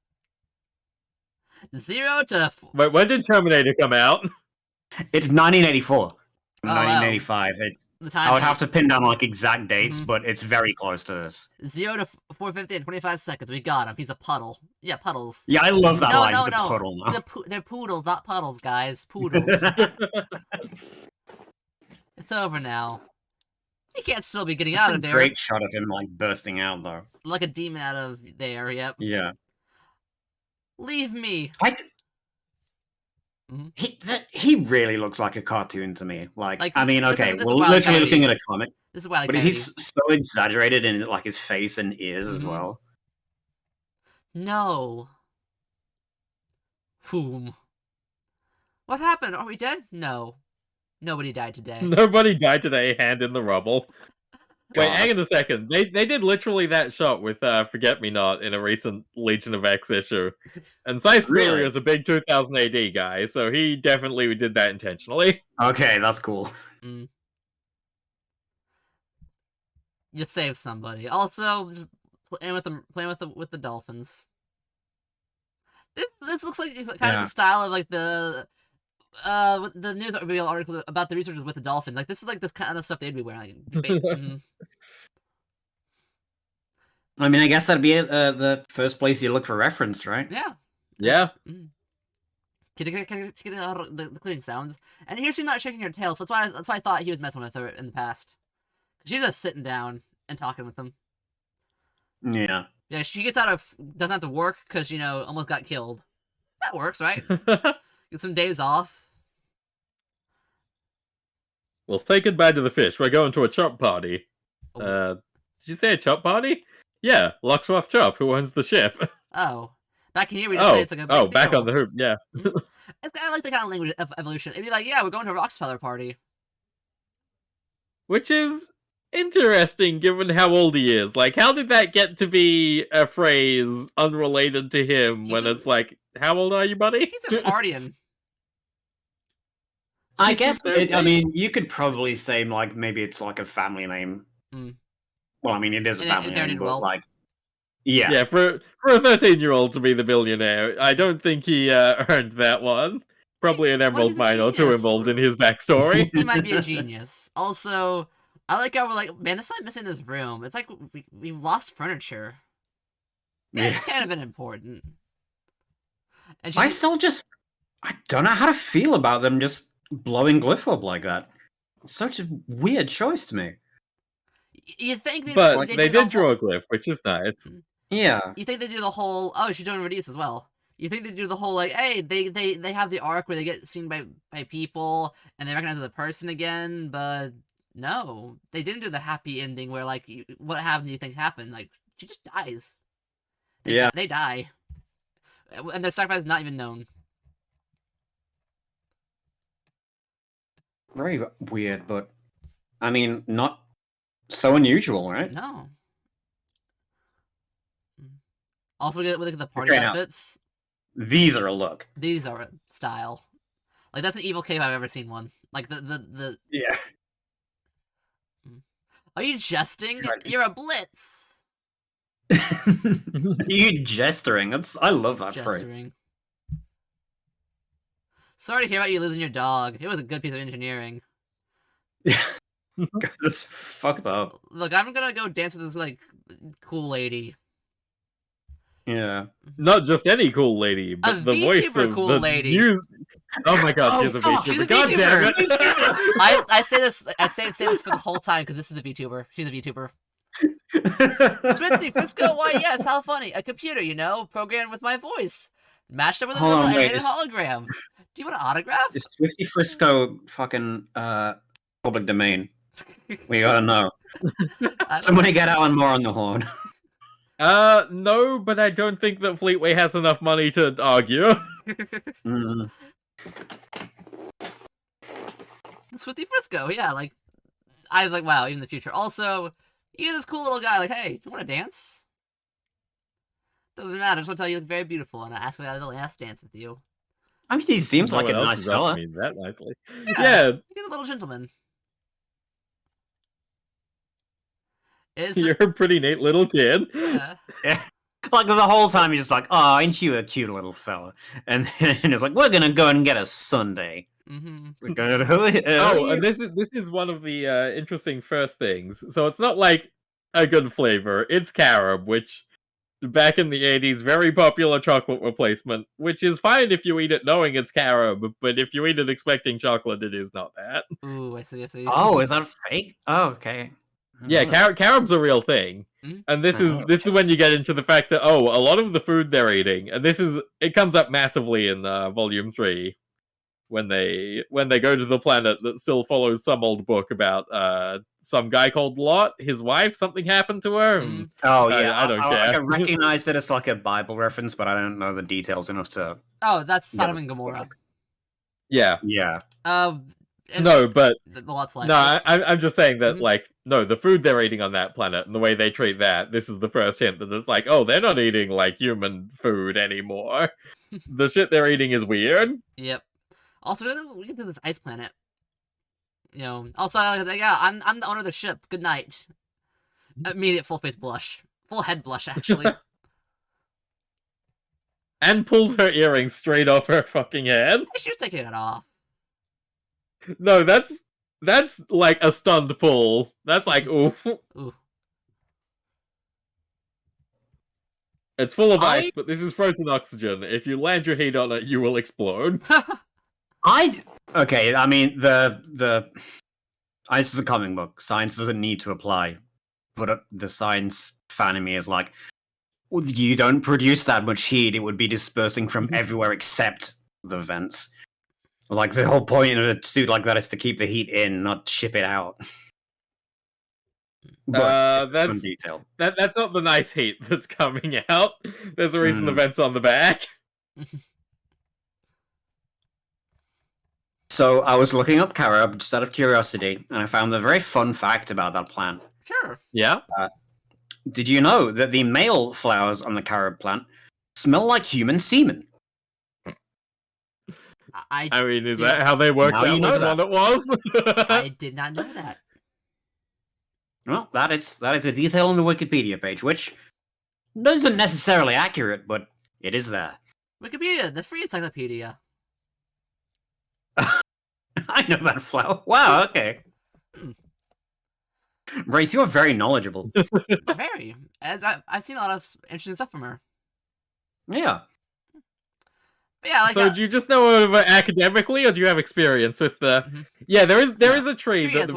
Speaker 1: 0 to...
Speaker 3: Wait, when did Terminator come out?
Speaker 2: It's 1984.
Speaker 1: Oh,
Speaker 2: 1985.
Speaker 1: wow.
Speaker 2: It's.
Speaker 1: The time
Speaker 2: I would have to pin down like exact dates,
Speaker 1: Mhm.
Speaker 2: but it's very close to this.
Speaker 1: 0 to 450 in 25 seconds. We got him. He's a puddle. Yeah, puddles.
Speaker 2: Yeah, I love that
Speaker 1: No,
Speaker 2: line.
Speaker 1: no,
Speaker 2: He's a
Speaker 1: no.
Speaker 2: puddle now.
Speaker 1: They're poodles, not puddles, guys. Poodles. It's over now. He can't still be getting out of there.
Speaker 2: Great shot of him like bursting out though.
Speaker 1: Like a demon out of there, yep.
Speaker 2: Yeah.
Speaker 1: Leave me. Mhm.
Speaker 2: He really looks like a cartoon to me. Like I mean,
Speaker 1: this
Speaker 2: okay,
Speaker 1: is
Speaker 2: we're
Speaker 1: Wile E.
Speaker 2: literally
Speaker 1: Coyote.
Speaker 2: looking at a comic,
Speaker 1: This is Wile E.
Speaker 2: but
Speaker 1: Coyote.
Speaker 2: he's so exaggerated in like his face and ears as
Speaker 1: Mhm.
Speaker 2: well.
Speaker 1: No. Whom? What happened? Are we dead? No. Nobody died today.
Speaker 3: Nobody died today, hand in the rubble. Wait,
Speaker 2: God.
Speaker 3: hang on a second. They did literally that shot with Forget Me Not in a recent Legion of X issue. And Scythe
Speaker 2: Really?
Speaker 3: is a big 2000 AD guy, so he definitely did that intentionally.
Speaker 2: Okay, that's cool.
Speaker 1: Mm. You saved somebody. Also, just playing with the dolphins. This looks like it's kind of
Speaker 2: Yeah.
Speaker 1: the style of like the news article about the researchers with the dolphins. Like this is like this kind of stuff they'd be wearing. Like, mhm.
Speaker 2: I mean, I guess that'd be the first place you look for reference, right?
Speaker 1: Yeah.
Speaker 3: Yeah.
Speaker 1: Mm. Get the clicking sounds, and here she's not shaking her tail. So that's why I thought he was messing with her in the past. She's just sitting down and talking with him.
Speaker 2: Yeah.
Speaker 1: Yeah, she doesn't have to work because almost got killed. That works, right? Get some days off.
Speaker 3: Well, say goodbye to the fish. We're going to a chop party.
Speaker 1: Oh.
Speaker 3: Did you say a chop party? Yeah, Locksworth Chop, who owns the ship.
Speaker 1: Oh. Back in here, we just say it's like a big
Speaker 3: back
Speaker 1: deal.
Speaker 3: on the hoop, yeah.
Speaker 1: It's kind of like the kind of language of evolution. It'd be like, yeah, we're going to a Rockefeller party.
Speaker 3: Which is interesting given how old he is. Like, how did that get to be a phrase unrelated to him when it's like, how old are you, buddy?
Speaker 1: He's a partying.
Speaker 2: I guess, I mean, you could probably say, like, maybe it's like a family name.
Speaker 1: Mm.
Speaker 2: Well, I mean, it is a family name,
Speaker 1: Inherited
Speaker 2: but,
Speaker 1: wealth.
Speaker 2: like, yeah.
Speaker 3: Yeah, for a 13-year-old to be the billionaire, I don't think he earned that one. Probably an emerald
Speaker 1: he's a
Speaker 3: mine or two
Speaker 1: genius.
Speaker 3: involved in his backstory.
Speaker 1: He might be a genius. Also, I like how we're like, man, this is missing this room. It's like we lost furniture. That's kind of been important. And
Speaker 2: I don't know how to feel about them just blowing Glyph up like that. It's such a weird choice to me.
Speaker 1: You think
Speaker 3: But they did
Speaker 1: the
Speaker 3: draw a glyph, which is nice.
Speaker 2: Yeah.
Speaker 1: You think they do the whole? Oh, she's doing release as well. You think they do the whole like, hey, they have the arc where they get seen by people and they recognize the person again, but no, they didn't do the happy ending where like, what happened? Do you think happened? Like she just dies. They die, and their sacrifice is not even known.
Speaker 2: Very weird, but I mean, not so unusual, right?
Speaker 1: No. Also, we look at the party
Speaker 2: Okay, now-
Speaker 1: outfits.
Speaker 2: These are a look.
Speaker 1: These are a style. Like that's an evil cave I've ever seen one. Like the.
Speaker 2: Yeah.
Speaker 1: Are you jesting?
Speaker 2: God.
Speaker 1: You're a blitz.
Speaker 2: You gesturing. I love that phrase.
Speaker 1: Gesturing. Sorry to hear about you losing your dog. It was a good piece of engineering.
Speaker 2: That's fucked up.
Speaker 1: Look, I'm gonna go dance with this like cool lady.
Speaker 2: Yeah.
Speaker 3: Not just any cool lady, but the voice
Speaker 1: VTuber
Speaker 3: of
Speaker 1: cool
Speaker 3: the
Speaker 1: lady.
Speaker 3: new... Oh my god,
Speaker 2: Oh,
Speaker 3: she's a
Speaker 2: fuck,
Speaker 3: VTuber.
Speaker 1: she's a
Speaker 3: God damn
Speaker 1: VTuber.
Speaker 3: it.
Speaker 1: I say this for this whole time because this is a VTuber. She's a VTuber. Swifty, Frisco, why yes, how funny. A computer, programmed with my voice. Matched up with a
Speaker 2: Hold
Speaker 1: little
Speaker 2: on, wait,
Speaker 1: animated hologram. Do you want an autograph?
Speaker 2: Is Swifty Frisco fucking public domain? We gotta know. Somebody get Alan Moore on the horn.
Speaker 3: No, but I don't think that Fleetway has enough money to argue.
Speaker 2: Mm.
Speaker 1: Swifty Frisco, yeah, like, I was like, wow, even in the future. Also, you're this cool little guy, like, hey, you want to dance? Doesn't matter, I just want to tell you look very beautiful, and I asked me to the last dance with you.
Speaker 2: I mean, he seems
Speaker 3: No
Speaker 2: like a
Speaker 3: one else
Speaker 2: nice
Speaker 3: has asked
Speaker 2: fella.
Speaker 3: me that nicely.
Speaker 1: Yeah. He's a little gentleman.
Speaker 3: You're a pretty neat little kid.
Speaker 1: Yeah.
Speaker 2: Yeah. Like the whole time he's just like, "Oh, ain't you a cute little fella?" And then it's like, "We're gonna go and get a sundae."
Speaker 1: Mm-hmm.
Speaker 2: We're gonna
Speaker 3: And this is one of the interesting first things. So it's not like a good flavor. It's carob, which back in the 80s, very popular chocolate replacement, which is fine if you eat it knowing it's carob, but if you eat it expecting chocolate, it is not that.
Speaker 1: Ooh, I see.
Speaker 2: Oh, is that fake? Oh, okay.
Speaker 3: Yeah, carob's a real thing.
Speaker 1: Mm-hmm.
Speaker 3: And this is when you get into the fact that a lot of the food they're eating, and it comes up massively in Volume 3 when they go to the planet that still follows some old book about some guy called Lot, his wife, something happened to her. And
Speaker 2: Oh yeah,
Speaker 3: I don't care.
Speaker 2: I recognize that it's like a Bible reference, but I don't know the details enough to.
Speaker 1: Oh, that's
Speaker 2: get
Speaker 1: Sodom
Speaker 2: the
Speaker 1: and Gomorrah.
Speaker 2: specifics.
Speaker 3: Yeah.
Speaker 1: Yeah.
Speaker 3: No, but
Speaker 1: the lot's like
Speaker 3: no, I'm just saying that
Speaker 1: Mhm.
Speaker 3: like no, the food they're eating on that planet and the way they treat that, this is the first hint that it's like, oh, they're not eating like human food anymore. The shit they're eating is weird.
Speaker 1: Yep. Also, we get to this ice planet. You know. Also, yeah, I'm the owner of the ship. Good night. Immediate full face blush, full head blush, actually.
Speaker 3: And pulls her earrings straight off her fucking head.
Speaker 1: She was taking it off.
Speaker 3: No, that's like a stunned pull. That's like oof.
Speaker 1: Ooh.
Speaker 3: It's full of ice, but this is frozen oxygen. If you land your heat on it, you will explode.
Speaker 2: Okay, I mean the ice is a comic book. Science doesn't need to apply, but the science fan in me is like, well, you don't produce that much heat. It would be dispersing from everywhere except the vents. Like the whole point of a suit like that is to keep the heat in, not ship it out. But
Speaker 3: that's
Speaker 2: detail.
Speaker 3: That's not the nice heat that's coming out. There's a reason the vent's on the back.
Speaker 2: So I was looking up carob just out of curiosity, and I found a very fun fact about that plant.
Speaker 1: Sure.
Speaker 3: Yeah.
Speaker 2: Did you know that the male flowers on the carob plant smell like human semen?
Speaker 1: I
Speaker 3: mean, is that how they worked out which one it was?
Speaker 1: I did not know that.
Speaker 2: Well, that is a detail on the Wikipedia page, which isn't necessarily accurate, but it is there.
Speaker 1: Wikipedia, the free encyclopedia.
Speaker 2: I know that flower. Wow, okay. Race, you are very knowledgeable.
Speaker 1: Very. As I've seen a lot of interesting stuff from her.
Speaker 2: Yeah.
Speaker 1: But yeah, like,
Speaker 3: so do you just know of it academically, or do you have experience with the? Yeah, there is a tree that the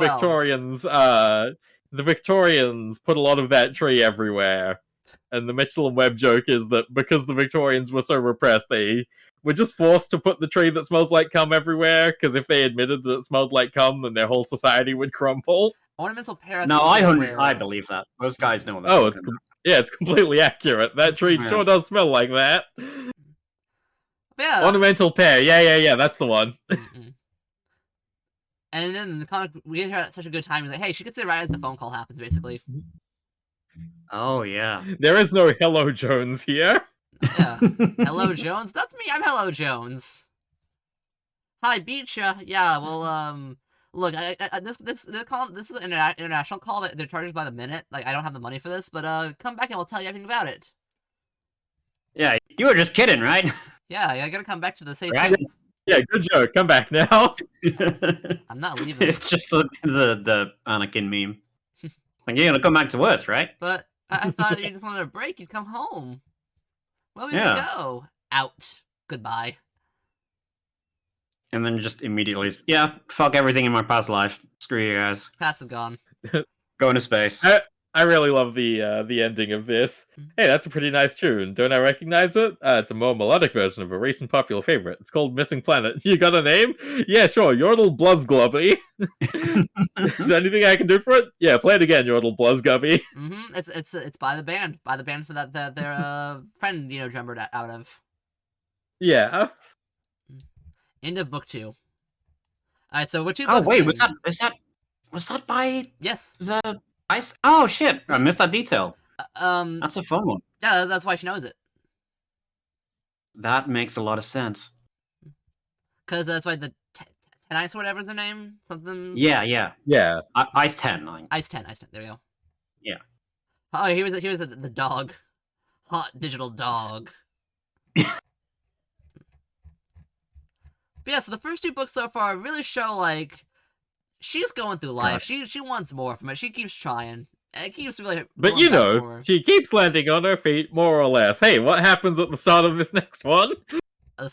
Speaker 3: Victorians put a lot of that tree everywhere, and the Mitchell and Webb joke is that because the Victorians were so repressed, they were just forced to put the tree that smells like cum everywhere. Because if they admitted that it smelled like cum, then their whole society would crumble.
Speaker 1: Ornamental parasites.
Speaker 2: No, I believe that. Those guys know that.
Speaker 3: It's completely accurate. That tree sure does smell like that.
Speaker 1: Yeah.
Speaker 3: Ornamental pear. Yeah. That's the one.
Speaker 1: And then in the comic, we get her at such a good time. He's like, hey, she gets it right as the phone call happens, basically.
Speaker 2: Oh, yeah.
Speaker 3: There is no Hello Jones here.
Speaker 1: Yeah. Hello, Jones? That's me. I'm Hello Jones. Hi, Beacha. Yeah, well, look, this is an international call that they're charged by the minute. Like, I don't have the money for this, but, come back and we'll tell you everything about it.
Speaker 2: Yeah, you were just kidding, right?
Speaker 1: Yeah, I gotta come back to the safe.
Speaker 3: Yeah, good joke. Come back now.
Speaker 1: I'm not leaving.
Speaker 2: It's just the Anakin meme. Like, you're gonna come back to Earth, right?
Speaker 1: But I thought you just wanted a break. You'd come home. Where would you go? Out. Goodbye.
Speaker 2: And then just immediately, fuck everything in my past life. Screw you guys.
Speaker 1: Past is gone.
Speaker 2: Go into space.
Speaker 3: I really love the ending of this. Hey, that's a pretty nice tune. Don't I recognize it? It's a more melodic version of a recent popular favorite. It's called Missing Planet. You got a name? Yeah, sure. Yordle Bluzglubby. Is there anything I can do for it? Yeah, play it again, Yordle Bluzgubby.
Speaker 1: It's by the band so that their friend drummed out of.
Speaker 3: Yeah.
Speaker 1: End of book 2. All right, so what 2
Speaker 2: Oh
Speaker 1: books?
Speaker 2: wait, was that by
Speaker 1: Yes.
Speaker 2: the ice? Oh shit, I missed that detail.
Speaker 1: That's
Speaker 2: a fun one.
Speaker 1: Yeah, that's why she knows it.
Speaker 2: That makes a lot of sense.
Speaker 1: Because that's why the Ice or whatever's their name, something.
Speaker 2: Yeah. Ice 10.
Speaker 1: Ice 10. There we go.
Speaker 2: Yeah.
Speaker 1: Oh, here's the dog, hot digital dog. But yeah, so the first 2 books so far really show like she's going through life. She wants more from it. She keeps trying. It keeps really.
Speaker 3: But she keeps landing on her feet more or less. Hey, what happens at the start of this next one?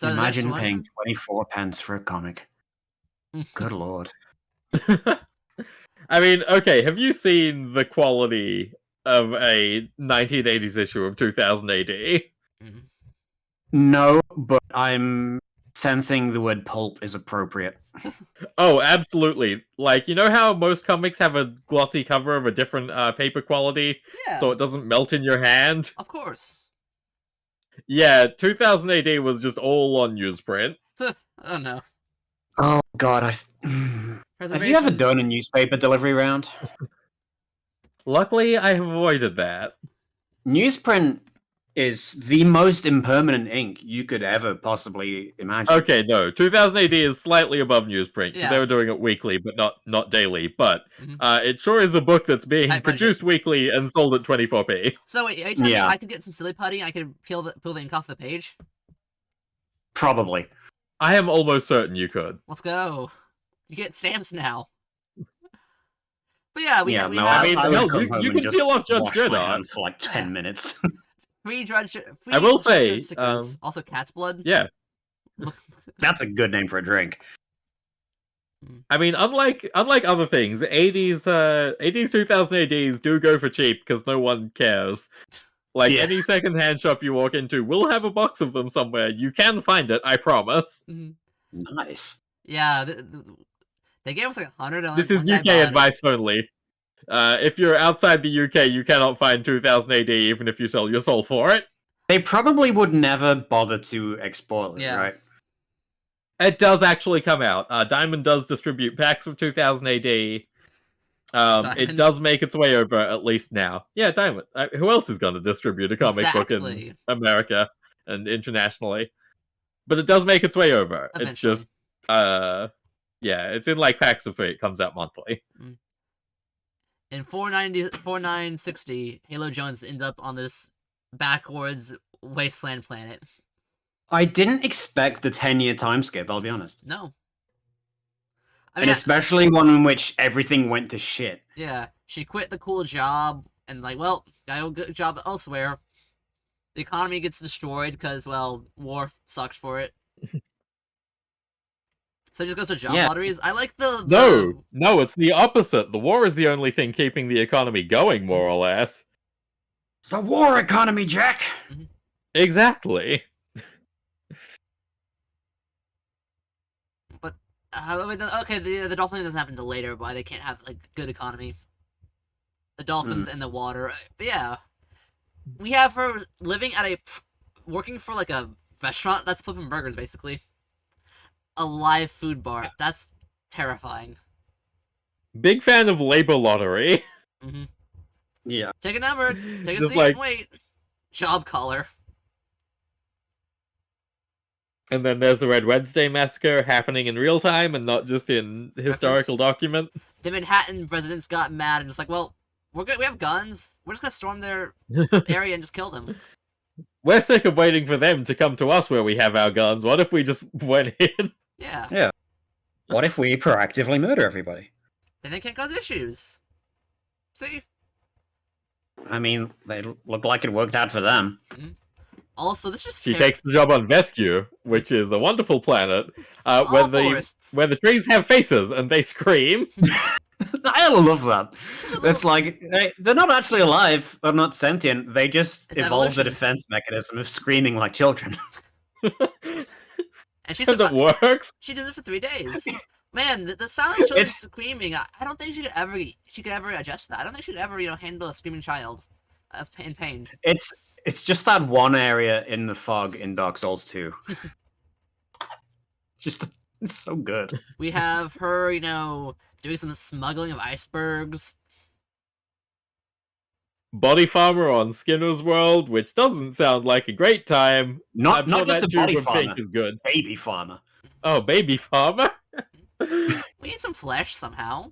Speaker 2: Imagine paying 24 pence for a comic. Good lord.
Speaker 3: I mean, okay, have you seen the quality of a 1980s issue of 2000 AD?
Speaker 2: No, but I'm sensing the word pulp is appropriate.
Speaker 3: Oh, absolutely. Like, you know how most comics have a glossy cover of a different paper quality?
Speaker 1: Yeah.
Speaker 3: So it doesn't melt in your hand?
Speaker 1: Of course.
Speaker 3: Yeah, 2000 AD was just all on newsprint.
Speaker 1: Oh no.
Speaker 2: Oh god, have you ever done a newspaper delivery round?
Speaker 3: Luckily, I have avoided that.
Speaker 2: Newsprint is the most impermanent ink you could ever possibly imagine.
Speaker 3: Okay, no, 2000 AD is slightly above newsprint, because they were doing it weekly, but not daily. But it sure is a book that's being produced weekly and sold at 24p.
Speaker 1: So wait, are you telling me I could get some silly putty and I could peel the ink off the page?
Speaker 2: Probably.
Speaker 3: I am almost certain you could.
Speaker 1: Let's go. You get stamps now. But yeah, we have.
Speaker 3: I mean, you can peel off Judge Dredd
Speaker 2: for like 10 minutes.
Speaker 1: Free
Speaker 3: I will say,
Speaker 1: also cat's blood.
Speaker 3: Yeah,
Speaker 2: that's a good name for a drink.
Speaker 3: I mean, unlike other things, 80s 2000 ADs do go for cheap because no one cares. Like, any secondhand shop you walk into will have a box of them somewhere. You can find it, I promise.
Speaker 2: Nice.
Speaker 1: Yeah, they gave us like $100.
Speaker 3: This is UK advice only. If you're outside the UK, you cannot find 2000 AD even if you sell your soul for it.
Speaker 2: They probably would never bother to export it, right?
Speaker 3: It does actually come out. Diamond does distribute packs of 2000 AD. It does make its way over, at least now. Yeah, Diamond. Who else is going to distribute a comic book in America and internationally? But it does make its way over. Eventually. It's just, it's in like packs of 3. It comes out monthly.
Speaker 1: In 4960, Halo Jones ended up on this backwards wasteland planet.
Speaker 2: I didn't expect the 10-year time skip, I'll be honest.
Speaker 1: No.
Speaker 2: And especially one in which everything went to shit.
Speaker 1: Yeah, she quit the cool job, and like, well, got a good job elsewhere. The economy gets destroyed because, well, war sucks for it. So it just goes to job lotteries. I like the...
Speaker 3: No, it's the opposite. The war is the only thing keeping the economy going, more or less.
Speaker 2: It's the war economy, Jack!
Speaker 3: Exactly.
Speaker 1: But, okay, the dolphin doesn't happen until later, why they can't have, like, good economy. The dolphins and the water. But yeah. We have her living at working for, like, a restaurant that's flipping burgers, basically. A live food bar. That's terrifying.
Speaker 3: Big fan of labor lottery.
Speaker 2: Yeah.
Speaker 1: Take a number. Take a seat and wait. Job collar.
Speaker 3: And then there's the Red Wednesday massacre happening in real time and not just in historical document.
Speaker 1: The Manhattan residents got mad and just like, well, we're good. We have guns. We're just gonna storm their area and just kill them.
Speaker 3: We're sick of waiting for them to come to us where we have our guns. What if we just went in?
Speaker 1: Yeah.
Speaker 2: Yeah. What if we proactively murder everybody?
Speaker 1: Then they can't cause issues. See?
Speaker 2: I mean, they look like it worked out for them.
Speaker 1: Also, this just...
Speaker 3: She takes the job on Vescu, which is a wonderful planet, where the trees have faces and they scream.
Speaker 2: I love that. It's like they're not actually alive. They're not sentient. They just
Speaker 1: It's
Speaker 2: evolved a
Speaker 1: evolution.
Speaker 2: defense mechanism of screaming like children.
Speaker 1: And she
Speaker 3: And it works.
Speaker 1: She did it for 3 days. Man, the sound of children screaming, I don't think she could ever adjust that. I don't think she could ever, handle a screaming child in pain.
Speaker 2: It's just that one area in the fog in Dark Souls 2. Just it's so good.
Speaker 1: We have her, doing some smuggling of icebergs.
Speaker 3: Body farmer on Skinner's World, which doesn't sound like a great time.
Speaker 2: Not
Speaker 3: sure
Speaker 2: just
Speaker 3: that
Speaker 2: a body
Speaker 3: tube of
Speaker 2: farmer.
Speaker 3: pink is good.
Speaker 2: Baby farmer.
Speaker 3: Oh, baby farmer.
Speaker 1: We need some flesh somehow.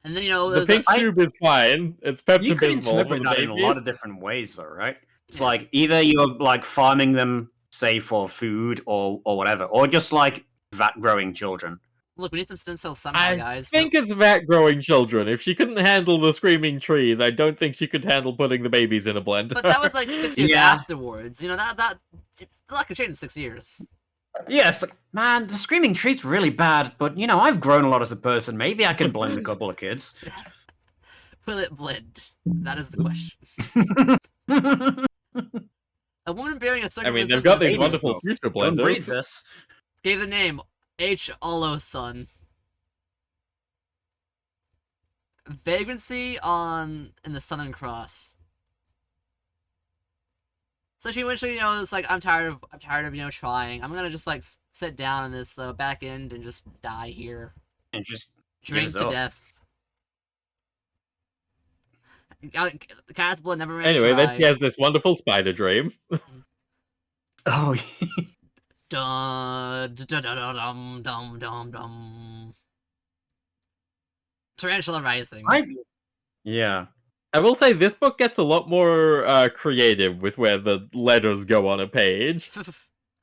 Speaker 1: And then,
Speaker 3: The pink tube is fine. It's
Speaker 2: You can
Speaker 3: Pepto-Bismol for
Speaker 2: interpret
Speaker 3: the
Speaker 2: that in a lot
Speaker 3: babies.
Speaker 2: of different ways, though, right? It's
Speaker 1: Yeah.
Speaker 2: like either you're like farming them, say, for food or whatever, or just like vat growing children.
Speaker 1: Look, we need some stem cells somehow,
Speaker 3: I
Speaker 1: guys.
Speaker 3: think it's vat growing children. If she couldn't handle the screaming trees, I don't think she could handle putting the babies in a blender.
Speaker 1: But that was like 6 years
Speaker 2: Yeah.
Speaker 1: afterwards. That a lot could change in 6 years.
Speaker 2: Yes, like, man, the screaming tree's really bad, but I've grown a lot as a person. Maybe I can blend a couple of kids.
Speaker 1: Will it blend? That is the question. A woman bearing a
Speaker 3: I mean,
Speaker 1: circumcision
Speaker 3: they've got these
Speaker 2: baby
Speaker 3: wonderful
Speaker 2: smoke.
Speaker 3: future
Speaker 2: Don't breathe
Speaker 3: blenders.
Speaker 2: this.
Speaker 1: gave the name H. Olo Sun. Vagrancy in the Southern Cross. So she eventually, is like, I'm tired of, trying. I'm gonna just like sit down in this back end and just die here,
Speaker 2: And just
Speaker 1: drink
Speaker 2: gives
Speaker 1: to
Speaker 2: up.
Speaker 1: death. The cat's blood never ran
Speaker 3: Anyway,
Speaker 1: dry.
Speaker 3: then she has this wonderful spider dream.
Speaker 2: Oh,
Speaker 1: Dun, dun, dun, dun, dum, dum, dum, dum. Tarantula Rising.
Speaker 2: yeah.
Speaker 3: I will say this book gets a lot more creative with where the letters go on a page.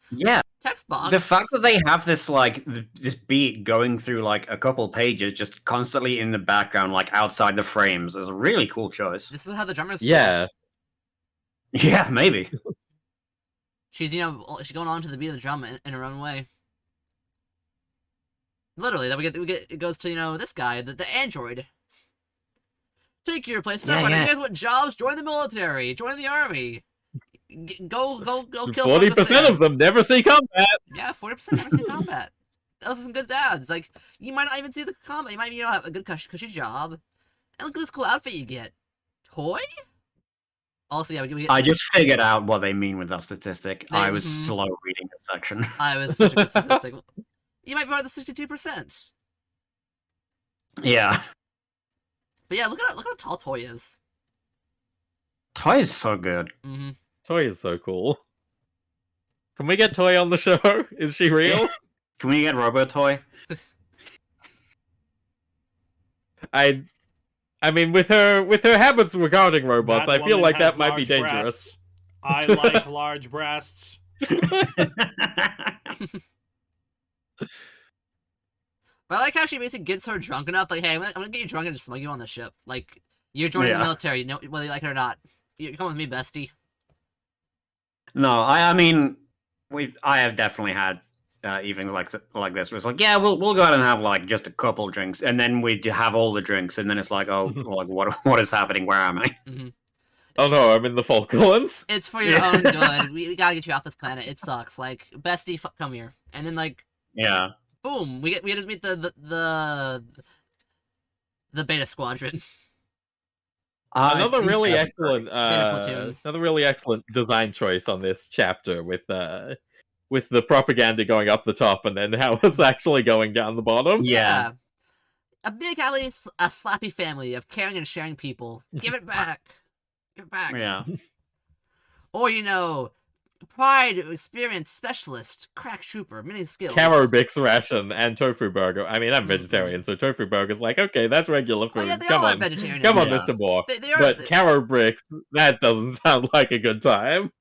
Speaker 2: Yeah.
Speaker 1: Text box.
Speaker 2: The fact that they have this like this beat going through like a couple pages, just constantly in the background, like outside the frames, is a really cool choice.
Speaker 1: This is how the drummers.
Speaker 3: Yeah.
Speaker 2: Yeah, maybe.
Speaker 1: She's she's going on to the beat of the drum in her own way. Literally, then we get it goes to this guy, the android. Take your place.
Speaker 2: Yeah,
Speaker 1: You
Speaker 2: yeah.
Speaker 1: guys want jobs? Join the military. Join the army. Go kill.
Speaker 3: 40% of them never see combat.
Speaker 1: Yeah, 40% never see combat. Those are some good dads. Like, you might not even see the combat. You might have a good cushy job. And look at this cool outfit you get. Toy? Also, yeah, we get.
Speaker 2: I just figured out what they mean with that statistic. I was
Speaker 1: Mhm.
Speaker 2: slow reading this section.
Speaker 1: I was such a good statistic. You might be part of the 62%.
Speaker 2: Yeah.
Speaker 1: But yeah, look how tall Toy is.
Speaker 2: Toy is so good.
Speaker 1: Mm-hmm.
Speaker 3: Toy is so cool. Can we get Toy on the show? Is she real?
Speaker 2: Can we get Robo Toy?
Speaker 3: I mean, with her habits regarding robots,
Speaker 4: That
Speaker 3: I feel
Speaker 4: woman
Speaker 3: like
Speaker 4: has
Speaker 3: that might be
Speaker 4: large
Speaker 3: dangerous.
Speaker 4: breasts. I like large breasts.
Speaker 1: But I like how she basically gets her drunk enough. Like, hey, I'm gonna get you drunk and just smug you on the ship. Like, you're joining the
Speaker 2: Yeah.
Speaker 1: military, whether you like it or not. You come with me, bestie.
Speaker 2: No, I mean, I have definitely had evenings like this. Where it's like, yeah, we'll go out and have like just a couple drinks, and then we have all the drinks, and then it's like, oh, like what is happening? Where am I?
Speaker 1: Mm-hmm.
Speaker 3: Oh no, I'm in the Falklands.
Speaker 1: It's for your own good. We gotta get you off this planet. It sucks. Like, bestie, come here. And then like,
Speaker 2: Yeah.
Speaker 1: boom, we just meet the Beta Squadron.
Speaker 3: Another
Speaker 2: these
Speaker 3: really
Speaker 2: guys are
Speaker 3: excellent,
Speaker 1: Platoon.
Speaker 3: another really excellent design choice on this chapter with the propaganda going up the top and then how it's actually going down the bottom.
Speaker 2: Yeah.
Speaker 1: A big alley, a slappy family of caring and sharing people. Give it back. Give it back.
Speaker 2: Yeah.
Speaker 1: Or, pride, experience, specialist, crack trooper, many skills.
Speaker 3: Caro Bix ration and tofu burger. I mean, I'm vegetarian, so tofu burger's like, okay, that's regular food.
Speaker 1: Oh, yeah, they
Speaker 3: Come
Speaker 1: all are
Speaker 3: on,
Speaker 1: vegetarian.
Speaker 3: come on,
Speaker 2: Yeah.
Speaker 3: Mr. Moore.
Speaker 1: They are.
Speaker 3: But Caro Brix, that doesn't sound like a good time.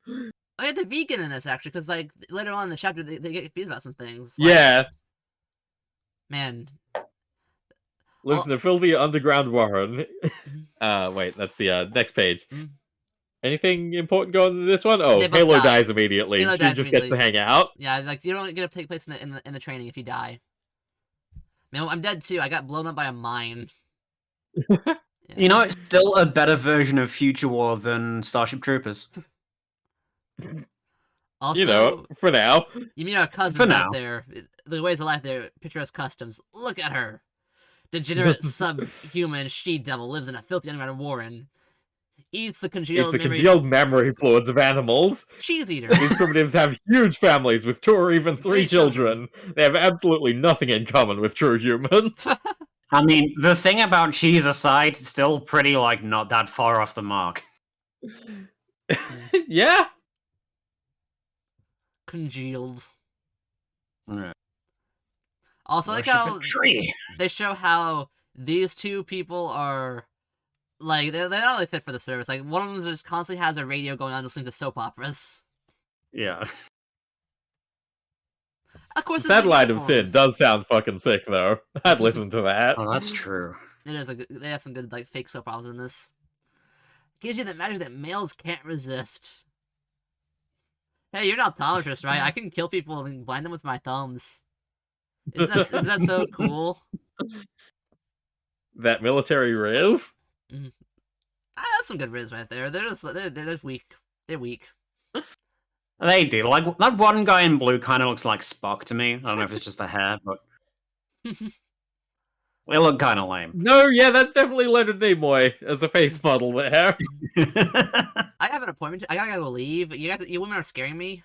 Speaker 1: I had the vegan in this, actually, because, like, later on in the chapter, they get confused about some things. Like,
Speaker 3: Yeah,
Speaker 1: Man.
Speaker 3: lives in a filthy underground warren. Wait, that's the next page.
Speaker 1: Mhm.
Speaker 3: Anything important going into this one? Oh,
Speaker 1: They both
Speaker 3: Halo
Speaker 1: die.
Speaker 3: dies immediately.
Speaker 1: Halo
Speaker 3: She
Speaker 1: dies
Speaker 3: just gets to hang out.
Speaker 1: Yeah, like, you don't get to take place in the training if you die. Man, I'm dead too. I got blown up by a mine. Yeah.
Speaker 2: You know, it's still a better version of Future War than Starship Troopers.
Speaker 1: Also,
Speaker 3: for now.
Speaker 1: You mean our cousins out there, the ways of life there, picturesque customs. Look at her. Degenerate subhuman she-devil lives in a filthy underground warren. Eats the congealed
Speaker 3: memory fluids of animals.
Speaker 1: Cheese eater.
Speaker 3: These primitives have huge families with 2 or even 3 children. They have absolutely nothing in common with true humans.
Speaker 2: I mean, the thing about cheese aside, it's still pretty, not that far off the mark.
Speaker 3: Yeah.
Speaker 1: Congealed.
Speaker 2: Yeah.
Speaker 1: Also, like how they show how these two people are, they're not really fit for the service. Like, one of them just constantly has a radio going on listening to soap operas.
Speaker 2: Yeah.
Speaker 1: Of course,
Speaker 3: Satellite of Sin does sound fucking sick, though. I'd listen to that.
Speaker 2: Oh, that's true.
Speaker 1: It is they have some good, fake soap operas in this. Gives you that magic that males can't resist. Hey, you're an optometrist, right? I can kill people and blind them with my thumbs. Isn't that so cool?
Speaker 3: That military riz?
Speaker 1: That's some good riz right there. They're just weak. They're weak.
Speaker 2: They do. That one guy in blue kind of looks like Spock to me. I don't know if it's just the hair, but they look kind of lame.
Speaker 3: No, yeah, that's definitely Leonard Nimoy as a face model there.
Speaker 1: I have an appointment. I gotta go leave. You women are scaring me.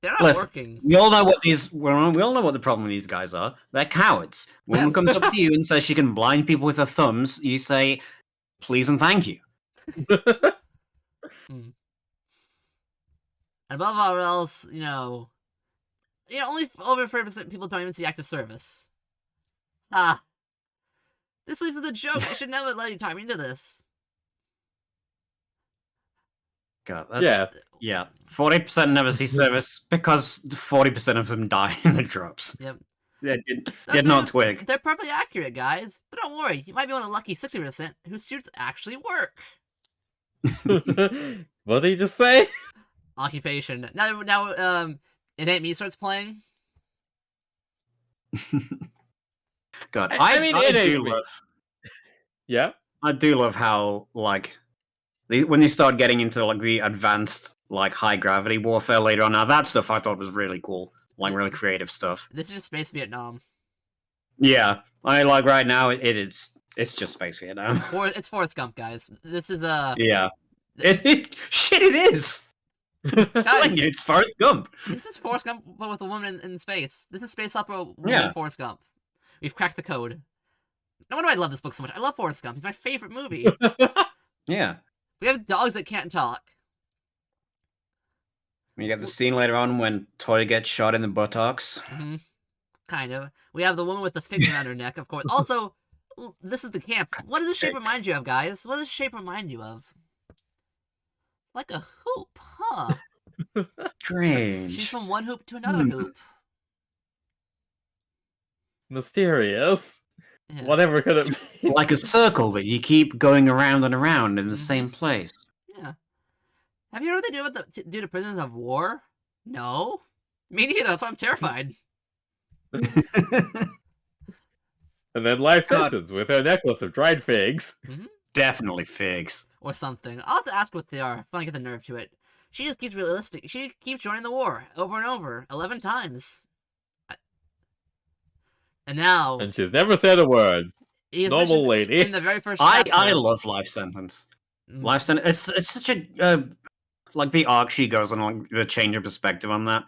Speaker 1: They're not working.
Speaker 2: We all know what we all know what the problem with these guys are. They're cowards. When one comes up to you and says she can blind people with her thumbs, you say, "Please and thank you."
Speaker 1: Above all else, only over 30% of people don't even see active service. This leads to the joke. I should never let you time into this.
Speaker 2: God, yeah. 40% never see service because 40% of them die in the drops.
Speaker 1: Yep.
Speaker 2: Did not twig.
Speaker 1: They're perfectly accurate, guys. But don't worry, you might be one of the lucky 60% whose suits actually work.
Speaker 3: What did he just say?
Speaker 1: Occupation. Now, It Ain't Me starts playing.
Speaker 2: God,
Speaker 3: I mean,
Speaker 2: I do love.
Speaker 3: Yeah,
Speaker 2: I do love how when they start getting into the advanced high gravity warfare later on. Now that stuff I thought was really cool, really creative stuff.
Speaker 1: This is just Space Vietnam.
Speaker 2: Yeah, right now it's just Space Vietnam.
Speaker 1: It's Forrest Gump, guys. This is
Speaker 2: yeah. Shit, it is. It's Forrest Gump.
Speaker 1: This is Forrest Gump, but with a woman in space. This is space opera with Forrest Gump. We've cracked the code. No wonder I love this book so much. I love Forrest Gump. He's my favorite movie.
Speaker 2: Yeah.
Speaker 1: We have dogs that can't talk.
Speaker 2: You get the scene later on when Toy gets shot in the buttocks.
Speaker 1: Mm-hmm. Kind of. We have the woman with the figure around her neck, of course. Also, this is the camp. What does this shape remind you of, guys? What does this shape remind you of? Like a hoop, huh?
Speaker 2: Strange.
Speaker 1: She's from one hoop to another hoop.
Speaker 3: Mysterious. Yeah. Whatever could it be?
Speaker 2: Like a circle that you keep going around and around in the same place.
Speaker 1: Yeah. Have you heard what they do to prisoners of war? No. Me neither. That's why I'm terrified.
Speaker 3: And then life sentence with her necklace of dried figs.
Speaker 1: Mm-hmm.
Speaker 2: Definitely figs.
Speaker 1: Or something. I'll have to ask what they are if I get the nerve to it. She just keeps realistic. She keeps joining the war over and over, 11 times. And now...
Speaker 3: And she's never said a word. Normal lady.
Speaker 1: In the very first chapter.
Speaker 2: I love Life Sentence. Life Sentence. It's such a... the arc she goes on, the change of perspective on that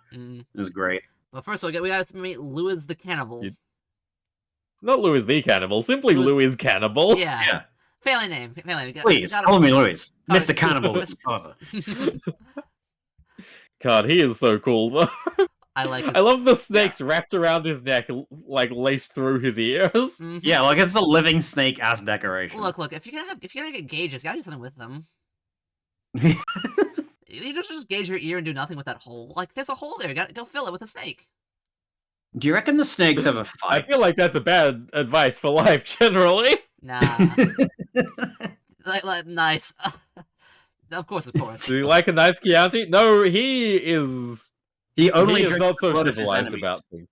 Speaker 2: is great.
Speaker 1: Well, first of all, we got to meet Louis the Cannibal.
Speaker 3: Not Louis the Cannibal, simply Louis Cannibal.
Speaker 1: Yeah. Family name.
Speaker 2: Please, call me Louis. Mr. Cannibal is father.
Speaker 3: God, he is so cool, though.
Speaker 1: I
Speaker 3: love the snakes wrapped around his neck, laced through his ears.
Speaker 1: Mm-hmm.
Speaker 2: Yeah, it's a living snake as decoration.
Speaker 1: Look, if you're gonna get gauges, you gotta do something with them. You just gauge your ear and do nothing with that hole. There's a hole there. You gotta go fill it with a snake.
Speaker 2: Do you reckon the snakes ever fight?
Speaker 3: I feel like that's a bad advice for life, generally.
Speaker 1: Nah. Nice. Of course.
Speaker 3: Do you like a nice Chianti? No, he is...
Speaker 2: He only
Speaker 3: is not so civilized about things.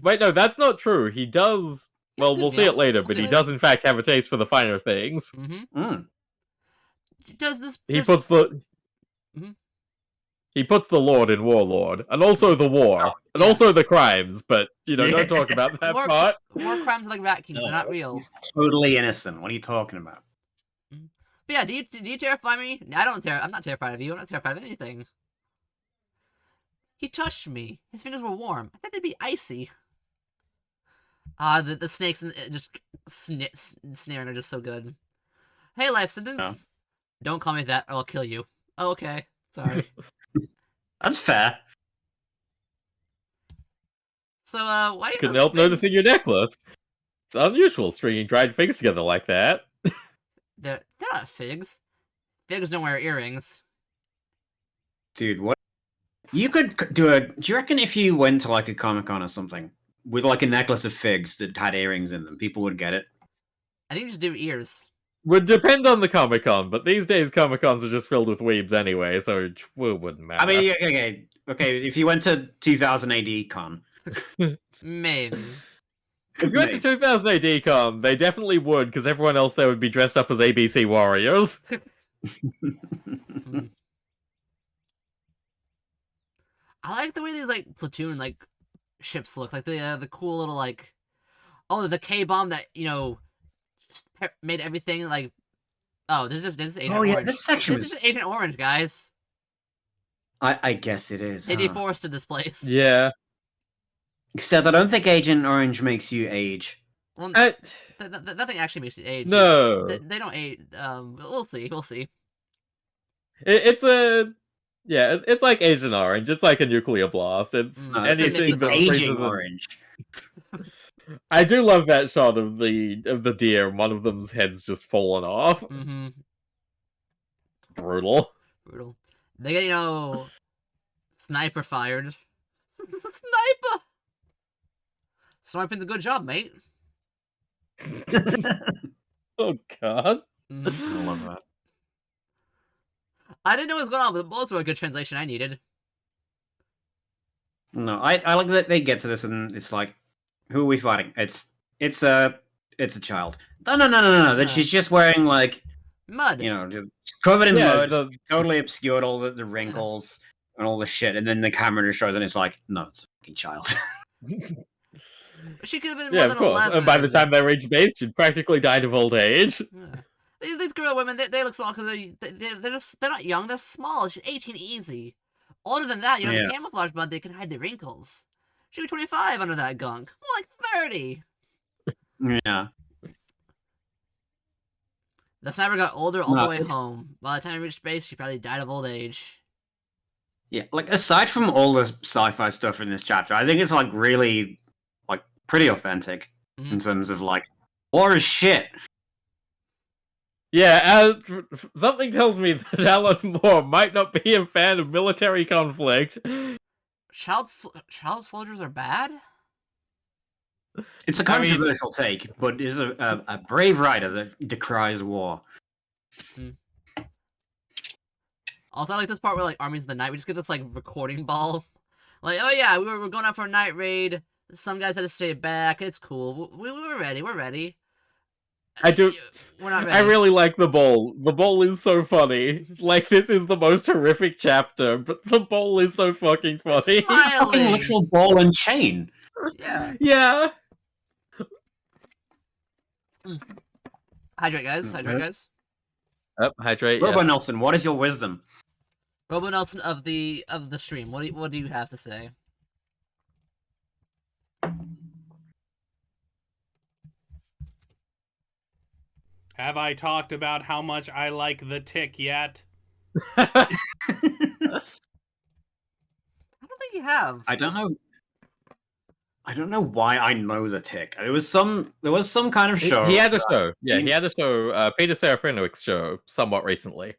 Speaker 3: Wait, no, that's not true. He does Well, we'll see it later,
Speaker 1: We'll
Speaker 3: but
Speaker 1: see
Speaker 3: he
Speaker 1: it
Speaker 3: does in fact have a taste for the finer things.
Speaker 1: Does this?
Speaker 3: He puts the
Speaker 1: Mhm.
Speaker 3: he puts the Lord in Warlord, and also the war, and
Speaker 1: yeah.
Speaker 3: also the crimes. But
Speaker 2: Yeah.
Speaker 3: don't talk about that
Speaker 1: War
Speaker 3: part.
Speaker 1: crimes are like Rat Kings. They're not real.
Speaker 2: He's totally innocent. What are you talking about?
Speaker 1: But yeah, do you terrify me? I'm not terrified of you. I'm not terrified of anything. He touched me. His fingers were warm. I thought they'd be icy. The snakes and just snaring are just so good. Hey, life sentence.
Speaker 2: No.
Speaker 1: Don't call me that, or I'll kill you. Oh, okay, sorry.
Speaker 2: That's fair.
Speaker 1: So, why you
Speaker 3: Couldn't
Speaker 1: those
Speaker 3: help noticing your
Speaker 1: figs-
Speaker 3: necklace. It's unusual stringing dried figs together like that.
Speaker 1: They're not figs. Figs don't wear earrings.
Speaker 2: Dude, what? You could do you reckon if you went to like a Comic-Con or something with like a necklace of figs that had earrings in them, people would get it?
Speaker 1: I think you just do ears.
Speaker 3: Would depend on the Comic-Con, but these days Comic-Cons are just filled with weebs anyway, so it wouldn't matter.
Speaker 2: I mean, okay. If you went to 2000 AD Con,
Speaker 1: Maybe.
Speaker 3: if you went to 2000 AD Con, they definitely would, because everyone else there would be dressed up as ABC warriors.
Speaker 1: I like the way these like platoon like ships look, like the cool little like, oh, the K bomb that made everything like, oh, this is Agent Orange.
Speaker 2: This section
Speaker 1: This is Agent Orange, guys.
Speaker 2: I guess it is.
Speaker 1: They deforested this place.
Speaker 3: Yeah.
Speaker 2: Except I don't think Agent Orange makes you age.
Speaker 1: Well,
Speaker 3: I-
Speaker 1: nothing actually makes you age.
Speaker 3: No.
Speaker 1: They don't age. We'll see. We'll see.
Speaker 3: It's like Agent Orange. It's like a nuclear blast. It's
Speaker 1: No,
Speaker 2: It's
Speaker 3: anything that
Speaker 2: aging
Speaker 3: freezes and-
Speaker 2: orange.
Speaker 3: I do love that shot of the deer, and one of them's head's just fallen off.
Speaker 1: Mm-hmm.
Speaker 3: Brutal.
Speaker 1: Brutal. They get sniper fired. Sniper. Sniping's a good job, mate.
Speaker 3: Oh god.
Speaker 1: Mhm.
Speaker 2: I love that.
Speaker 1: I didn't know what was going on, but the bullets were a good translation I needed.
Speaker 2: No, I like that they get to this and it's like, who are we fighting? It's a child. No. That
Speaker 1: Yeah.
Speaker 2: she's just wearing like,
Speaker 1: Mud.
Speaker 2: just covered in
Speaker 3: Yeah,
Speaker 2: mud, totally obscured all the wrinkles and all the shit, and then the camera just shows and it's like, no, it's a fucking child.
Speaker 1: She could have been
Speaker 3: Yeah,
Speaker 1: more
Speaker 3: of
Speaker 1: than
Speaker 3: course.
Speaker 1: 11.
Speaker 3: And by the time they reach base, she'd practically died of old age.
Speaker 1: Yeah. These girl women, they look small because they're not young. They're small. She's 18 easy. Older than that,
Speaker 2: Yeah.
Speaker 1: the camouflage mud, they can hide the wrinkles. She'd be 25 under that gunk. More like 30.
Speaker 2: Yeah.
Speaker 1: The sniper got older all the
Speaker 2: No,
Speaker 1: way
Speaker 2: it's-
Speaker 1: home. By the time he reached base, she probably died of old age.
Speaker 2: Yeah, like aside from all the sci-fi stuff in this chapter, I think it's like really like pretty authentic in terms of like war is shit.
Speaker 3: Yeah, something tells me that Alan Moore might not be a fan of military conflict.
Speaker 1: Child soldiers are bad?
Speaker 2: It's a
Speaker 3: I mean-
Speaker 2: controversial take, but is a brave writer that decries war.
Speaker 1: Also, I like this part where, like, Armies of the Night, we just get this, like, recording ball. Like, oh yeah, we're going out for a night raid. Some guys had to stay back. It's cool. We're ready. We're ready.
Speaker 3: I do.
Speaker 1: We're not ready.
Speaker 3: I really like the bowl. The bowl is so funny. Like, this is the most horrific chapter, but the bowl is so fucking funny.
Speaker 1: Smiling.
Speaker 2: Fucking literal ball and chain.
Speaker 1: Yeah.
Speaker 3: Yeah.
Speaker 1: Hydrate, guys. Hydrate, guys.
Speaker 3: Hydrate.
Speaker 2: Robo
Speaker 3: Yes.
Speaker 2: Nelson, what is your wisdom?
Speaker 1: Robo Nelson of the stream. What do you have to say?
Speaker 4: Have I talked about how much I like the Tick yet?
Speaker 1: I don't think you have.
Speaker 2: I don't know. I don't know why I know the Tick. There was some kind of show.
Speaker 3: He had a show. Yeah, he had a show. Peter Serafinowicz show somewhat recently.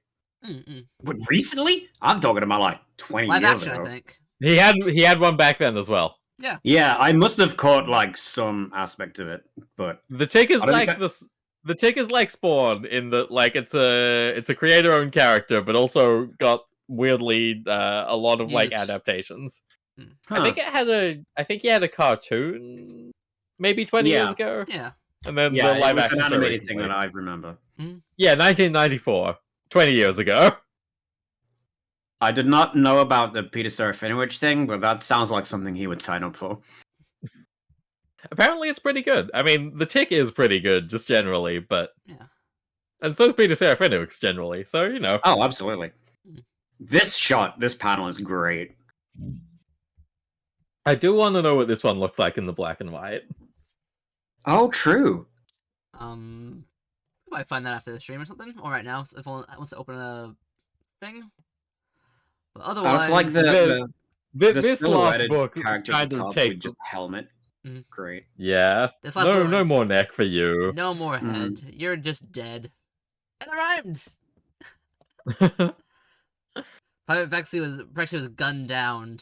Speaker 2: But recently? I'm talking about like 20
Speaker 1: Live
Speaker 2: years
Speaker 1: action,
Speaker 2: ago.
Speaker 1: I think.
Speaker 3: He had one back then as well.
Speaker 2: Yeah, I must have caught like some aspect of it, but
Speaker 3: The Tick is
Speaker 2: I don't
Speaker 3: like
Speaker 2: think
Speaker 3: this. The Tick is like Spawn in that, like, it's a creator-owned character, but also got weirdly a lot of like
Speaker 1: Yes.
Speaker 3: adaptations.
Speaker 2: huh.
Speaker 3: I think he had a cartoon maybe 20 years
Speaker 2: Yeah.
Speaker 3: ago.
Speaker 1: Yeah.
Speaker 3: And then
Speaker 2: Yeah,
Speaker 3: the live
Speaker 2: it was
Speaker 3: action
Speaker 2: an
Speaker 3: show
Speaker 2: animated thing
Speaker 3: recently.
Speaker 2: that I remember.
Speaker 3: Yeah, 1994. 20 years ago.
Speaker 2: I did not know about the Peter Serafinowicz thing, but that sounds like something he would sign up for.
Speaker 3: Apparently it's pretty good. I mean, The Tick is pretty good, just generally, but...
Speaker 1: Yeah.
Speaker 3: And so is Peter Serafinowicz, generally, so, you know.
Speaker 2: Oh, absolutely. This panel is great.
Speaker 3: I do want to know what this one looked like in the black and white.
Speaker 2: Oh, true.
Speaker 1: We might find that after the stream or something, or right now if one wants to open a thing. But otherwise,
Speaker 2: I was like the
Speaker 3: This last
Speaker 2: silhouetted
Speaker 3: book
Speaker 2: character
Speaker 3: kind
Speaker 2: at the
Speaker 3: of
Speaker 2: top
Speaker 3: takes...
Speaker 2: with just helmet.
Speaker 1: Mhm.
Speaker 2: Great.
Speaker 3: Yeah.
Speaker 1: This last book,
Speaker 3: No more neck for you.
Speaker 1: no more head. You're just dead. And it rhymed. Private Vexy was gunned down.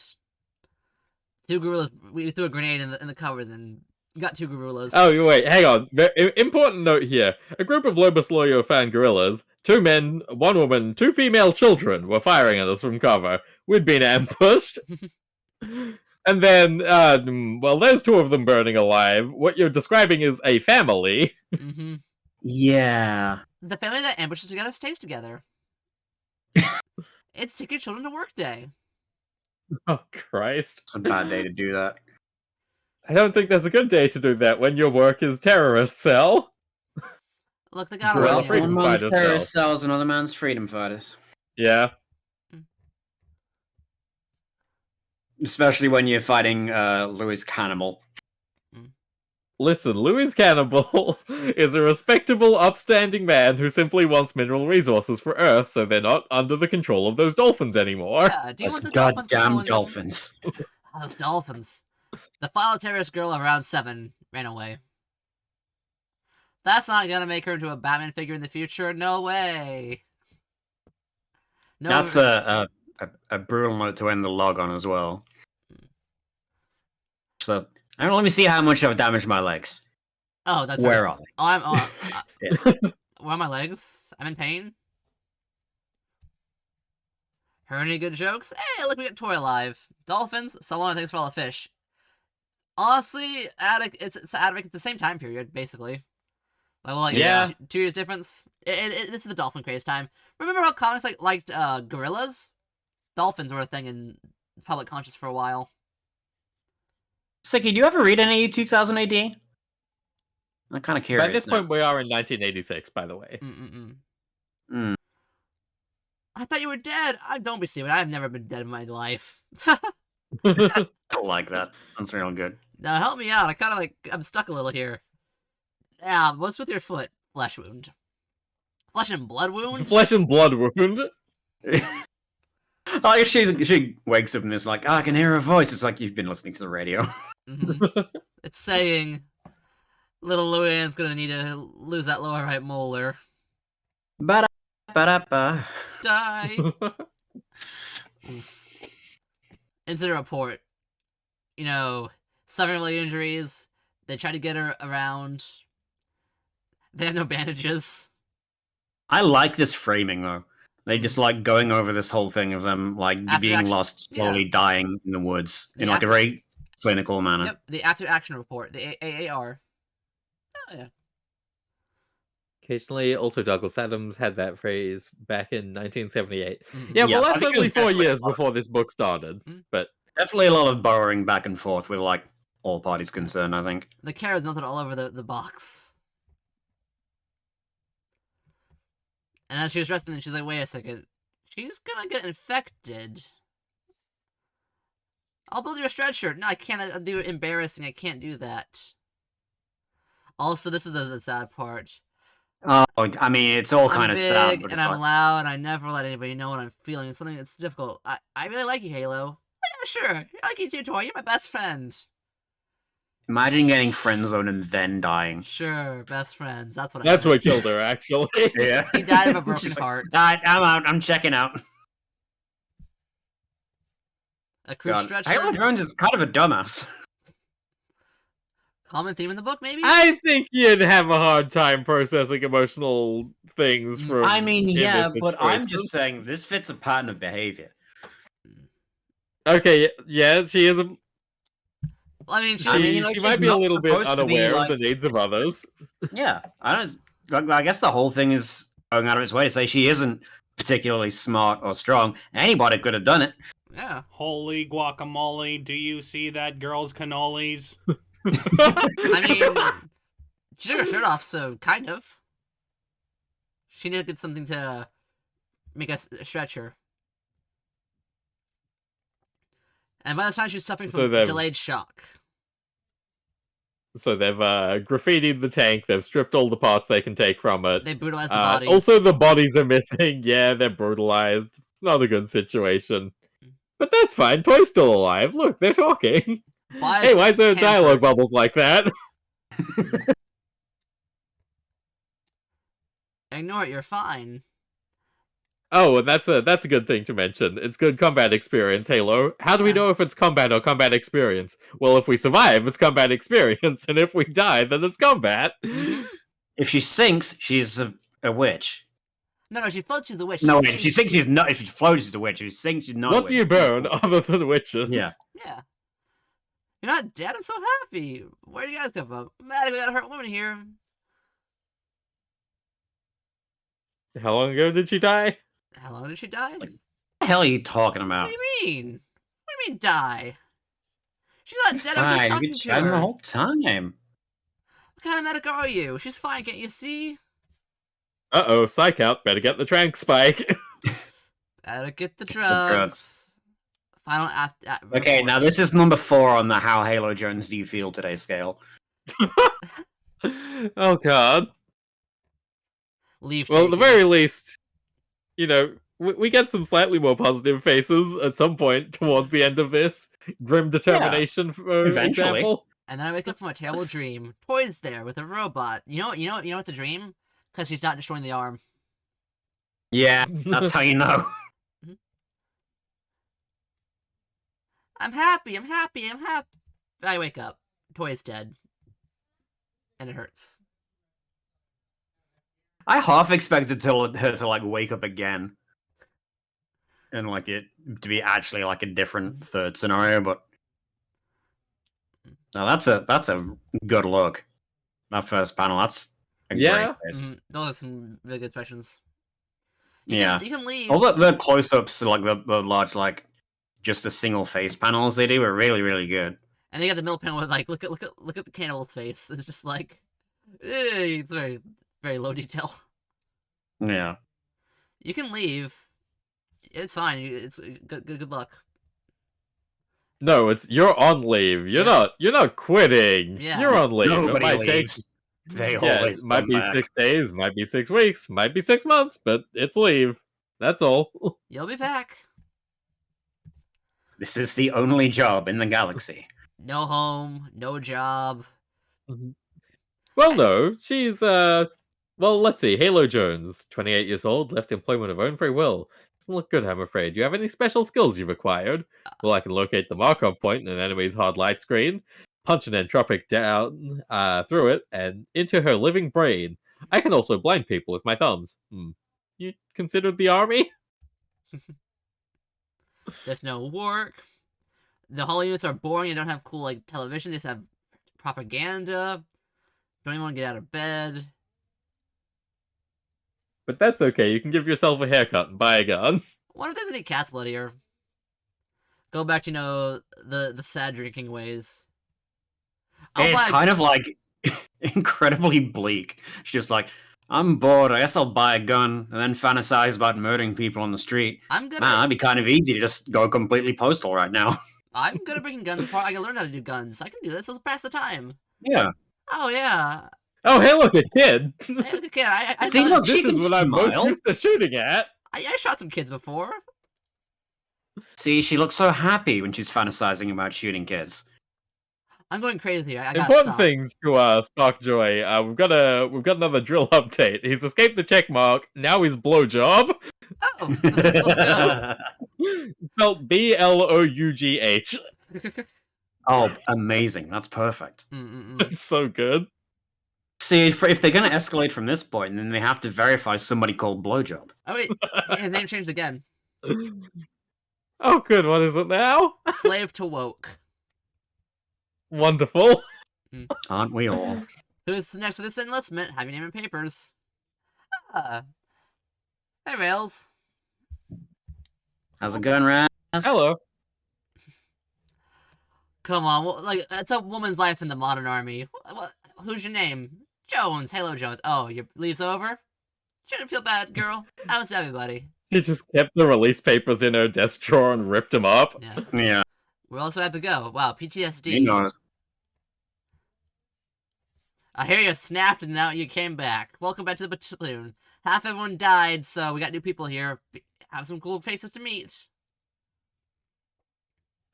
Speaker 1: Two gorillas. We threw a grenade in the covers and got two gorillas.
Speaker 3: Oh, wait, hang on. Important note here. A group of Lobos Loyo fan gorillas, 2 men, 1 woman, 2 female children were firing at us from cover. We'd been ambushed. And then, well, there's 2 of them burning alive. What you're describing is a family.
Speaker 1: Mm-hmm.
Speaker 2: Yeah.
Speaker 1: The family that ambushes together stays together. It's Take Your Children to Work Day.
Speaker 3: Oh, Christ.
Speaker 2: It's a bad day to do that.
Speaker 3: I don't think there's a good day to do that when your work is terrorist cell.
Speaker 1: Look, they got
Speaker 3: Well,
Speaker 1: around
Speaker 3: freedom
Speaker 2: one man's
Speaker 3: fighters,
Speaker 2: terrorist cells, another man's freedom fighters.
Speaker 3: Yeah.
Speaker 2: Especially when you're fighting Louis Cannibal.
Speaker 3: Listen, Louis Cannibal is a respectable, upstanding man who simply wants mineral resources for Earth so they're not under the control of those dolphins anymore.
Speaker 1: Yeah, do you
Speaker 2: Those
Speaker 1: want the dolphins
Speaker 2: goddamn
Speaker 1: controlling them?
Speaker 2: dolphins.
Speaker 1: Oh, those dolphins. The fellow terrorist girl of round 7 ran away. That's not gonna make her into a Batman figure in the future. No way. No.
Speaker 2: That's a brutal note to end the log on as well. So, I don't know, let me see how much I've damaged my legs.
Speaker 1: Oh, that's
Speaker 2: Where
Speaker 1: right.
Speaker 2: are they?
Speaker 1: Oh, I'm.
Speaker 2: Yeah.
Speaker 1: Where are my legs? I'm in pain. Heard any good jokes? Hey, look, we got Tori alive. Dolphins, so long, thanks for all the fish. Honestly, it's Attic at the same time period, basically. Like, well, like,
Speaker 3: Yeah.
Speaker 1: 2 years difference. It's the dolphin craze time. Remember how comics liked gorillas? Dolphins were a thing in public conscious for a while.
Speaker 2: Sicky, do you ever read any 2000 AD? I'm kind of curious.
Speaker 3: By this
Speaker 2: now.
Speaker 3: point, we are in 1986, by the way.
Speaker 1: I thought you were dead. Don't be stupid. I've never been dead in my life.
Speaker 2: I like that. That's real good.
Speaker 1: Now help me out. I'm stuck a little here. Yeah, what's with your foot? Flesh wound. Flesh and blood wound?
Speaker 3: Flesh and blood wound.
Speaker 2: Oh, if she wakes up and is like, I can hear her voice. It's like you've been listening to the radio.
Speaker 1: It's saying little Luann's gonna need to lose that lower right molar.
Speaker 2: Ba-da-ba-da-ba.
Speaker 1: Die. Incident report. 7 really injuries. They try to get her around. They have no bandages.
Speaker 2: I like this framing though. They just like going over this whole thing of them like
Speaker 1: After
Speaker 2: being
Speaker 1: action-
Speaker 2: lost, slowly dying in the woods in
Speaker 1: The
Speaker 2: like a very clinical manner.
Speaker 1: Yep, the after action report, the AAR. Oh yeah.
Speaker 3: Occasionally, also Douglas Adams had that phrase back in 1978.
Speaker 1: Mhm.
Speaker 3: Yeah,
Speaker 2: Yeah,
Speaker 3: well,
Speaker 2: I
Speaker 3: that's
Speaker 2: think it
Speaker 3: only
Speaker 2: was
Speaker 3: 4
Speaker 2: definitely
Speaker 3: years
Speaker 2: a lot.
Speaker 3: before this book started. But
Speaker 2: Definitely a lot of burrowing back and forth with like all parties concerned, I think.
Speaker 1: The carrot's melted all over the box. And then she was resting, and she's like, wait a second. She's gonna get infected. I'll build you a stretch shirt. No, I can't. I'll do it embarrassing. I can't do that. Also, this is the sad part.
Speaker 2: Oh, I mean, it's all kind
Speaker 1: I'm
Speaker 2: of
Speaker 1: big,
Speaker 2: sad, but
Speaker 1: and
Speaker 2: it's
Speaker 1: I'm
Speaker 2: like,
Speaker 1: loud, and I never let anybody know what I'm feeling. It's something that's difficult. I really like you, Halo. Yeah, sure. I like you too, Tori. You're my best friend.
Speaker 2: imagine getting friend zoned and then dying.
Speaker 1: Sure, best friends. That's what.
Speaker 3: that's
Speaker 1: I
Speaker 3: what killed her, actually.
Speaker 2: Yeah.
Speaker 1: He died of a broken
Speaker 2: She's like,
Speaker 1: heart.
Speaker 2: "Alright, I'm out. I'm checking out.
Speaker 1: A crude
Speaker 2: God,
Speaker 1: stretch
Speaker 2: Halo
Speaker 1: shirt.
Speaker 2: Jones is kind of a dumbass.
Speaker 1: Common theme in the book, maybe.
Speaker 3: I think you'd have a hard time processing emotional things from.
Speaker 2: I mean,
Speaker 3: in
Speaker 2: yeah,
Speaker 3: this
Speaker 2: but I'm
Speaker 3: situation.
Speaker 2: just saying this fits a pattern of behavior.
Speaker 3: Okay, yeah, she is a.
Speaker 1: I mean,
Speaker 3: She might be a little bit unaware of the needs of others.
Speaker 2: Yeah, I guess the whole thing is going out of its way to say she isn't particularly smart or strong. Anybody could have done it.
Speaker 1: Yeah.
Speaker 4: Holy guacamole, do you see that girl's cannolis?
Speaker 1: I mean, she took her shirt off, so kind of. She needed something to make us stretch her. And by the time she was suffering from delayed shock.
Speaker 3: So they've graffitied the tank, they've stripped all the parts they can take from it.
Speaker 1: They brutalized the bodies.
Speaker 3: Also, the bodies are missing. Yeah, they're brutalized. It's not a good situation. But that's fine. Toy's still alive. Look, they're talking. Why is there dialogue bubbles like that?
Speaker 1: Ignore it, you're fine.
Speaker 3: Oh, and that's a good thing to mention. It's good combat experience, Halo. How do we know if it's combat or combat experience? Well, if we survive, it's combat experience, and if we die, then it's combat.
Speaker 2: If she sinks, she's a witch.
Speaker 1: No, she floats, she's a witch.
Speaker 2: No, if she sinks, she's not. If she floats, she's a witch. If she sinks, she's not.
Speaker 3: What do you burn other than witches?
Speaker 2: Yeah.
Speaker 1: Yeah. You're not dead? I'm so happy. Where do you guys come from? Mad we got a hurt woman here.
Speaker 3: How long ago did she die?
Speaker 1: How long did she die?
Speaker 2: What the hell are you talking about?
Speaker 1: What do you mean? What do you mean die? She's not dead, I'm just talking to her.
Speaker 2: The whole time.
Speaker 1: What kind of medic are you? She's fine, can't you see?
Speaker 3: Uh-oh, psych out. Better get the trank spike.
Speaker 1: Better get the drugs. Final
Speaker 2: Okay, now this is number 4 on the How Halo Jones Do You Feel Today scale.
Speaker 3: Oh, God.
Speaker 1: Leave.
Speaker 3: Well, at the very least, you know, we get some slightly more positive faces at some point towards the end of this. Grim determination, for example.
Speaker 1: And then I wake up from a terrible dream. Toy's there with a robot. You know it's a dream? Because she's not destroying the arm.
Speaker 2: Yeah, that's how you know.
Speaker 1: I'm happy. I wake up. Toy's dead. And it hurts.
Speaker 2: I half expected her to like wake up again, and like it to be actually like a different third scenario. But no, that's a good look. That first panel, that's a great face.
Speaker 1: Those are some really good expressions. You can leave.
Speaker 2: All the close-ups, like the large, like just a single face panels they do are really, really good.
Speaker 1: And they got the middle panel with like look at the cannibal's face. It's just like, it's very, very low detail.
Speaker 2: Yeah.
Speaker 1: You can leave. It's fine. It's good luck.
Speaker 3: No, it's you're on leave. You're not quitting.
Speaker 1: Yeah.
Speaker 3: You're on leave.
Speaker 2: Nobody
Speaker 3: it might
Speaker 2: leaves. They always
Speaker 3: might be
Speaker 2: back.
Speaker 3: 6 days, might be 6 weeks, might be 6 months, but it's leave. That's all.
Speaker 1: You'll be back.
Speaker 2: This is the only job in the galaxy.
Speaker 1: No home, no job.
Speaker 3: Well, no, she's well, let's see. Halo Jones, 28 years old, left employment of own free will. Doesn't look good, I'm afraid. Do you have any special skills you've acquired? Well, I can locate the Markov point in an enemy's hard light screen, punch an entropic down through it, and into her living brain. I can also blind people with my thumbs. You considered the army?
Speaker 1: There's no work. The Holo units are boring and don't have cool like television. They just have propaganda. Don't even want to get out of bed.
Speaker 3: But that's okay. You can give yourself a haircut and buy a gun.
Speaker 1: I wonder if there's any cats blood here. Go back to, the sad drinking ways.
Speaker 2: It's kind of like incredibly bleak. She's just like, I'm bored. I guess I'll buy a gun and then fantasize about murdering people on the street. Man, that'd be kind of easy to just go completely postal right now.
Speaker 1: I'm good at breaking guns before I can learn how to do guns. I can do this. Let's pass the time.
Speaker 2: Yeah.
Speaker 1: Oh, yeah.
Speaker 3: Oh, hey, look, a kid.
Speaker 1: Hey, look, a kid. I
Speaker 2: See, look,
Speaker 3: this is what I'm most used to shooting at.
Speaker 1: I shot some kids before.
Speaker 2: See, she looks so happy when she's fantasizing about shooting kids.
Speaker 1: I'm going crazy.
Speaker 3: Important things to Stock Joy. We've got another drill update. He's escaped the check mark. Now he's blowjob.
Speaker 1: Oh,
Speaker 3: spelled BLOUGH.
Speaker 2: Oh, amazing! That's perfect.
Speaker 3: It's so good.
Speaker 2: See, if they're going to escalate from this point, then they have to verify somebody called blowjob.
Speaker 1: Oh wait, his name changed again.
Speaker 3: Oh, good. What is it now?
Speaker 1: Slave to woke.
Speaker 3: Wonderful.
Speaker 2: Aren't we all?
Speaker 1: Who's next to this enlistment? Have your name in papers. Hey, Rails.
Speaker 2: How's it going, Raz?
Speaker 3: Hello.
Speaker 1: Come on, like, it's a woman's life in the modern army. Who's your name? Jones. Hello, Jones. Oh, your leave's over? Shouldn't feel bad, girl. Happens to everybody.
Speaker 3: She just kept the release papers in her desk drawer and ripped them up.
Speaker 2: Yeah.
Speaker 1: We also have to go. Wow, PTSD.
Speaker 2: You know.
Speaker 1: I hear you snapped and now you came back. Welcome back to the platoon. Half everyone died, so we got new people here. Have some cool faces to meet.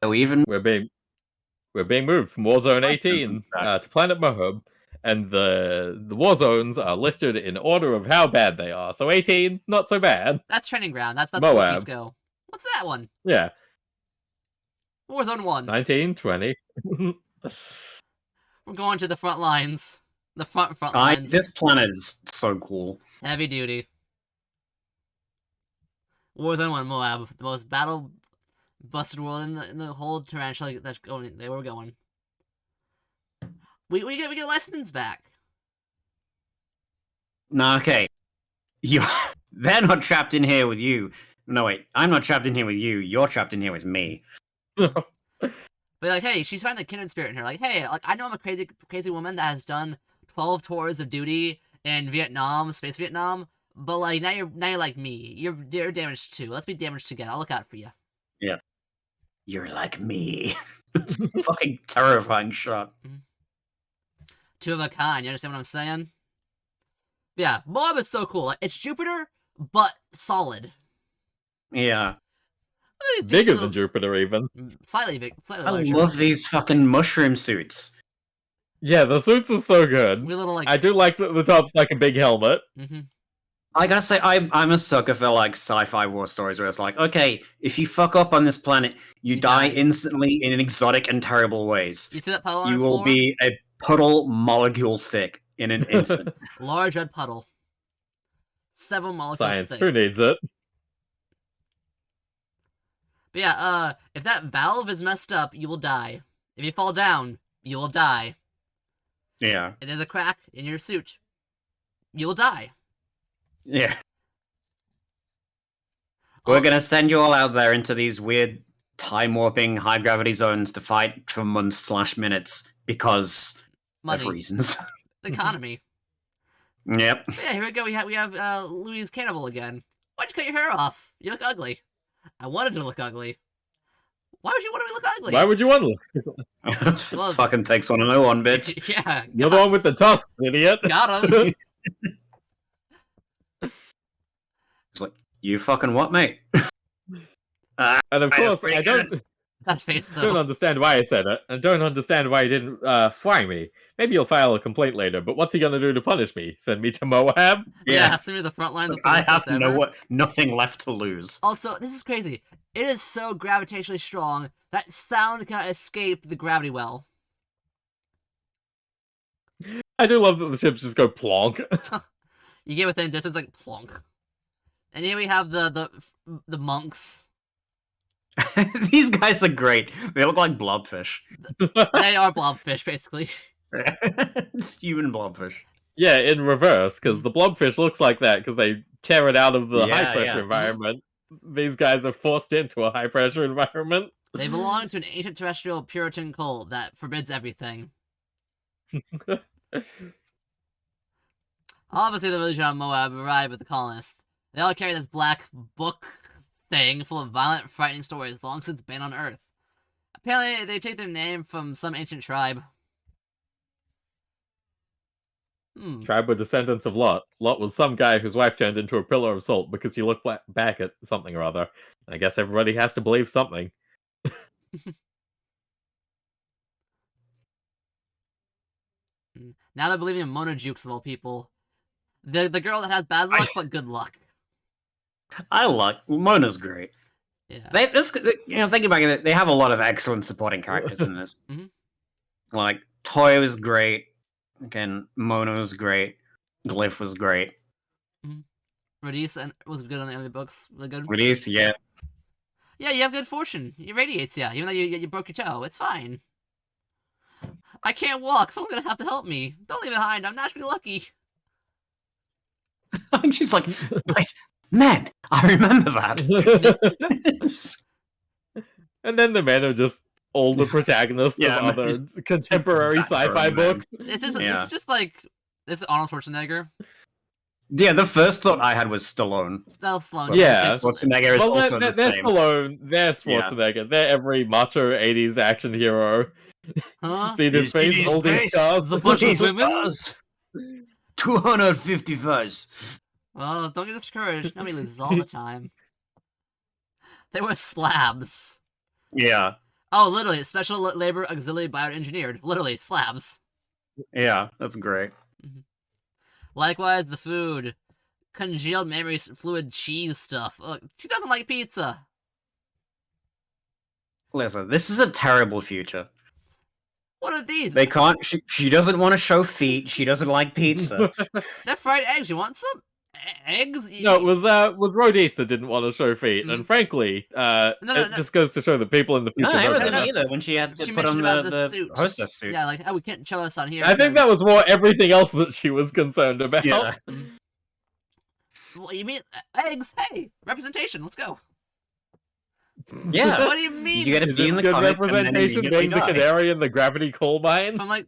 Speaker 2: So even
Speaker 3: We're being moved from Warzone 18 to Planet Moab, and the war zones are listed in order of how bad they are. So 18, not so bad.
Speaker 1: That's training ground. That's where
Speaker 3: Moab.
Speaker 1: we go. What's that one?
Speaker 3: Yeah.
Speaker 1: Warzone 1.
Speaker 3: 19, 20.
Speaker 1: We're going to the front lines. The front lines.
Speaker 2: This planet is so cool.
Speaker 1: Heavy duty. Warzone 1 Moab, the most battle busted world in the whole tarantula that's going. There we're going. We get lessons back.
Speaker 2: No, okay. They're not trapped in here with you. No, wait. I'm not trapped in here with you. You're trapped in here with me.
Speaker 1: But like, hey, she's finding the kindred spirit in her. Like, hey, like I know I'm a crazy woman that has done 12 tours of duty in Vietnam, space Vietnam. But like now you're like me. You're damaged too. Let's be damaged together. I'll look out for you.
Speaker 2: Yeah. You're like me. It's a fucking terrifying shot.
Speaker 1: Two of a kind. You understand what I'm saying? Yeah, Moab is so cool. It's Jupiter, but solid.
Speaker 2: Yeah.
Speaker 3: Bigger than Jupiter, even.
Speaker 1: Slightly big. Slightly
Speaker 2: I
Speaker 1: larger.
Speaker 2: love these fucking mushroom suits.
Speaker 3: Yeah, the suits are so good.
Speaker 1: We little like.
Speaker 3: I do like that the top's like a big helmet.
Speaker 2: I gotta say, I'm a sucker for like sci-fi war stories where it's like, okay, if you fuck up on this planet, you die instantly in exotic and terrible ways.
Speaker 1: You see that puddle on
Speaker 2: You
Speaker 1: the
Speaker 2: will
Speaker 1: floor?
Speaker 2: be a puddle molecule stick in an instant.
Speaker 1: Large red puddle. 7 molecules
Speaker 3: Science,
Speaker 1: thick.
Speaker 3: who needs it?
Speaker 1: But yeah, if that valve is messed up, you will die. If you fall down, you will die.
Speaker 2: Yeah.
Speaker 1: If there's a crack in your suit, you will die.
Speaker 2: Yeah. We're gonna send you all out there into these weird time warping high gravity zones to fight for months/minutes because
Speaker 1: Money.
Speaker 2: of reasons.
Speaker 1: The economy.
Speaker 2: Yep.
Speaker 1: But yeah, here we go. We have Louise Cannibal again. Why'd you cut your hair off? You look ugly. I wanted to look ugly. Why would you want to look ugly?
Speaker 3: Why would you want to look?
Speaker 1: Well,
Speaker 2: Fucking takes 101, bitch.
Speaker 1: Yeah.
Speaker 3: You're the one with the tusks, idiot.
Speaker 1: Got him.
Speaker 2: It's like, you fucking what, mate?
Speaker 3: And of course, I don't
Speaker 1: That face though.
Speaker 3: don't understand why I said it, and don't understand why he didn't fry me. Maybe he'll file a complaint later, but what's he gonna do to punish me? Send me to Moab?
Speaker 1: Yeah, send me to the front lines. Of the
Speaker 2: I
Speaker 1: best
Speaker 2: have
Speaker 1: ever.
Speaker 2: nothing left to lose.
Speaker 1: Also, this is crazy. It is so gravitationally strong that sound cannot escape the gravity well.
Speaker 3: I do love that the ships just go plonk.
Speaker 1: You get within distance, like plonk. And here we have the monks.
Speaker 2: These guys are great. They look like blobfish.
Speaker 1: They are blobfish, basically.
Speaker 2: Just human blobfish.
Speaker 3: Yeah, in reverse, because the blobfish looks like that because they tear it out of the
Speaker 2: Yeah,
Speaker 3: high pressure
Speaker 2: yeah.
Speaker 3: environment. These guys are forced into a high pressure environment.
Speaker 1: They belong to an ancient terrestrial Puritan cult that forbids everything. Obviously, the village on Moab arrived with the colonists. They all carry this black book thing full of violent, frightening stories long since banned on Earth. Apparently, they take their name from some ancient tribe.
Speaker 3: Tribe were descendants of Lot. Lot was some guy whose wife turned into a pillar of salt because he looked back at something or other. I guess everybody has to believe something.
Speaker 1: Now they're believing in Monojukes of all people. The girl that has bad luck, but good luck.
Speaker 2: I like Mona's great.
Speaker 1: Yeah.
Speaker 2: Thinking back at it, they have a lot of excellent supporting characters in this.
Speaker 1: Mhm.
Speaker 2: Like Toy was great. Again, Mona was great. Glyph was great.
Speaker 1: Radice was good on the other books. Really good.
Speaker 2: Release, yeah.
Speaker 1: Yeah, you have good fortune. It radiates, yeah. Even though you broke your toe, it's fine. I can't walk. Someone's gonna have to help me. Don't leave me behind. I'm naturally lucky.
Speaker 2: And she's like, wait, man, I remember that.
Speaker 3: And then the men are just all the protagonists
Speaker 2: Yeah,
Speaker 3: of
Speaker 2: man,
Speaker 3: other
Speaker 2: just
Speaker 3: contemporary
Speaker 2: fat
Speaker 3: sci-fi
Speaker 2: grown men.
Speaker 3: books.
Speaker 1: It's just like this is Arnold Schwarzenegger.
Speaker 2: Yeah, the first thought I had was Stallone.
Speaker 1: Sloan.
Speaker 3: Yeah.
Speaker 2: Schwarzenegger is
Speaker 3: Well,
Speaker 2: also
Speaker 3: they're
Speaker 2: the same.
Speaker 3: Stallone, they're Schwarzenegger, they're every macho 80s action hero.
Speaker 1: Huh?
Speaker 3: See this face, all these scars.
Speaker 1: There's a bunch of women.
Speaker 2: 255.
Speaker 1: Well, don't get discouraged. Nobody loses all the time. They were slabs.
Speaker 2: Yeah,
Speaker 1: Oh, literally, special labor auxiliary bioengineered. Literally, slabs.
Speaker 2: yeah, that's great.
Speaker 1: Likewise, the food. Congealed memory fluid cheese stuff. Look, she doesn't like pizza.
Speaker 2: Listen, this is a terrible future.
Speaker 1: What are these?
Speaker 2: They can't. She doesn't want to show feet. She doesn't like pizza.
Speaker 1: They're fried eggs. You want some? Eggs?
Speaker 3: No, it was Rodis that didn't want to show feet, and frankly, it just goes to show that people in the
Speaker 2: No,
Speaker 3: future
Speaker 2: I
Speaker 3: don't
Speaker 2: didn't
Speaker 3: know.
Speaker 2: either when she had to
Speaker 1: She
Speaker 2: put on
Speaker 1: mentioned about
Speaker 2: the
Speaker 1: suit.
Speaker 2: hostess suit.
Speaker 1: Yeah, like, oh, we can't show us on here.
Speaker 3: I think that was more everything else that she was concerned about.
Speaker 2: Yeah.
Speaker 1: Well, you mean eggs? Hey, representation. Let's go.
Speaker 2: Yeah.
Speaker 1: What do you mean?
Speaker 2: You gotta
Speaker 3: Is
Speaker 2: be
Speaker 3: this
Speaker 2: in the
Speaker 3: good
Speaker 2: comic and then
Speaker 3: representation
Speaker 2: immediately
Speaker 3: being the
Speaker 2: die.
Speaker 3: canary in the gravity coal mine?
Speaker 1: From like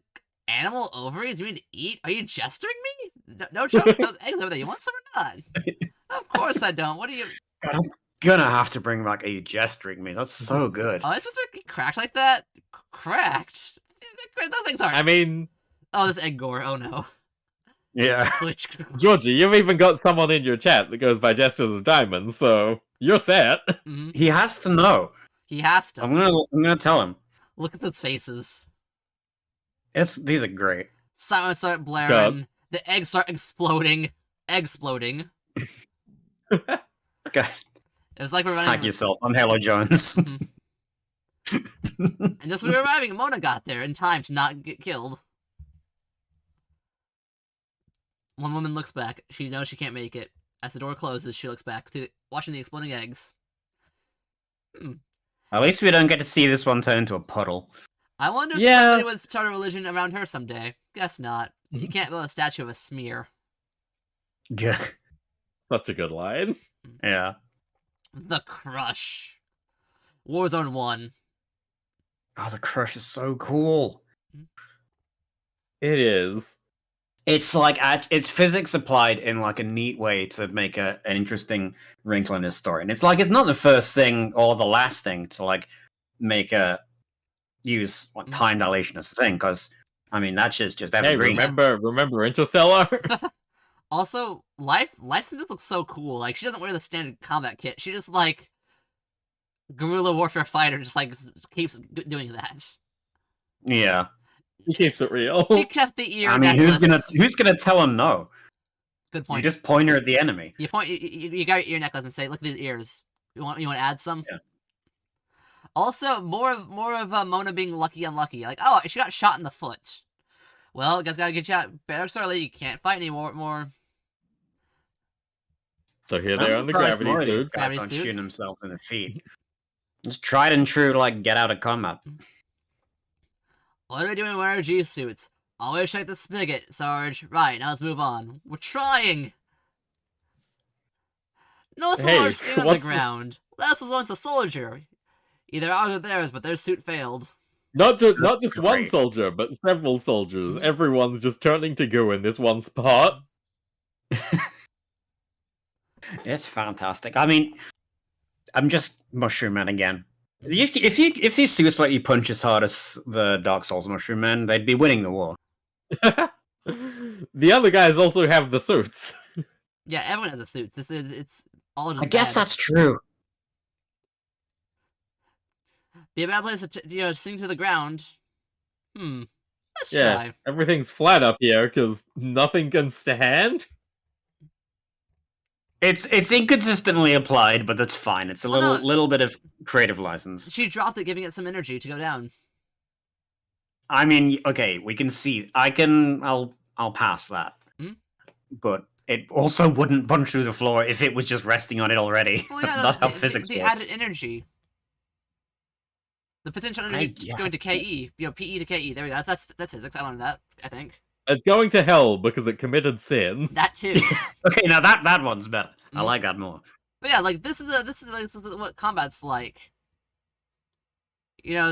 Speaker 1: animal ovaries? You mean to eat? Are you gesturing me? No joke. Those eggs over there. You want some or not? Of course I don't. What do you?
Speaker 2: God, I'm gonna have to bring back. Are you gesturing me? That's so good.
Speaker 1: Oh, am I supposed to be cracked like that? Cracked? Those eggs aren't.
Speaker 3: I mean,
Speaker 1: Oh, this egg gore. Oh no.
Speaker 2: Yeah.
Speaker 1: Which?
Speaker 3: Georgie, you've even got someone in your chat that goes by Gestures of Diamonds, so you're set.
Speaker 1: Mhm.
Speaker 2: He has to know.
Speaker 1: He has to.
Speaker 2: I'm gonna tell him.
Speaker 1: Look at those faces.
Speaker 2: These are great.
Speaker 1: Sirens start blaring.
Speaker 3: God.
Speaker 1: The eggs start exploding. Exploding.
Speaker 2: God,
Speaker 1: It was like we're running.
Speaker 2: hack yourself. I'm Halo Jones.
Speaker 1: And just when we were arriving, Mona got there in time to not get killed. One woman looks back. She knows she can't make it. As the door closes, she looks back, watching the exploding eggs.
Speaker 2: At least we don't get to see this one turn into a puddle.
Speaker 1: I wonder if
Speaker 3: Yeah.
Speaker 1: somebody would start a religion around her someday. Guess not. You can't build a statue of a smear.
Speaker 2: Yeah.
Speaker 3: Such a good line.
Speaker 2: Yeah.
Speaker 1: The Crush. Warzone 1.
Speaker 2: Oh, the crush is so cool.
Speaker 3: It is.
Speaker 2: It's like it's physics applied in like a neat way to make an interesting wrinkle in this story. And it's like it's not the first thing or the last thing to like make use like time dilation as a thing, because I mean that shit's just
Speaker 3: Hey,
Speaker 2: evergreen.
Speaker 3: remember Interstellar?
Speaker 1: Also, Life Synth looks so cool. Like, she doesn't wear the standard combat kit. She just, like, guerrilla warfare fighter just, like, keeps doing that.
Speaker 2: Yeah.
Speaker 3: He keeps it real.
Speaker 1: She kept the ear
Speaker 2: I mean,
Speaker 1: necklace.
Speaker 2: who's gonna tell him no?
Speaker 1: Good point.
Speaker 2: You just point her at the enemy.
Speaker 1: You point. You got your ear necklace and say, "Look at these ears. You want to add some?"
Speaker 2: Yeah.
Speaker 1: Also, more of Mona being unlucky. Like, oh, she got shot in the foot. Well, you guys gotta get you out better slowly. You can't fight anymore.
Speaker 3: So here they
Speaker 2: I'm
Speaker 3: are in the
Speaker 2: surprised
Speaker 3: gravity
Speaker 2: more of these
Speaker 3: suits.
Speaker 2: guys
Speaker 1: Gravity
Speaker 2: aren't
Speaker 1: suits?
Speaker 2: shooting himself in the feet. Just tried and true, like get out of combat.
Speaker 1: What are we doing with our G suits? Always check the spigot, Sarge. Right, now let's move on. We're trying. No soldiers stand on the
Speaker 3: what's-
Speaker 1: ground. Last was once a soldier. Either ours or theirs, but their suit failed.
Speaker 3: Not just
Speaker 2: That's
Speaker 3: one
Speaker 2: great.
Speaker 3: soldier, but several soldiers. Everyone's just turning to go in this one spot.
Speaker 2: It's fantastic. I mean, I'm just Mushroom Man again. If these suits let you punch as hard as the Dark Souls Mushroom Man, they'd be winning the war.
Speaker 3: The other guys also have the suits.
Speaker 1: Yeah, everyone has a suit. It's all just
Speaker 2: I guess
Speaker 1: bad.
Speaker 2: that's true.
Speaker 1: Be a bad place to sink to the ground. Let's
Speaker 3: Yeah,
Speaker 1: try.
Speaker 3: everything's flat up here because nothing can stand.
Speaker 2: It's inconsistently applied, but that's fine. It's a
Speaker 1: Well,
Speaker 2: little bit of creative license.
Speaker 1: She dropped it, giving it some energy to go down.
Speaker 2: I mean, okay, we can see. I'll pass that.
Speaker 1: Hmm?
Speaker 2: But it also wouldn't punch through the floor if it was just resting on it already.
Speaker 1: Well,
Speaker 2: That's
Speaker 1: yeah,
Speaker 2: not how
Speaker 1: they
Speaker 2: physics
Speaker 1: they
Speaker 2: works.
Speaker 1: added energy. The potential energy going to KE. PE to KE. There we go. That's physics. I learned that, I think.
Speaker 3: It's going to hell because it committed sin.
Speaker 1: That too.
Speaker 2: Okay, now that one's better. I like that more.
Speaker 1: But yeah, like this is what combat's like.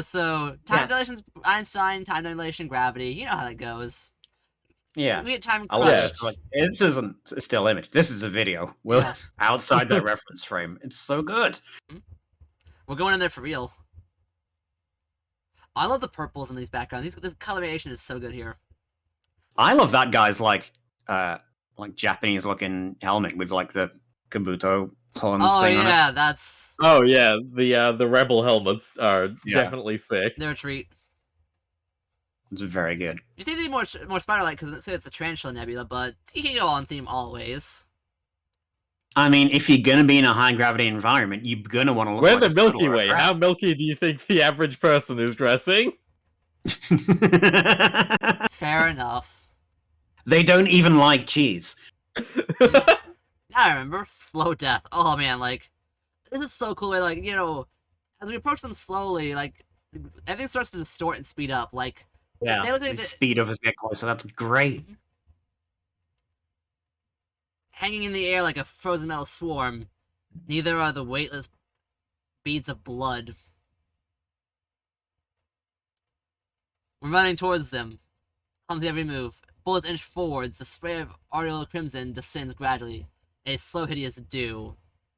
Speaker 1: So time dilation's Einstein, time dilation, gravity. You know how that goes.
Speaker 2: Yeah.
Speaker 1: We get time
Speaker 3: Yes.
Speaker 2: Like, this isn't a still image. This is a video. Well, outside that reference frame. It's so good.
Speaker 1: We're going in there for real. I love the purples in these backgrounds. The coloration is so good here.
Speaker 2: I love that guy's like Japanese looking helmet with like the Kabuto horns thing on it.
Speaker 1: Yeah, that's.
Speaker 3: Oh yeah, the rebel helmets are definitely sick.
Speaker 1: They're a treat.
Speaker 2: It's very good.
Speaker 1: You think they'd be more spider-like because it's a tarantula nebula, but you can go on theme always.
Speaker 2: I mean, if you're gonna be in a high gravity environment, you're gonna want to look.
Speaker 3: We're
Speaker 2: like
Speaker 3: the Milky
Speaker 2: a
Speaker 3: Way. How milky do you think the average person is dressing?
Speaker 1: Fair enough.
Speaker 2: They don't even like cheese.
Speaker 1: I remember slow death. Oh man, like this is so cool. Like as we approach them slowly, like everything starts to distort and speed up. Like they look like
Speaker 2: the speed of us get closer. That's great.
Speaker 1: Hanging in the air like a frozen metal swarm. Neither are the weightless beads of blood. We're running towards them. Clumsy every move. Bullets inch forwards. The spray of aureole crimson descends gradually. A slow, hideous dew.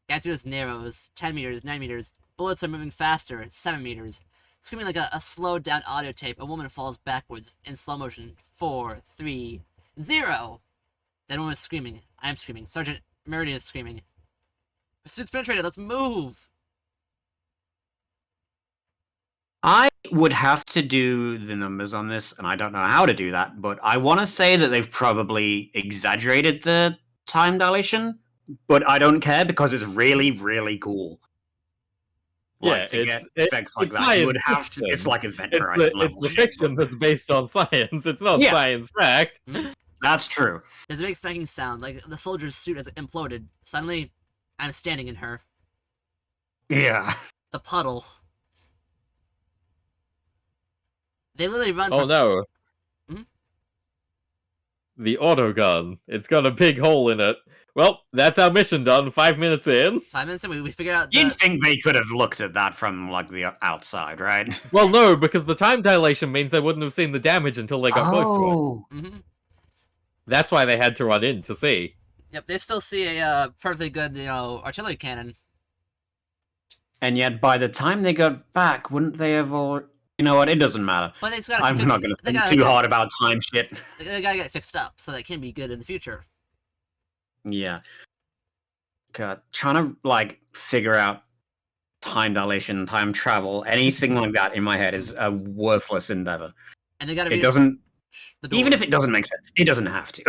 Speaker 1: Gatsu's narrows. 10 meters, 9 meters. Bullets are moving faster. 7 meters. Screaming like a slowed down audio tape, a woman falls backwards in slow motion. 4, 3, 0. That woman is screaming. I am screaming. Sergeant Meridian is screaming. Pursuit's penetrated. Let's move.
Speaker 2: I would have to do the numbers on this, and I don't know how to do that, but I want to say that they've probably exaggerated the time dilation, but I don't care because it's really, really cool. Like, to get effects like that, you would have to. It's like Event Horizon level.
Speaker 3: It's the fiction that's based on science. It's not science fact.
Speaker 2: That's true.
Speaker 1: There's a big smacking sound, like the soldier's suit has imploded. Suddenly, I'm standing in her.
Speaker 2: Yeah.
Speaker 1: The puddle. They literally run.
Speaker 3: Oh no.
Speaker 1: Hmm?
Speaker 3: The autogun. It's got a big hole in it. Well, that's our mission done. 5 minutes in.
Speaker 1: 5 minutes in, we figured out.
Speaker 2: You'd think they could have looked at that from like the outside, right?
Speaker 3: Well, no, because the time dilation means they wouldn't have seen the damage until they got close to it.
Speaker 1: Mm-hmm.
Speaker 3: That's why they had to run in to see.
Speaker 1: Yep, they still see a perfectly good, artillery cannon.
Speaker 2: And yet, by the time they got back, wouldn't they have all? You know what? It doesn't matter.
Speaker 1: But it's gotta
Speaker 2: I'm not going to think too hard about time shit.
Speaker 1: They gotta get fixed up so that it can be good in the future.
Speaker 2: Yeah. God, trying to like figure out time dilation, time travel, anything like that in my head is a worthless endeavor.
Speaker 1: And they gotta be.
Speaker 2: It doesn't.
Speaker 1: The
Speaker 2: Even if it doesn't make sense, it doesn't have to.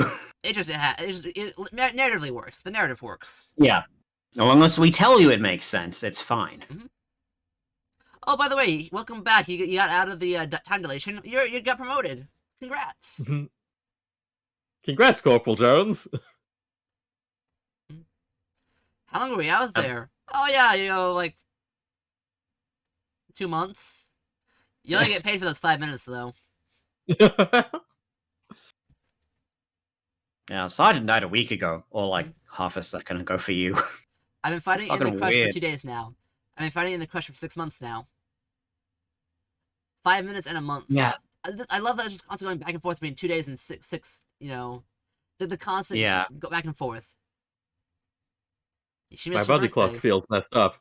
Speaker 1: It narratively works. The narrative works.
Speaker 2: Yeah. As long as we tell you it makes sense, it's fine.
Speaker 1: Mm-hmm. Oh, by the way, welcome back. You got out of the time dilation. You got promoted. Congrats.
Speaker 3: Congrats, Corporal Jones.
Speaker 1: How long were we out there? Oh yeah, like 2 months. You only get paid for those 5 minutes though.
Speaker 2: Yeah, Sergeant died a week ago, or like half a second ago for you.
Speaker 1: I've been fighting in the crush
Speaker 2: weird.
Speaker 1: for 2 days now. I've been fighting in the crush for 6 months now. 5 minutes and a month.
Speaker 2: Yeah.
Speaker 1: I love that it's just constantly going back and forth between 2 days and six. The constant go back and forth.
Speaker 3: My body clock feels messed up.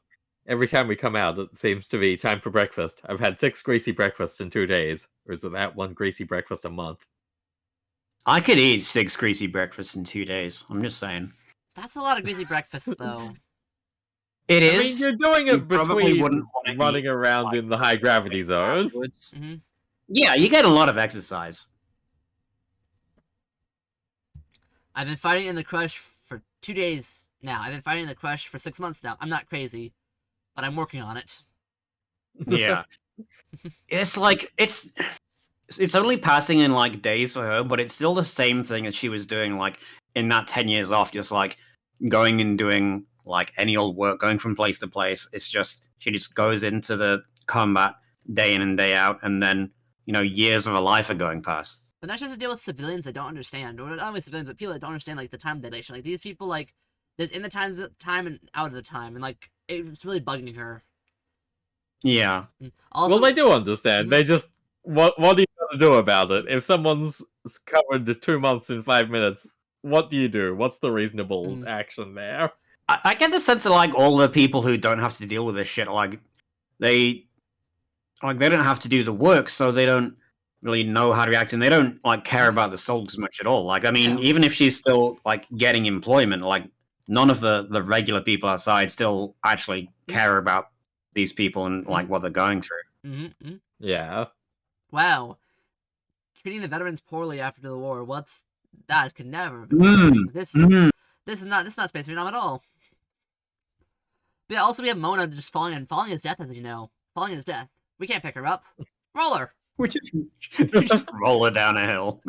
Speaker 3: Every time we come out, it seems to be time for breakfast. I've had 6 greasy breakfasts in 2 days. Or is it that one greasy breakfast a month?
Speaker 2: I could eat 6 greasy breakfasts in 2 days. I'm just saying.
Speaker 1: That's a lot of greasy breakfast, though.
Speaker 2: It is.
Speaker 3: I mean, you're doing it between running around in the high gravity zone.
Speaker 1: Mm-hmm.
Speaker 2: Yeah, you get a lot of exercise.
Speaker 1: I've been fighting in the crush for 2 days now. I've been fighting in the crush for 6 months now. I'm not crazy, but I'm working on it.
Speaker 2: Yeah. It's like, it's only passing in like days for her, but it's still the same thing as she was doing like in that 10 years off, just like going and doing like any old work, going from place to place. It's just, she just goes into the combat, day in and day out, and then years of a life are going past.
Speaker 1: But that's just to deal with civilians that don't understand, or not only civilians, but people that don't understand like the time dilation. Like these people, like there's in the time and out of the time, and like it's really bugging her.
Speaker 2: Yeah.
Speaker 1: Also,
Speaker 3: well, they do understand. They just what do you got to do about it? If someone's covered 2 months in 5 minutes, what do you do? What's the reasonable action there?
Speaker 2: I get the sense that like all the people who don't have to deal with this shit, like they don't have to do the work, so they don't really know how to react, and they don't like care about the soldiers much at all. Like, I mean, even if she's still like getting employment, like none of the regular people outside still actually care about these people and like what they're going through.
Speaker 3: Yeah.
Speaker 1: Wow. Treating the veterans poorly after the war. That could never be. This is not Space Vietnam at all. But yeah, also we have Mona just falling his death, as you know. Falling his death. We can't pick her up. Roll her.
Speaker 2: We just roll her down a hill.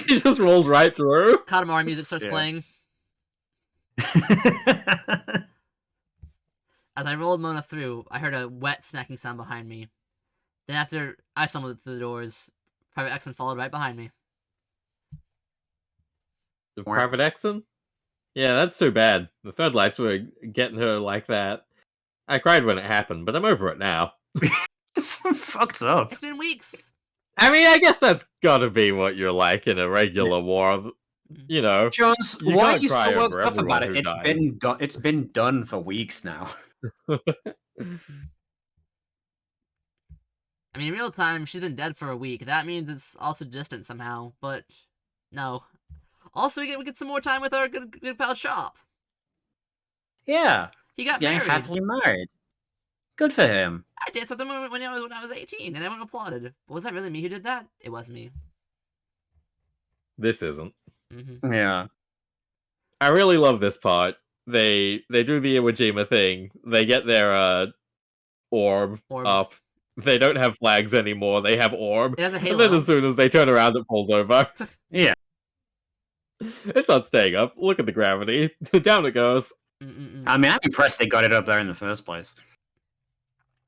Speaker 3: She just rolls right through.
Speaker 1: Katamari music starts playing. As I rolled Mona through, I heard a wet smacking sound behind me. Then after I stumbled through the doors, Private Exxon followed right behind me.
Speaker 3: The Private Exxon? Yeah, that's too bad. The third lights were getting her like that. I cried when it happened, but I'm over it now.
Speaker 2: So fucked up.
Speaker 1: It's been weeks.
Speaker 3: I mean, I guess that's gotta be what you're like in a regular war. You know,
Speaker 2: Jones,
Speaker 3: you
Speaker 2: why are
Speaker 3: can't
Speaker 2: you
Speaker 3: cry
Speaker 2: so
Speaker 3: over
Speaker 2: worked up about
Speaker 3: everyone
Speaker 2: it?
Speaker 3: who
Speaker 2: It's been done for weeks now.
Speaker 1: I mean, in real time, she's been dead for a week. That means it's also distant somehow, but no. Also, we get some more time with our good pal Chop.
Speaker 2: Yeah.
Speaker 1: He got
Speaker 2: Getting
Speaker 1: married.
Speaker 2: happily married. Good for him.
Speaker 1: I danced with him when I was 18, and everyone applauded. But was that really me who did that? It was me.
Speaker 3: This isn't.
Speaker 2: Yeah.
Speaker 3: I really love this part. They do the Iwo Jima thing. They get their orb up. They don't have flags anymore. They have orb.
Speaker 1: It has a halo.
Speaker 3: And then as soon as they turn around, it falls over.
Speaker 2: Yeah.
Speaker 3: It's not staying up. Look at the gravity. Down it goes.
Speaker 2: I mean, I'm impressed they got it up there in the first place.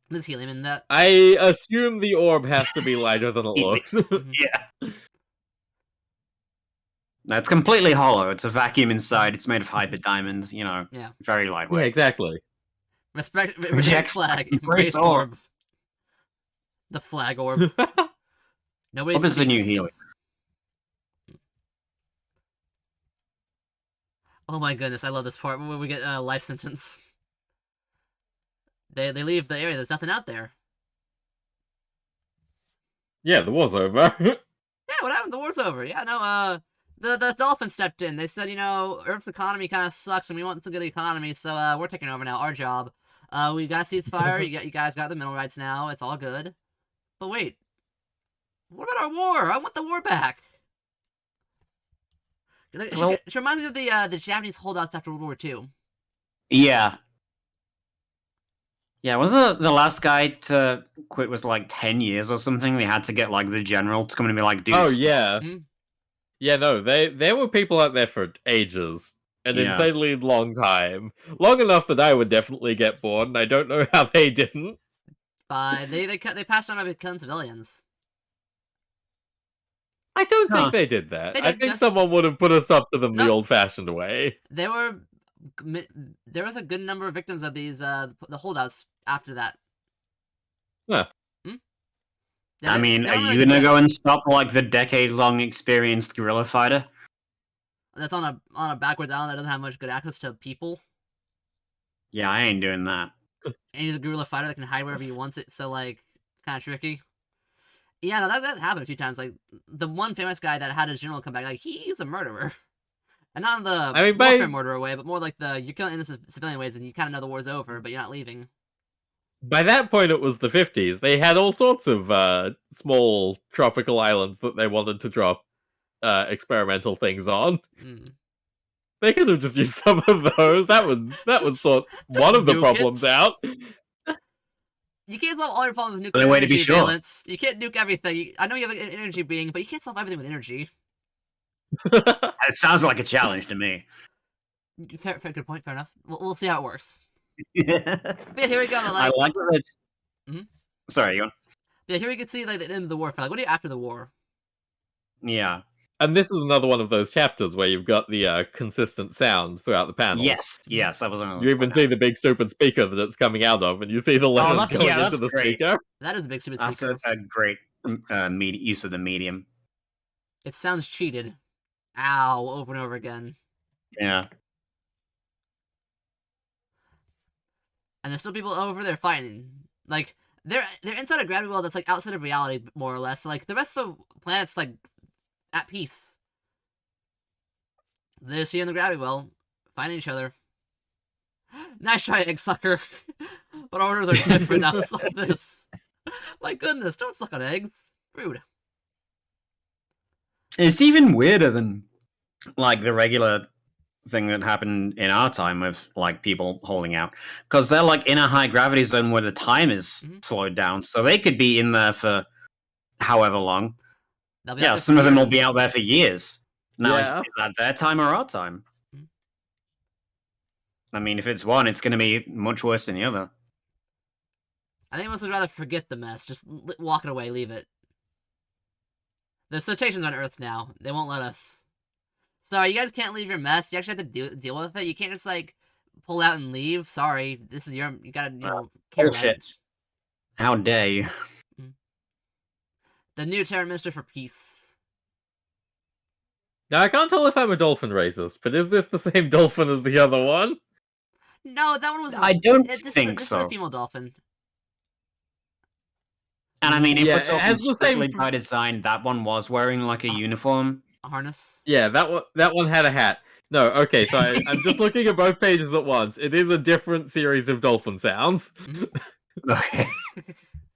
Speaker 1: There's helium in that.
Speaker 3: I assume the orb has to be lighter than it looks.
Speaker 2: Yeah. That's completely hollow. It's a vacuum inside. It's made of hyperdiamonds, very lightweight.
Speaker 3: Yeah, exactly.
Speaker 1: Reject flag. Embrace orb. The flag orb. Nobody's
Speaker 2: What is the new helium?
Speaker 1: Oh my goodness, I love this part where we get a life sentence. They leave the area, there's nothing out there.
Speaker 3: Yeah, the war's over.
Speaker 1: Yeah, what happened? The war's over. Yeah, no, the Dolphins stepped in. They said, Earth's economy kind of sucks and we want some good economy, so we're taking over now, our job. We got ceasefire, you guys got the mineral rights now, it's all good. But wait, what about our war? I want the war back. She reminds me of the Japanese holdouts after World War II.
Speaker 2: Yeah. Yeah, wasn't the last guy to quit was like 10 years or something? They had to get like the general to come in and be like, dude.
Speaker 3: Oh, yeah. Yeah, no, there were people out there for ages. An insanely long time. Long enough that I would definitely get bored, and I don't know how they didn't.
Speaker 1: They passed on over killing civilians.
Speaker 3: I don't think they did that. I think someone would have put us up to them the old-fashioned way.
Speaker 1: There was a good number of victims of these the holdouts after that.
Speaker 3: Yeah.
Speaker 2: I mean, are you gonna go and stop like the decade-long experienced guerrilla fighter?
Speaker 1: That's on a backwards island that doesn't have much good access to people.
Speaker 2: Yeah, I ain't doing that.
Speaker 1: And he's a guerrilla fighter that can hide wherever he wants it, so like kind of tricky. Yeah, no, that happened a few times. Like the one famous guy that had his general come back, like he's a murderer, and not in the warfare murderer way, but more like you're killing innocent civilian ways, and you kind of know the war's over, but you're not leaving.
Speaker 3: By that point, it was the 50s. They had all sorts of small tropical islands that they wanted to drop experimental things on. They could have just used some of those. That would sort one of the problems out.
Speaker 1: You can't solve all your problems with nuclear energy, Valence. You can't nuke everything. I know you have an energy being, but you can't solve everything with energy.
Speaker 2: It sounds like a challenge to me.
Speaker 1: Fair, good point. Fair enough. We'll see how it works. But here we go.
Speaker 2: I like that. Sorry, you on?
Speaker 1: Yeah, here we can see like the end of the war. Like, what do you after the war?
Speaker 2: Yeah.
Speaker 3: And this is another one of those chapters where you've got the consistent sound throughout the panels.
Speaker 2: Yes, that was
Speaker 3: You even see the big stupid speaker that it's coming out of, and you see the letters going into the
Speaker 2: great.
Speaker 3: speaker.
Speaker 1: That is a big stupid
Speaker 2: That's
Speaker 1: speaker.
Speaker 2: a great use of the medium.
Speaker 1: It sounds cheated. Ow, over and over again.
Speaker 2: Yeah.
Speaker 1: And there's still people over there fighting. Like, they're inside a gravity well that's like outside of reality, more or less. Like the rest of the planet's like at peace. They're just here in the gravity well, fighting each other. Nice try, egg sucker. But orders are different now. Suck this. My goodness, don't suck on eggs. Rude.
Speaker 2: It's even weirder than like the regular thing that happened in our time with like people holding out, because they're like in a high gravity zone where the time is slowed down, so they could be in there for however long. Yeah, some of them will be out there for years. Now, is that their time or our time? I mean, if it's one, it's going to be much worse than the other.
Speaker 1: I think most would rather forget the mess, just walk it away, leave it. The situation's on Earth now. They won't let us. Sorry, you guys can't leave your mess. You actually have to deal with it. You can't just, like, pull out and leave. Sorry, this is your... You gotta, care about it.
Speaker 2: How dare you.
Speaker 1: The new Terror Minister for Peace.
Speaker 3: Now, I can't tell if I'm a dolphin racist, but is this the same dolphin as the other one?
Speaker 1: No, that one was...
Speaker 2: I don't think
Speaker 1: this
Speaker 2: so.
Speaker 1: is a female dolphin.
Speaker 2: And I mean, if we're talking strictly by design, that one was wearing, like, a uniform.
Speaker 1: A harness?
Speaker 3: Yeah, that one had a hat. No, okay, so I'm just looking at both pages at once. It is a different series of dolphin sounds.
Speaker 2: Okay.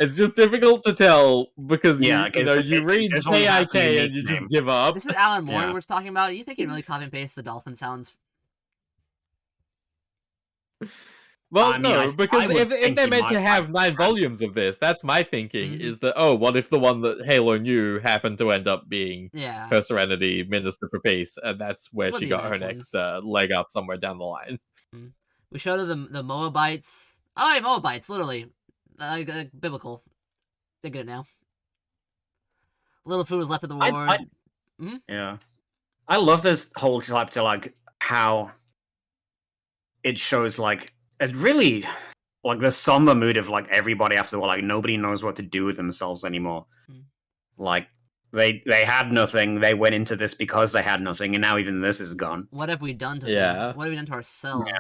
Speaker 3: It's just difficult to tell because you read KIK and you just give up.
Speaker 1: This is Alan Moore we're talking about. You think he really copy and paste the dolphin sounds?
Speaker 3: Well, no, because if they're meant to have 9 volumes of this, that's my thinking, is that, what if the one that Halo knew happened to end up being her Serenity Minister for Peace, and that's where she got her next leg up somewhere down the line.
Speaker 1: We showed her the Moabites. Oh, yeah, Moabites, literally. Biblical. They get it now. Little food was left of the war.
Speaker 2: Yeah. I love this whole chapter, like, how it shows, like, it really, like, the somber mood of, like, everybody after the war, like, nobody knows what to do with themselves anymore. Like, they had nothing, they went into this because they had nothing, and now even this is gone.
Speaker 1: What have we done to them? What have we done to ourselves? Yeah.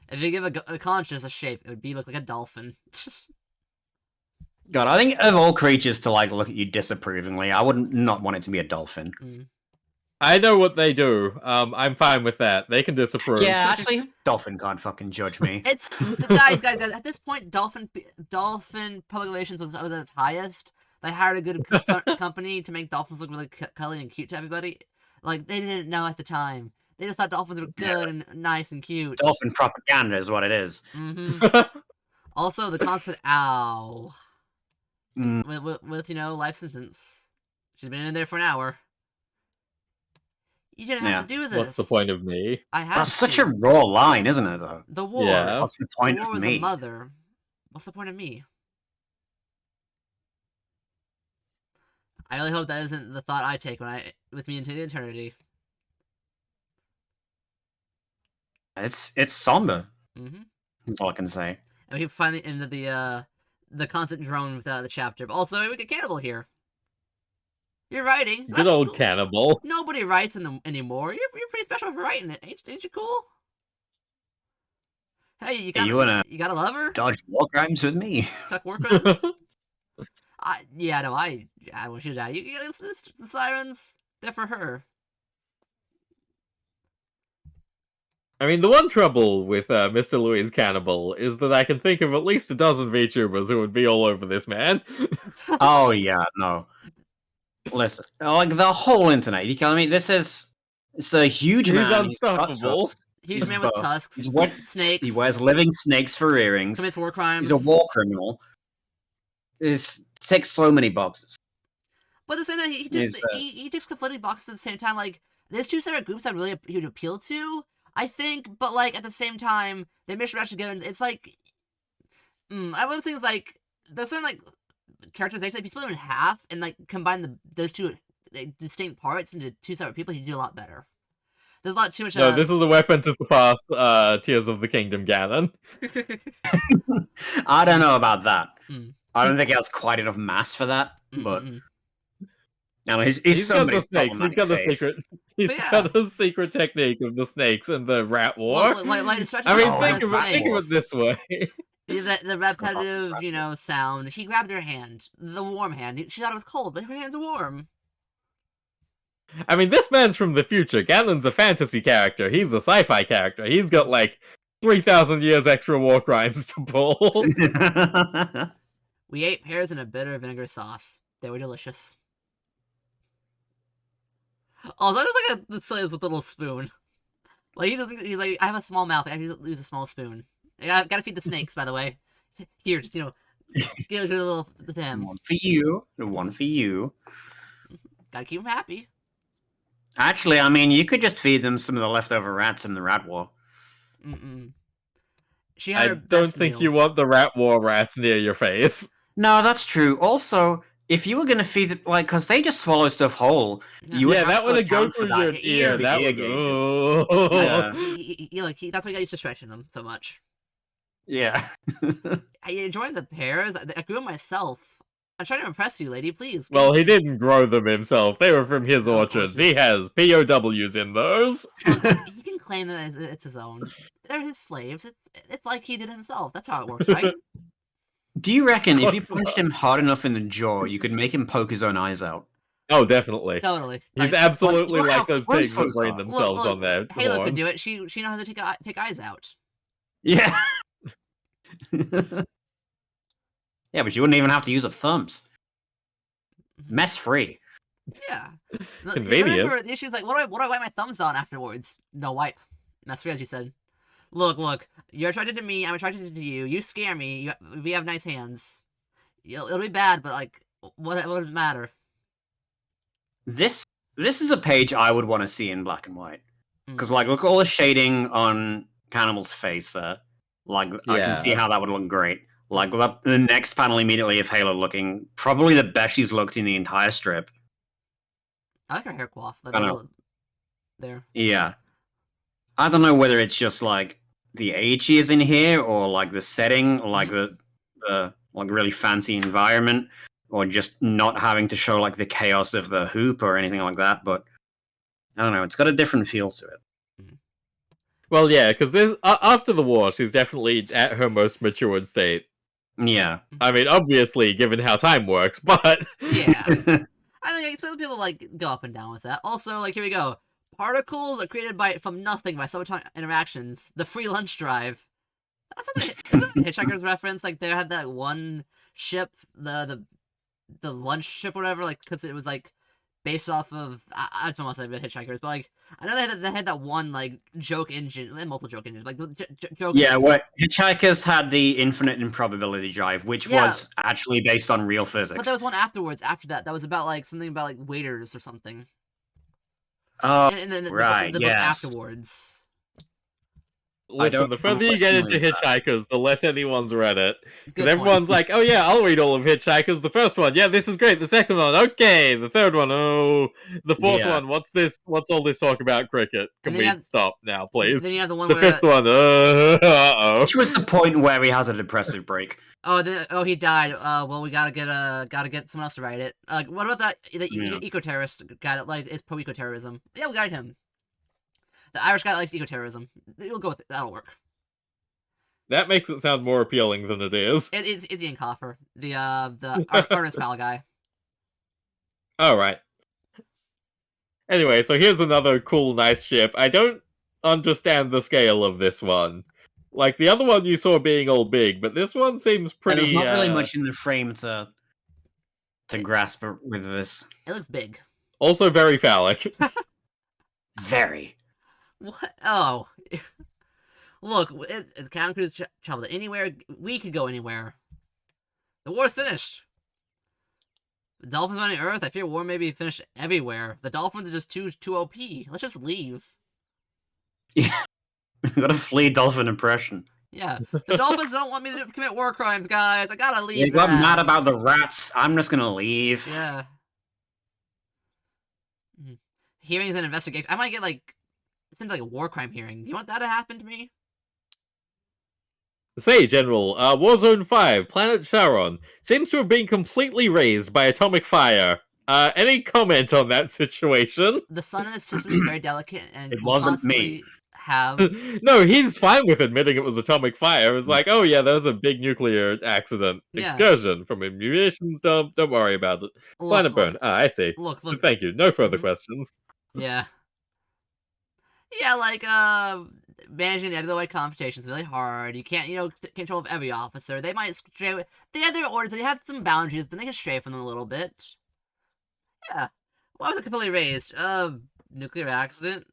Speaker 1: If you give a conscience a shape, it would look like a dolphin.
Speaker 2: God, I think of all creatures to, like, look at you disapprovingly, I would not want it to be a dolphin.
Speaker 3: I know what they do. I'm fine with that. They can disapprove.
Speaker 2: Yeah, actually, dolphin can't fucking judge me.
Speaker 1: It's guys. At this point, dolphin public relations was at its highest. They hired a good company to make dolphins look really cuddly and cute to everybody. Like, they didn't know at the time. They just thought dolphins were good and nice and cute.
Speaker 2: Dolphin propaganda is what it is.
Speaker 1: Also, the constant ow. With life sentence. She's been in there for an hour. You didn't have to do this.
Speaker 3: What's the point of me?
Speaker 2: That's such a raw line, isn't it, though?
Speaker 1: The war.
Speaker 3: Yeah.
Speaker 2: What's the point of
Speaker 1: was
Speaker 2: me?
Speaker 1: A mother. What's the point of me? I really hope that isn't the thought I take with me into the eternity.
Speaker 2: It's somber. That's all I can say.
Speaker 1: And we finally ended the constant drone without the chapter. But also, we get Cannibal here. You're writing.
Speaker 3: Good old Cannibal.
Speaker 1: Nobody writes anymore. You're pretty special for writing it. Ain't you cool? Hey, you got a lover?
Speaker 2: Dodge war crimes with me.
Speaker 1: Tuck war crimes? I want you to die. You the sirens. They're for her.
Speaker 3: I mean, the one trouble with Mr. Louis' Cannibal is that I can think of at least a dozen VTubers who would be all over this man.
Speaker 2: Oh, yeah, no. Listen, like, the whole internet, you know what I mean? It's a huge man.
Speaker 3: He's unstoppable.
Speaker 1: Huge man with tusks. Snakes.
Speaker 2: He wears living snakes for earrings.
Speaker 1: Commits war crimes.
Speaker 2: He's a war criminal. He ticks so many boxes.
Speaker 1: But the same time, he ticks conflicting boxes at the same time. Like, there's two separate groups that he would appeal to. I think, but like at the same time, they mishmashed together. It's like, I would say it's like there's certain like characterization. If you split them in half and like combine those two distinct parts into two separate people, you do a lot better. There's a lot too much.
Speaker 3: No, this is a weapon to surpass Tears of the Kingdom Ganon.
Speaker 2: I don't know about that.
Speaker 1: Mm.
Speaker 2: I don't think he has quite enough mass for that, but now he's
Speaker 3: got the snakes. He's got the
Speaker 2: faith.
Speaker 3: secret. He's got the secret technique of the snakes and the rat war.
Speaker 1: Well, like
Speaker 3: I mean, think of it this way.
Speaker 1: The repetitive, sound. He grabbed her hand, the warm hand. She thought it was cold, but her hands are warm.
Speaker 3: I mean, this man's from the future. Ganon's a fantasy character. He's a sci-fi character. He's got like 3,000 years extra war crimes to pull.
Speaker 1: We ate pears in a bitter vinegar sauce. They were delicious. Also, I just like the slaves with a little spoon. Like he's like, I have a small mouth. I have to use a small spoon. I gotta feed the snakes, by the way. Here, just get a little to them.
Speaker 2: One for you, and one for you.
Speaker 1: Gotta keep them happy.
Speaker 2: Actually, I mean, you could just feed them some of the leftover rats in the rat war.
Speaker 1: She had
Speaker 3: I don't think you want the rat war rats near your face.
Speaker 2: No, that's true. Also, if you were going to feed it, like, because they just swallow stuff whole, you would have
Speaker 3: that
Speaker 2: to
Speaker 3: would
Speaker 2: account
Speaker 3: go
Speaker 2: for
Speaker 3: through your
Speaker 2: that
Speaker 3: ear. That would
Speaker 1: that's why you got used to stretching them so much.
Speaker 2: Yeah.
Speaker 1: I enjoyed the pears. I grew them myself. I'm trying to impress you, lady. Please.
Speaker 3: Well, he didn't grow them himself. They were from his orchards. He has POWs in those.
Speaker 1: He can claim that it's his own. They're his slaves. It's like he did himself. That's how it works, right?
Speaker 2: Do you reckon if you punched him hard enough in the jaw, you could make him poke his own eyes out?
Speaker 3: Oh, definitely.
Speaker 1: Totally.
Speaker 3: He's absolutely
Speaker 2: look
Speaker 3: like
Speaker 2: how
Speaker 3: those
Speaker 2: close
Speaker 3: pigs that
Speaker 2: those
Speaker 3: brain
Speaker 2: are.
Speaker 3: themselves on their
Speaker 1: Halo
Speaker 3: horns.
Speaker 1: could do it. She knows how to take eyes out.
Speaker 2: Yeah. Yeah, but you wouldn't even have to use a thumbs. Mess free.
Speaker 1: Yeah.
Speaker 3: Convenient.
Speaker 1: Remember, the issue is like, what do I wipe my thumbs on afterwards? No wipe. Mess free, as you said. Look. You're attracted to me. I'm attracted to you. You scare me. We have nice hands. It'll be bad, but like, what would it matter?
Speaker 2: This is a page I would want to see in black and white. Because, like, look at all the shading on Cannibal's face there. Like, I can see how that would look great. Like, the next panel immediately of Halo looking probably the best she's looked in the entire strip.
Speaker 1: I like her hair coif. There.
Speaker 2: Yeah. I don't know whether it's just, like, the age she is in here, or, like, the setting, or, like, the like, really fancy environment, or just not having to show, like, the chaos of the hoop or anything like that, but I don't know, it's got a different feel to it.
Speaker 3: Well, yeah, because after the war, she's definitely at her most matured state.
Speaker 2: Yeah.
Speaker 3: I mean, obviously, given how time works, but...
Speaker 1: Yeah. I think some people, like, go up and down with that. Also, like, here we go. Particles are created from nothing by subatomic interactions. The free lunch drive. That's a Hitchhiker's reference. Like, they had that one ship, the lunch ship or whatever, like, because it was, like, based off of... I don't know if I've read Hitchhikers, but, like, I know they had that one, like, joke engine. They had multiple joke engines. Like, joke...
Speaker 2: Yeah, what Hitchhikers had the infinite improbability drive, which was actually based on real physics.
Speaker 1: But there was one afterwards, after that was about, like, something about, like, waiters or something.
Speaker 2: Oh,
Speaker 1: and then
Speaker 2: right,
Speaker 1: the book afterwards.
Speaker 3: Listen, the further you get into Hitchhikers, the less anyone's read it. Because everyone's like, oh yeah, I'll read all of Hitchhikers. The first one, yeah, this is great. The second one, okay. The third one, oh. The fourth one, what's this? What's all this talk about cricket? Can we stop now, please?
Speaker 1: Then you have the one
Speaker 3: the fifth one, uh-oh.
Speaker 2: Which was the point where he has a depressive break.
Speaker 1: Oh, he died. Well, we gotta get someone else to write it. What about that eco-terrorist guy that like is pro eco-terrorism? Yeah, we got him. The Irish guy that likes eco-terrorism. We'll go with it. That'll work.
Speaker 3: That makes it sound more appealing than it is.
Speaker 1: It's Ian Coffer, the Ernest Fowl guy.
Speaker 3: All right. Anyway, so here's another cool, nice ship. I don't understand the scale of this one. Like, the other one you saw being all big, but this one seems pretty...
Speaker 2: And there's not really much in the frame to grasp with this.
Speaker 1: It looks big.
Speaker 3: Also very phallic.
Speaker 2: Very.
Speaker 1: What? Oh. Look, it's Cabin Cruise travel to anywhere. We could go anywhere. The war's finished. The Dolphins on the Earth, I fear war may be finished everywhere. The Dolphins are just too OP. Let's just leave.
Speaker 2: Yeah. Gotta flee dolphin oppression.
Speaker 1: Yeah, the dolphins don't want me to commit war crimes, guys. I gotta leave.
Speaker 2: They got mad about the rats. I'm just gonna leave.
Speaker 1: Yeah. Hearings and investigation. I might get like it seems like a war crime hearing. Do you want that to happen to me?
Speaker 3: Say, General, Warzone 5, Planet Charon, seems to have been completely razed by atomic fire. Any comment on that situation?
Speaker 1: The sun in this system is very delicate and
Speaker 2: It
Speaker 1: will
Speaker 2: wasn't me.
Speaker 1: constantly have...
Speaker 3: No, he's fine with admitting it was atomic fire. It was like, oh yeah, there was a big nuclear accident.
Speaker 1: Yeah.
Speaker 3: Excursion from a munitions dump. Don't worry about it. Planet burn. I see.
Speaker 1: Look.
Speaker 3: Thank you. No further questions.
Speaker 1: Yeah. Yeah, like, managing the other way confrontations is really hard. You can't, control every officer. They might stray... They have their orders, they have some boundaries, then they can stray from them a little bit. Yeah. Why was it completely raised? Nuclear accident?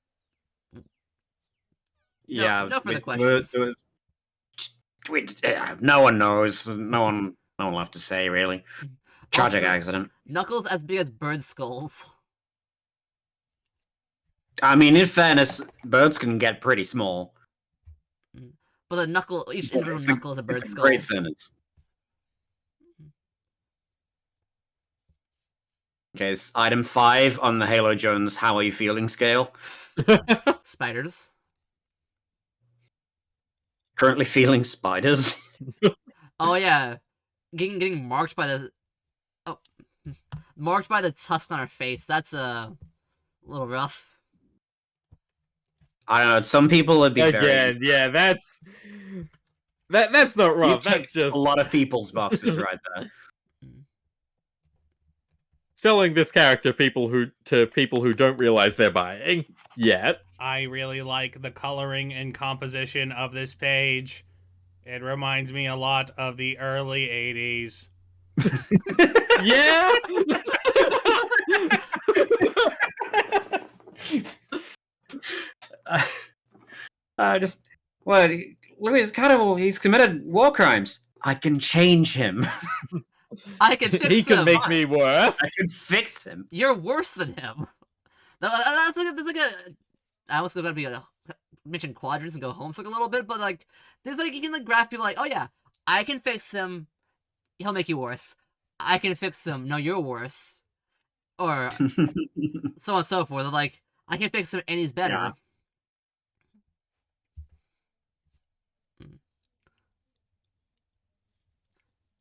Speaker 2: Yeah.
Speaker 1: No further questions.
Speaker 2: No one knows. No one will have to say, really. Tragic
Speaker 1: Also,
Speaker 2: accident.
Speaker 1: Knuckles as big as bird skulls.
Speaker 2: I mean, in fairness, birds can get pretty small.
Speaker 1: But the knuckle, each individual knuckle is a bird
Speaker 2: It's a
Speaker 1: skull.
Speaker 2: great sentence. Okay, it's item 5 on the Halo Jones how are you feeling scale.
Speaker 1: Spiders.
Speaker 2: Currently feeling spiders.
Speaker 1: Oh yeah, getting marked by the marked by the tusk on our face. That's a little rough.
Speaker 2: I don't know. Some people would be
Speaker 3: Again, yeah, that's not rough. That's just
Speaker 2: a lot of people's boxes right there.
Speaker 3: Selling this character to people who don't realize they're buying yet.
Speaker 4: I really like the coloring and composition of this page. It reminds me a lot of the early 80s.
Speaker 3: Yeah.
Speaker 2: Louis Cannibal, he's committed war crimes. I can change him.
Speaker 1: I can fix him.
Speaker 3: He can make me worse.
Speaker 2: I can fix him.
Speaker 1: You're worse than him. That's like a. I was going to mention quadrants and go homesick a little bit, but like there's like you can like graph people like, oh yeah, I can fix him. He'll make you worse. I can fix him. No, you're worse. Or so on and so forth. Like I can fix him and he's better.
Speaker 2: Yeah.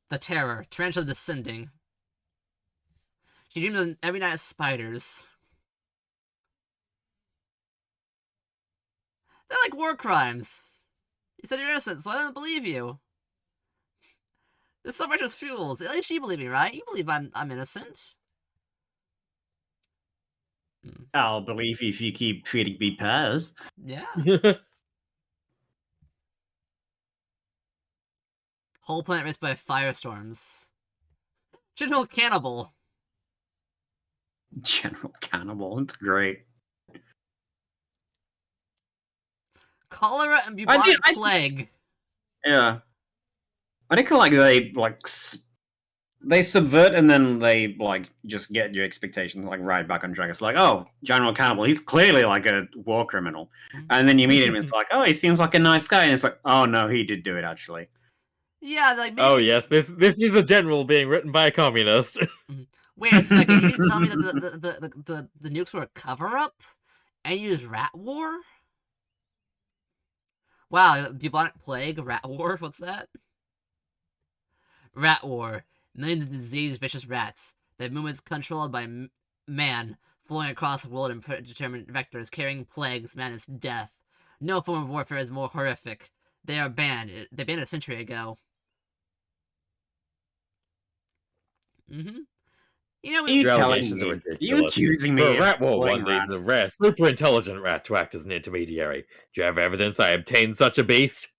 Speaker 1: The Terror, Tarantula Descending. She dreams of every night of spiders. They're like war crimes. You said you're innocent, so I don't believe you. This self-righteous fuels. At least you believe me, right? You believe I'm innocent.
Speaker 2: I'll believe you if you keep treating me pairs.
Speaker 1: Yeah. Whole planet raised by firestorms. General Cannibal.
Speaker 2: General Cannibal, it's great.
Speaker 1: Cholera and bubonic plague.
Speaker 2: Yeah. I think they subvert and then they just get your expectations right back on track. It's like, oh, General Cannibal, he's clearly like a war criminal. And then you meet him and it's like, oh, he seems like a nice guy, and it's like, oh no, he did do it actually.
Speaker 1: Yeah, like maybe...
Speaker 3: Oh yes, this is a general being written by a communist.
Speaker 1: Wait a second, you tell me that the nukes were a cover-up? And you used rat war? Wow, bubonic plague, rat war, what's that? Rat war. Millions of diseased, vicious rats. Their movements controlled by man, flowing across the world in predetermined vectors, carrying plagues, madness, death. No form of warfare is more horrific. They are banned. They banned a century ago.
Speaker 2: You accusing me?
Speaker 3: For a rat war, one needs a rare, super intelligent rat to act as an intermediary. Do you have evidence I obtained such a beast?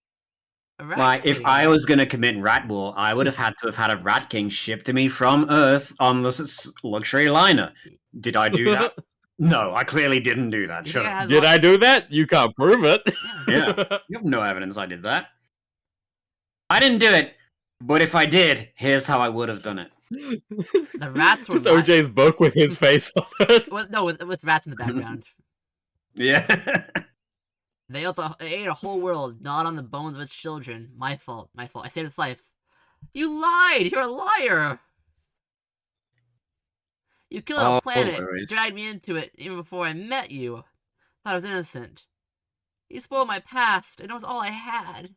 Speaker 2: If I was going to commit rat war, I would have had to have had a rat king shipped to me from Earth on this luxury liner. Did I do that? No, I clearly didn't do that. Shut up.
Speaker 3: Did I do that? You can't prove it.
Speaker 2: Yeah, you have no evidence I did that. I didn't do it, but if I did, here's how I would have done it.
Speaker 1: The rats were
Speaker 3: just OJ's book with his face on it.
Speaker 1: No, with rats in the background.
Speaker 2: Yeah.
Speaker 1: They ate a whole world, not on the bones of its children. My fault. My fault. I saved its life. You lied! You're a liar! You killed a planet, dragged me into it even before I met you. Thought I was innocent. You spoiled my past, and it was all I had.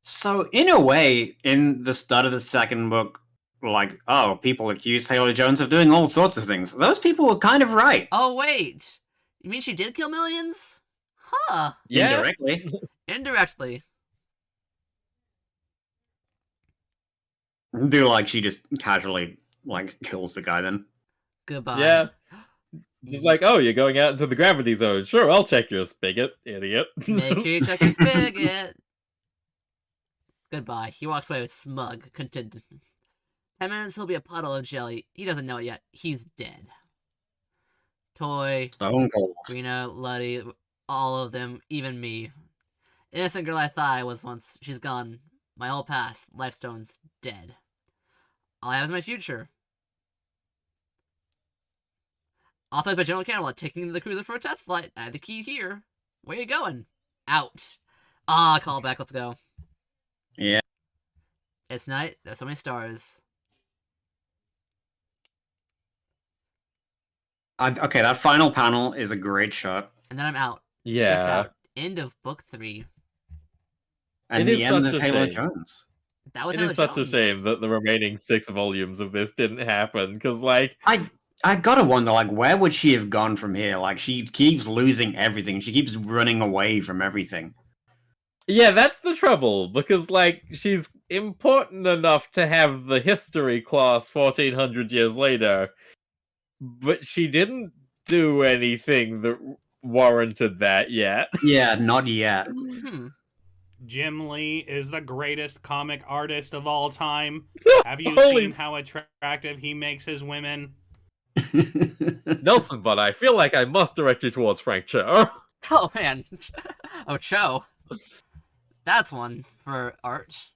Speaker 2: So, in a way, in the start of the second book, like, oh, people accused Taylor Jones of doing all sorts of things. Those people were kind of right.
Speaker 1: Oh, wait. You mean she did kill millions? Huh.
Speaker 3: Yeah.
Speaker 2: Indirectly.
Speaker 1: Indirectly.
Speaker 2: Do like she just casually, like, kills the guy then.
Speaker 1: Goodbye.
Speaker 3: Yeah. Just like, oh, you're going out into the gravity zone. Sure, I'll check your spigot, idiot.
Speaker 1: Make sure you check your spigot. Goodbye. He walks away with smug, content. 10 minutes, he'll be a puddle of jelly. He doesn't know it yet. He's dead. Toy,
Speaker 2: Stone cold.
Speaker 1: Rena, Luddy, all of them, even me. Innocent girl I thought I was once. She's gone. My whole past, Lifestone's dead. All I have is my future. Authorized by General Cannibal, taking the cruiser for a test flight. I have the key here. Where are you going? Out. Ah, call back. Let's go.
Speaker 2: Yeah.
Speaker 1: It's night. There's so many stars.
Speaker 2: Okay, that final panel is a great shot.
Speaker 1: And then I'm out.
Speaker 3: Yeah.
Speaker 1: Just out. End of book 3.
Speaker 2: And
Speaker 3: It
Speaker 2: the
Speaker 3: is
Speaker 2: end
Speaker 3: such
Speaker 2: of
Speaker 3: a
Speaker 2: Halo
Speaker 3: shame.
Speaker 2: Jones.
Speaker 1: That was
Speaker 3: It
Speaker 1: Taylor
Speaker 3: is such a
Speaker 1: Jones.
Speaker 3: shame that the remaining 6 volumes of this didn't happen, because, like...
Speaker 2: I gotta wonder, like, where would she have gone from here? Like, she keeps losing everything. She keeps running away from everything.
Speaker 3: Yeah, that's the trouble, because, like, she's important enough to have the history class 1400 years later, but she didn't do anything that warranted that yet.
Speaker 2: Yeah, not yet.
Speaker 4: Jim Lee is the greatest comic artist of all time. Have you
Speaker 3: Holy-
Speaker 4: seen how attractive he makes his women?
Speaker 3: Nelson, but I feel like I must direct you towards Frank Cho.
Speaker 1: Oh, man. Oh, Cho. That's one for art.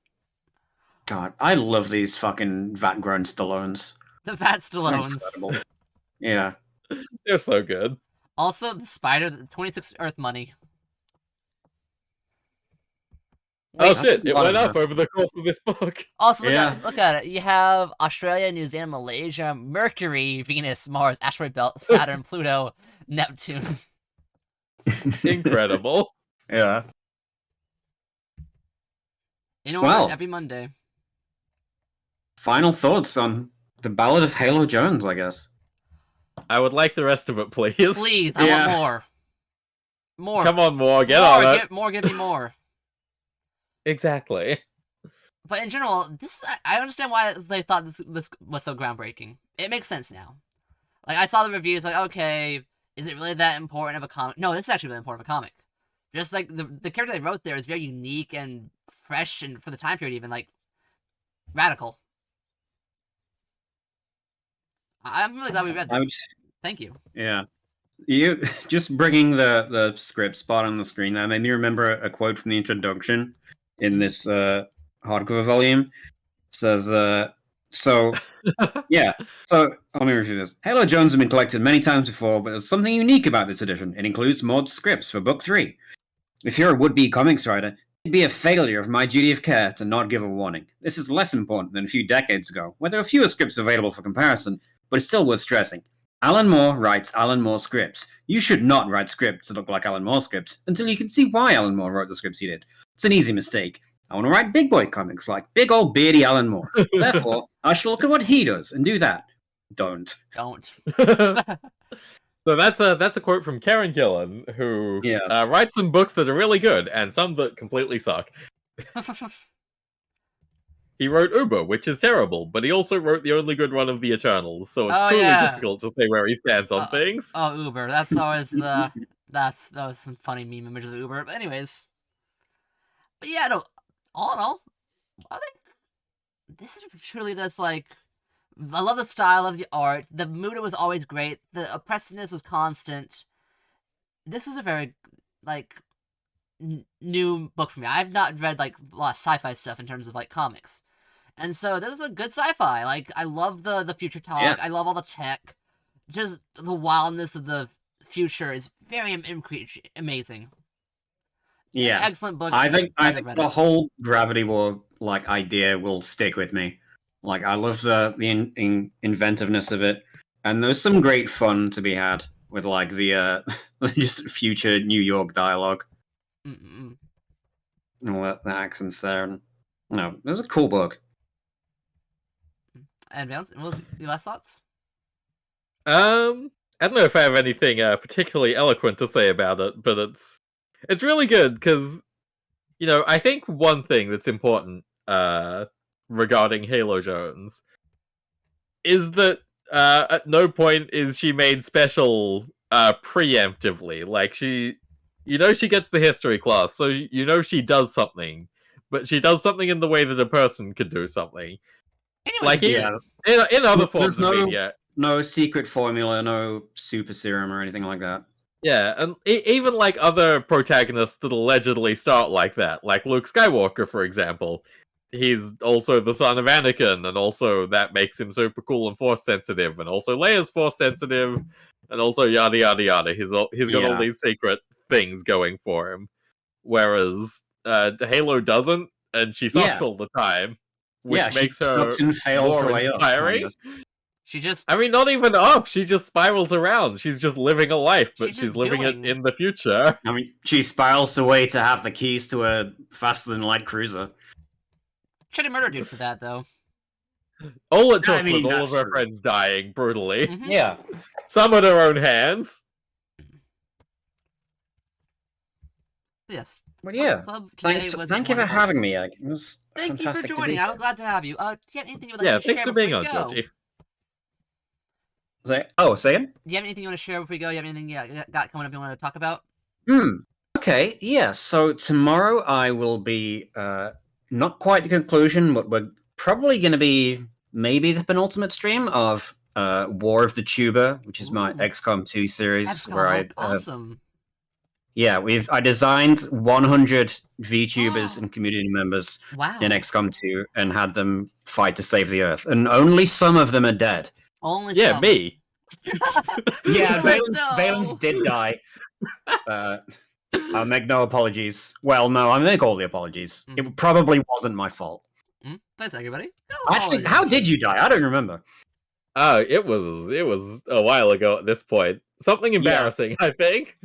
Speaker 2: God, I love these fucking vat-grown Stallones.
Speaker 1: The Fat
Speaker 2: They're
Speaker 1: Stallones.
Speaker 2: incredible. Yeah.
Speaker 3: They're so good.
Speaker 1: Also, the spider, the 26 Earth money.
Speaker 3: Oh
Speaker 1: Wait,
Speaker 3: shit, it
Speaker 2: lot
Speaker 3: went
Speaker 2: of
Speaker 3: up over the course of this book.
Speaker 1: Also,
Speaker 2: Yeah.
Speaker 1: look at it. You have Australia, New Zealand, Malaysia, Mercury, Venus, Mars, asteroid belt, Saturn, Pluto, Neptune.
Speaker 3: Incredible.
Speaker 2: Yeah.
Speaker 1: In order
Speaker 2: Wow.
Speaker 1: every Monday.
Speaker 2: Final thoughts on the Ballad of Halo Jones, I guess.
Speaker 3: I would like the rest of it, please.
Speaker 1: Please, I
Speaker 2: Yeah.
Speaker 1: want more. More.
Speaker 3: Come on, more, get
Speaker 1: more,
Speaker 3: on it.
Speaker 1: Give me more.
Speaker 3: Exactly.
Speaker 1: But in general, I understand why they thought this was so groundbreaking. It makes sense now. Like, I saw the reviews, like, okay, is it really that important of a comic? No, this is actually really important of a comic. Just, like, the character they wrote there is very unique and fresh, and for the time period even, like, radical. I'm really glad we read this. Thank you.
Speaker 2: Yeah. You just bringing the script spot on the screen there made me remember a quote from the introduction in this hardcover volume. It says, so let me review this. Halo Jones has been collected many times before, but there's something unique about this edition. It includes mod scripts for book 3. If you're a would-be comics writer, it'd be a failure of my duty of care to not give a warning. This is less important than a few decades ago, where there are fewer scripts available for comparison, but it's still worth stressing. Alan Moore writes Alan Moore scripts. You should not write scripts that look like Alan Moore scripts until you can see why Alan Moore wrote the scripts he did. It's an easy mistake. I want to write big boy comics like big old beardy Alan Moore. Therefore, I shall look at what he does and do that. Don't.
Speaker 3: So that's a quote from Karen Gillan, who writes some books that are really good and some that completely suck. He wrote Uber, which is terrible, but he also wrote the only good one of the Eternals, so it's truly difficult to say where he stands on things.
Speaker 1: Oh, Uber. That's always the... that was some funny meme images of Uber. But anyways. But yeah, no, all in all, I think this is truly this, like... I love the style of the art. The mood was always great. The oppressiveness was constant. This was a very, like... new book for me. I've not read, like, a lot of sci-fi stuff in terms of, like, comics. And so this is a good sci-fi. Like, I love the future talk.
Speaker 2: Yeah.
Speaker 1: I love all the tech. Just the wildness of the future is very amazing.
Speaker 2: Yeah,
Speaker 1: Excellent book.
Speaker 2: I think
Speaker 1: Glad I've read
Speaker 2: the
Speaker 1: it.
Speaker 2: whole Gravity War like idea will stick with me. Like I love the inventiveness of it, and there's some great fun to be had with like the just future New York dialogue
Speaker 1: Mm-mm.
Speaker 2: and all the accents there. And no, it was a cool book.
Speaker 1: And Vance, what was your last thoughts?
Speaker 3: I don't know if I have anything particularly eloquent to say about it, but it's really good because I think one thing that's important regarding Halo Jones is that at no point is she made special preemptively. Like she gets the history class, so she does something, but she does something in the way that a person could do something.
Speaker 1: Anyone
Speaker 3: Like
Speaker 1: can do it.
Speaker 3: in other forms of media.
Speaker 2: No secret formula, no super serum or anything like that.
Speaker 3: Yeah, and even like other protagonists that allegedly start like that, like Luke Skywalker, for example. He's also the son of Anakin, and also that makes him super cool and force sensitive, and also Leia's force sensitive, and also yada yada yada. He's got all these secret things going for him, whereas Halo doesn't, and she sucks all the time, which makes her
Speaker 2: and fails
Speaker 3: more
Speaker 2: her way up,
Speaker 3: inspiring.
Speaker 2: kind of.
Speaker 1: She just.
Speaker 3: I mean, not even up. She just spirals around. She's just living a life, but she's living it in the future.
Speaker 2: I mean, she spirals away to have the keys to a faster than light cruiser.
Speaker 1: Should have murdered dude for that though.
Speaker 3: All it took
Speaker 2: mean,
Speaker 3: was all of her
Speaker 2: true.
Speaker 3: friends dying brutally.
Speaker 1: Mhm.
Speaker 2: Yeah.
Speaker 3: Some at her own hands.
Speaker 1: Yes.
Speaker 2: Well, yeah.
Speaker 1: Club today
Speaker 2: Thank
Speaker 1: was
Speaker 2: you for
Speaker 1: wonderful.
Speaker 2: having me. It was
Speaker 1: Thank you for
Speaker 2: fantastic to
Speaker 1: joining.
Speaker 2: be
Speaker 1: I'm
Speaker 2: here.
Speaker 1: glad to have you. Do you have anything you would like
Speaker 3: Yeah,
Speaker 1: to share
Speaker 3: thanks for
Speaker 1: before
Speaker 3: being
Speaker 1: we
Speaker 3: on,
Speaker 1: go?
Speaker 3: Georgie.
Speaker 2: Say you have
Speaker 1: anything you want to share before we go? You have anything you got coming up you want to talk about?
Speaker 2: Okay, yeah. So tomorrow I will be not quite the conclusion, but we're probably going to be maybe the penultimate stream of War of the Tuber, which is my
Speaker 1: Ooh.
Speaker 2: XCOM 2 series.
Speaker 1: That's
Speaker 2: where
Speaker 1: awesome.
Speaker 2: I designed 100 VTubers and community members
Speaker 1: Wow.
Speaker 2: in XCOM 2 and had them fight to save the Earth, and only some of them are dead.
Speaker 1: Only
Speaker 3: Yeah,
Speaker 1: some.
Speaker 3: me.
Speaker 2: Yeah,
Speaker 1: Let's
Speaker 2: Valens
Speaker 1: go.
Speaker 2: did die. I'll make no apologies. Well, no, I make all the apologies. It probably wasn't my fault.
Speaker 1: Thanks, everybody.
Speaker 2: Actually, how did you die? I don't remember.
Speaker 3: It was a while ago at this point. Something embarrassing, I think.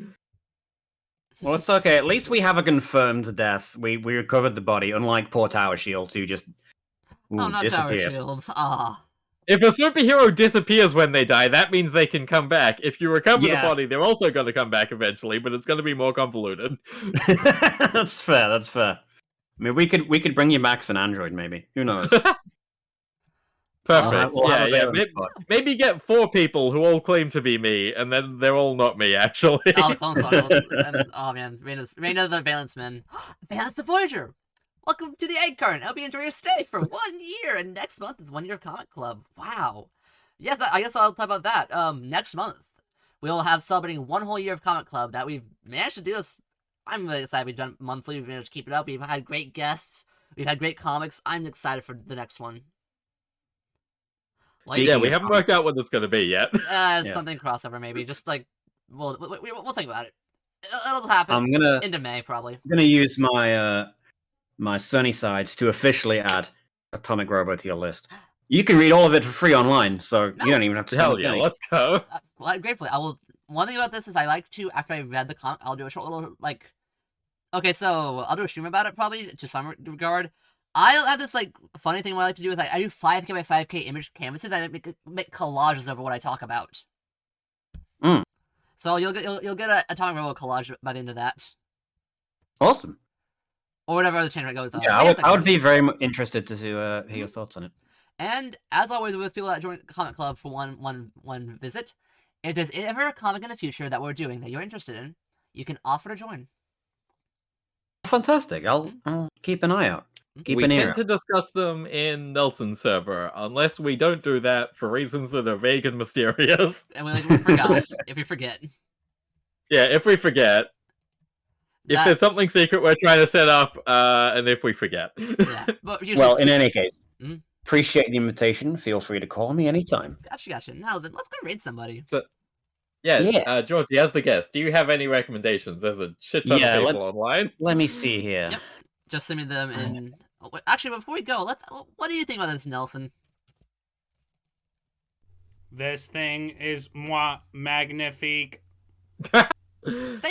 Speaker 2: Well, it's okay. At least we have a confirmed death. We recovered the body, unlike poor Tower Shield, who just
Speaker 1: not
Speaker 2: disappeared.
Speaker 1: Tower Shield. Ah.
Speaker 3: If a superhero disappears when they die, that means they can come back. If you recover the body, they're also going to come back eventually, but it's going to be more convoluted.
Speaker 2: That's fair. I mean, we could bring you back as an android, maybe. Who knows?
Speaker 3: Perfect.
Speaker 2: We'll have
Speaker 3: Yeah. Maybe get 4 people who all claim to be me, and then they're all not me, actually.
Speaker 1: Oh, oh man, Reina the Valence Man. Valence the Voyager! Welcome to the Egg Cart. I hope you enjoy your stay for 1 year, and next month is 1 year of Comic Club. Wow. Yes, I guess I'll talk about that. Next month, we will have celebrating 1 whole year of Comic Club that we've managed to do this. I'm really excited we've done it monthly. We've managed to keep it up. We've had great guests. We've had great comics. I'm excited for the next one.
Speaker 3: We haven't worked out what it's going to be yet.
Speaker 1: Something crossover maybe. Just like we'll think about it. It'll happen. Into May probably.
Speaker 2: I'm gonna use my my sunny sides to officially add Atomic Robo to your list. You can read all of it for free online, so you don't even have to.
Speaker 3: Hell yeah, let's go.
Speaker 1: Gratefully, I will. One thing about this is I like to, after I've read the comic, I'll do a short little Okay, so I'll do a stream about it probably to some regard. I have this funny thing what I like to do is I do 5K by 5K image canvases. I make collages over what I talk about. So you'll get a Atomic Robo collage by the end of that.
Speaker 2: Awesome.
Speaker 1: Or whatever other channel it goes on.
Speaker 2: Yeah, I would be very interested to hear your thoughts on it.
Speaker 1: And as always with people that join Comic Club for one visit, if there's ever a comic in the future that we're doing that you're interested in, you can offer to join.
Speaker 2: Fantastic. I'll keep an eye out.
Speaker 3: We tend to discuss them in Nelson's server, unless we don't do that for reasons that are vague and mysterious.
Speaker 1: And we forgot. If we forget.
Speaker 3: Yeah, if we forget. If there's something secret we're trying to set up, and if we forget.
Speaker 1: Yeah.
Speaker 2: Well, in any case, appreciate the invitation. Feel free to call me anytime.
Speaker 1: Gotcha. Now then, let's go raid somebody.
Speaker 3: Georgie, as the guest, do you have any recommendations? There's a shit ton of people online.
Speaker 2: Let me see here.
Speaker 1: Yep. Just send me them in. Actually, before we go, what do you think about this, Nelson?
Speaker 4: This thing is magnifique.
Speaker 3: Well,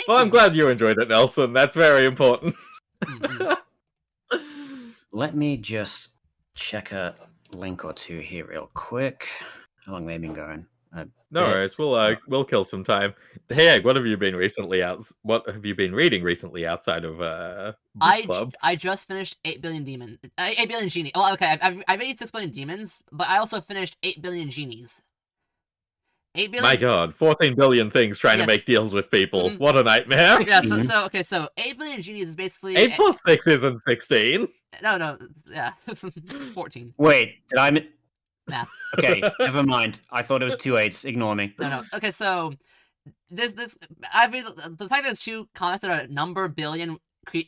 Speaker 3: I'm glad you enjoyed it, Nelson. That's very important.
Speaker 2: Let me just check a link or two here real quick. How long have they been going?
Speaker 3: No worries. We'll kill some time. Hey, Egg, what have you been What have you been reading recently outside of book club?
Speaker 1: I just finished 8 billion demons. 8 billion genies. Oh, okay. I've read 6 billion demons, but I also finished 8 billion genies. 8 billion.
Speaker 3: My God, 14 billion things trying to make deals with people. What a nightmare.
Speaker 1: Yeah. So 8 billion genies is basically
Speaker 3: 8 plus 6 isn't 16.
Speaker 1: No. Yeah. 14.
Speaker 2: Wait, did I?
Speaker 1: Math.
Speaker 2: Okay, never mind. I thought it was 2 8s. Ignore me.
Speaker 1: No. Okay, so this I read the fact that there's 2 comics that are number billion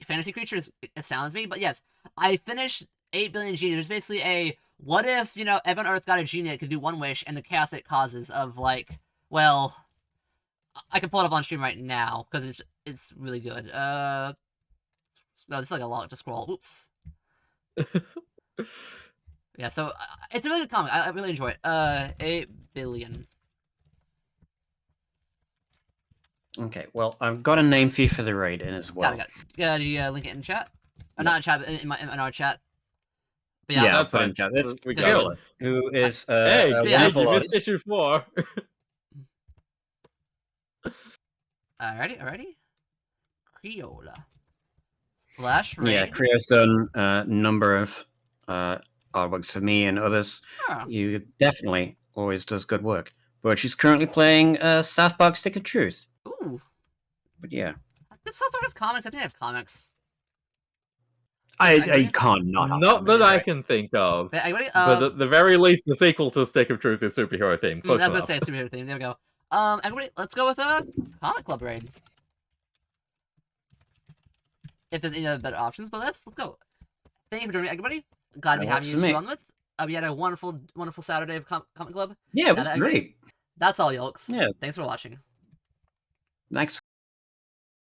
Speaker 1: fantasy creatures astounds me. But yes, I finished 8 billion genies. There's basically a what if Evan Earth got a genie that could do one wish and the chaos it causes of well, I can pull it up on stream right now because it's really good. No, this is like a lot to scroll. Oops. Yeah, so it's a really good comic. I really enjoy it. 8 billion.
Speaker 2: Okay, well, I've got a name for you for the raid in as well.
Speaker 1: Got it. Yeah, do you link it in chat? Or not in chat, but in our chat. But
Speaker 2: Yeah,
Speaker 3: that's fine.
Speaker 2: Chat. This
Speaker 3: we
Speaker 2: Jill, who is
Speaker 3: hey,
Speaker 1: yeah,
Speaker 3: you missed issue 4.
Speaker 1: Alrighty. Creola. / raid.
Speaker 2: Yeah, Creo's done a number of artworks for me and others.
Speaker 1: Oh.
Speaker 2: You definitely always does good work. But she's currently playing South Park Stick of Truth.
Speaker 1: Ooh.
Speaker 2: But yeah.
Speaker 1: Does South Park have comics? I think they have comics.
Speaker 2: I can't not.
Speaker 3: Not that I can think of.
Speaker 1: But
Speaker 3: at the very least, the sequel to Stick of Truth is superhero themed. Close
Speaker 1: I was
Speaker 3: enough.
Speaker 1: going to say superhero theme. There we go. Everybody, let's go with a comic club raid. If there's any other better options, but let's go. Thank you for joining me, everybody. Glad to be having you on with. We had a wonderful Saturday of comic club.
Speaker 2: Yeah, it was great.
Speaker 1: That's all, yolks.
Speaker 2: Yeah.
Speaker 1: Thanks for watching.
Speaker 2: Thanks.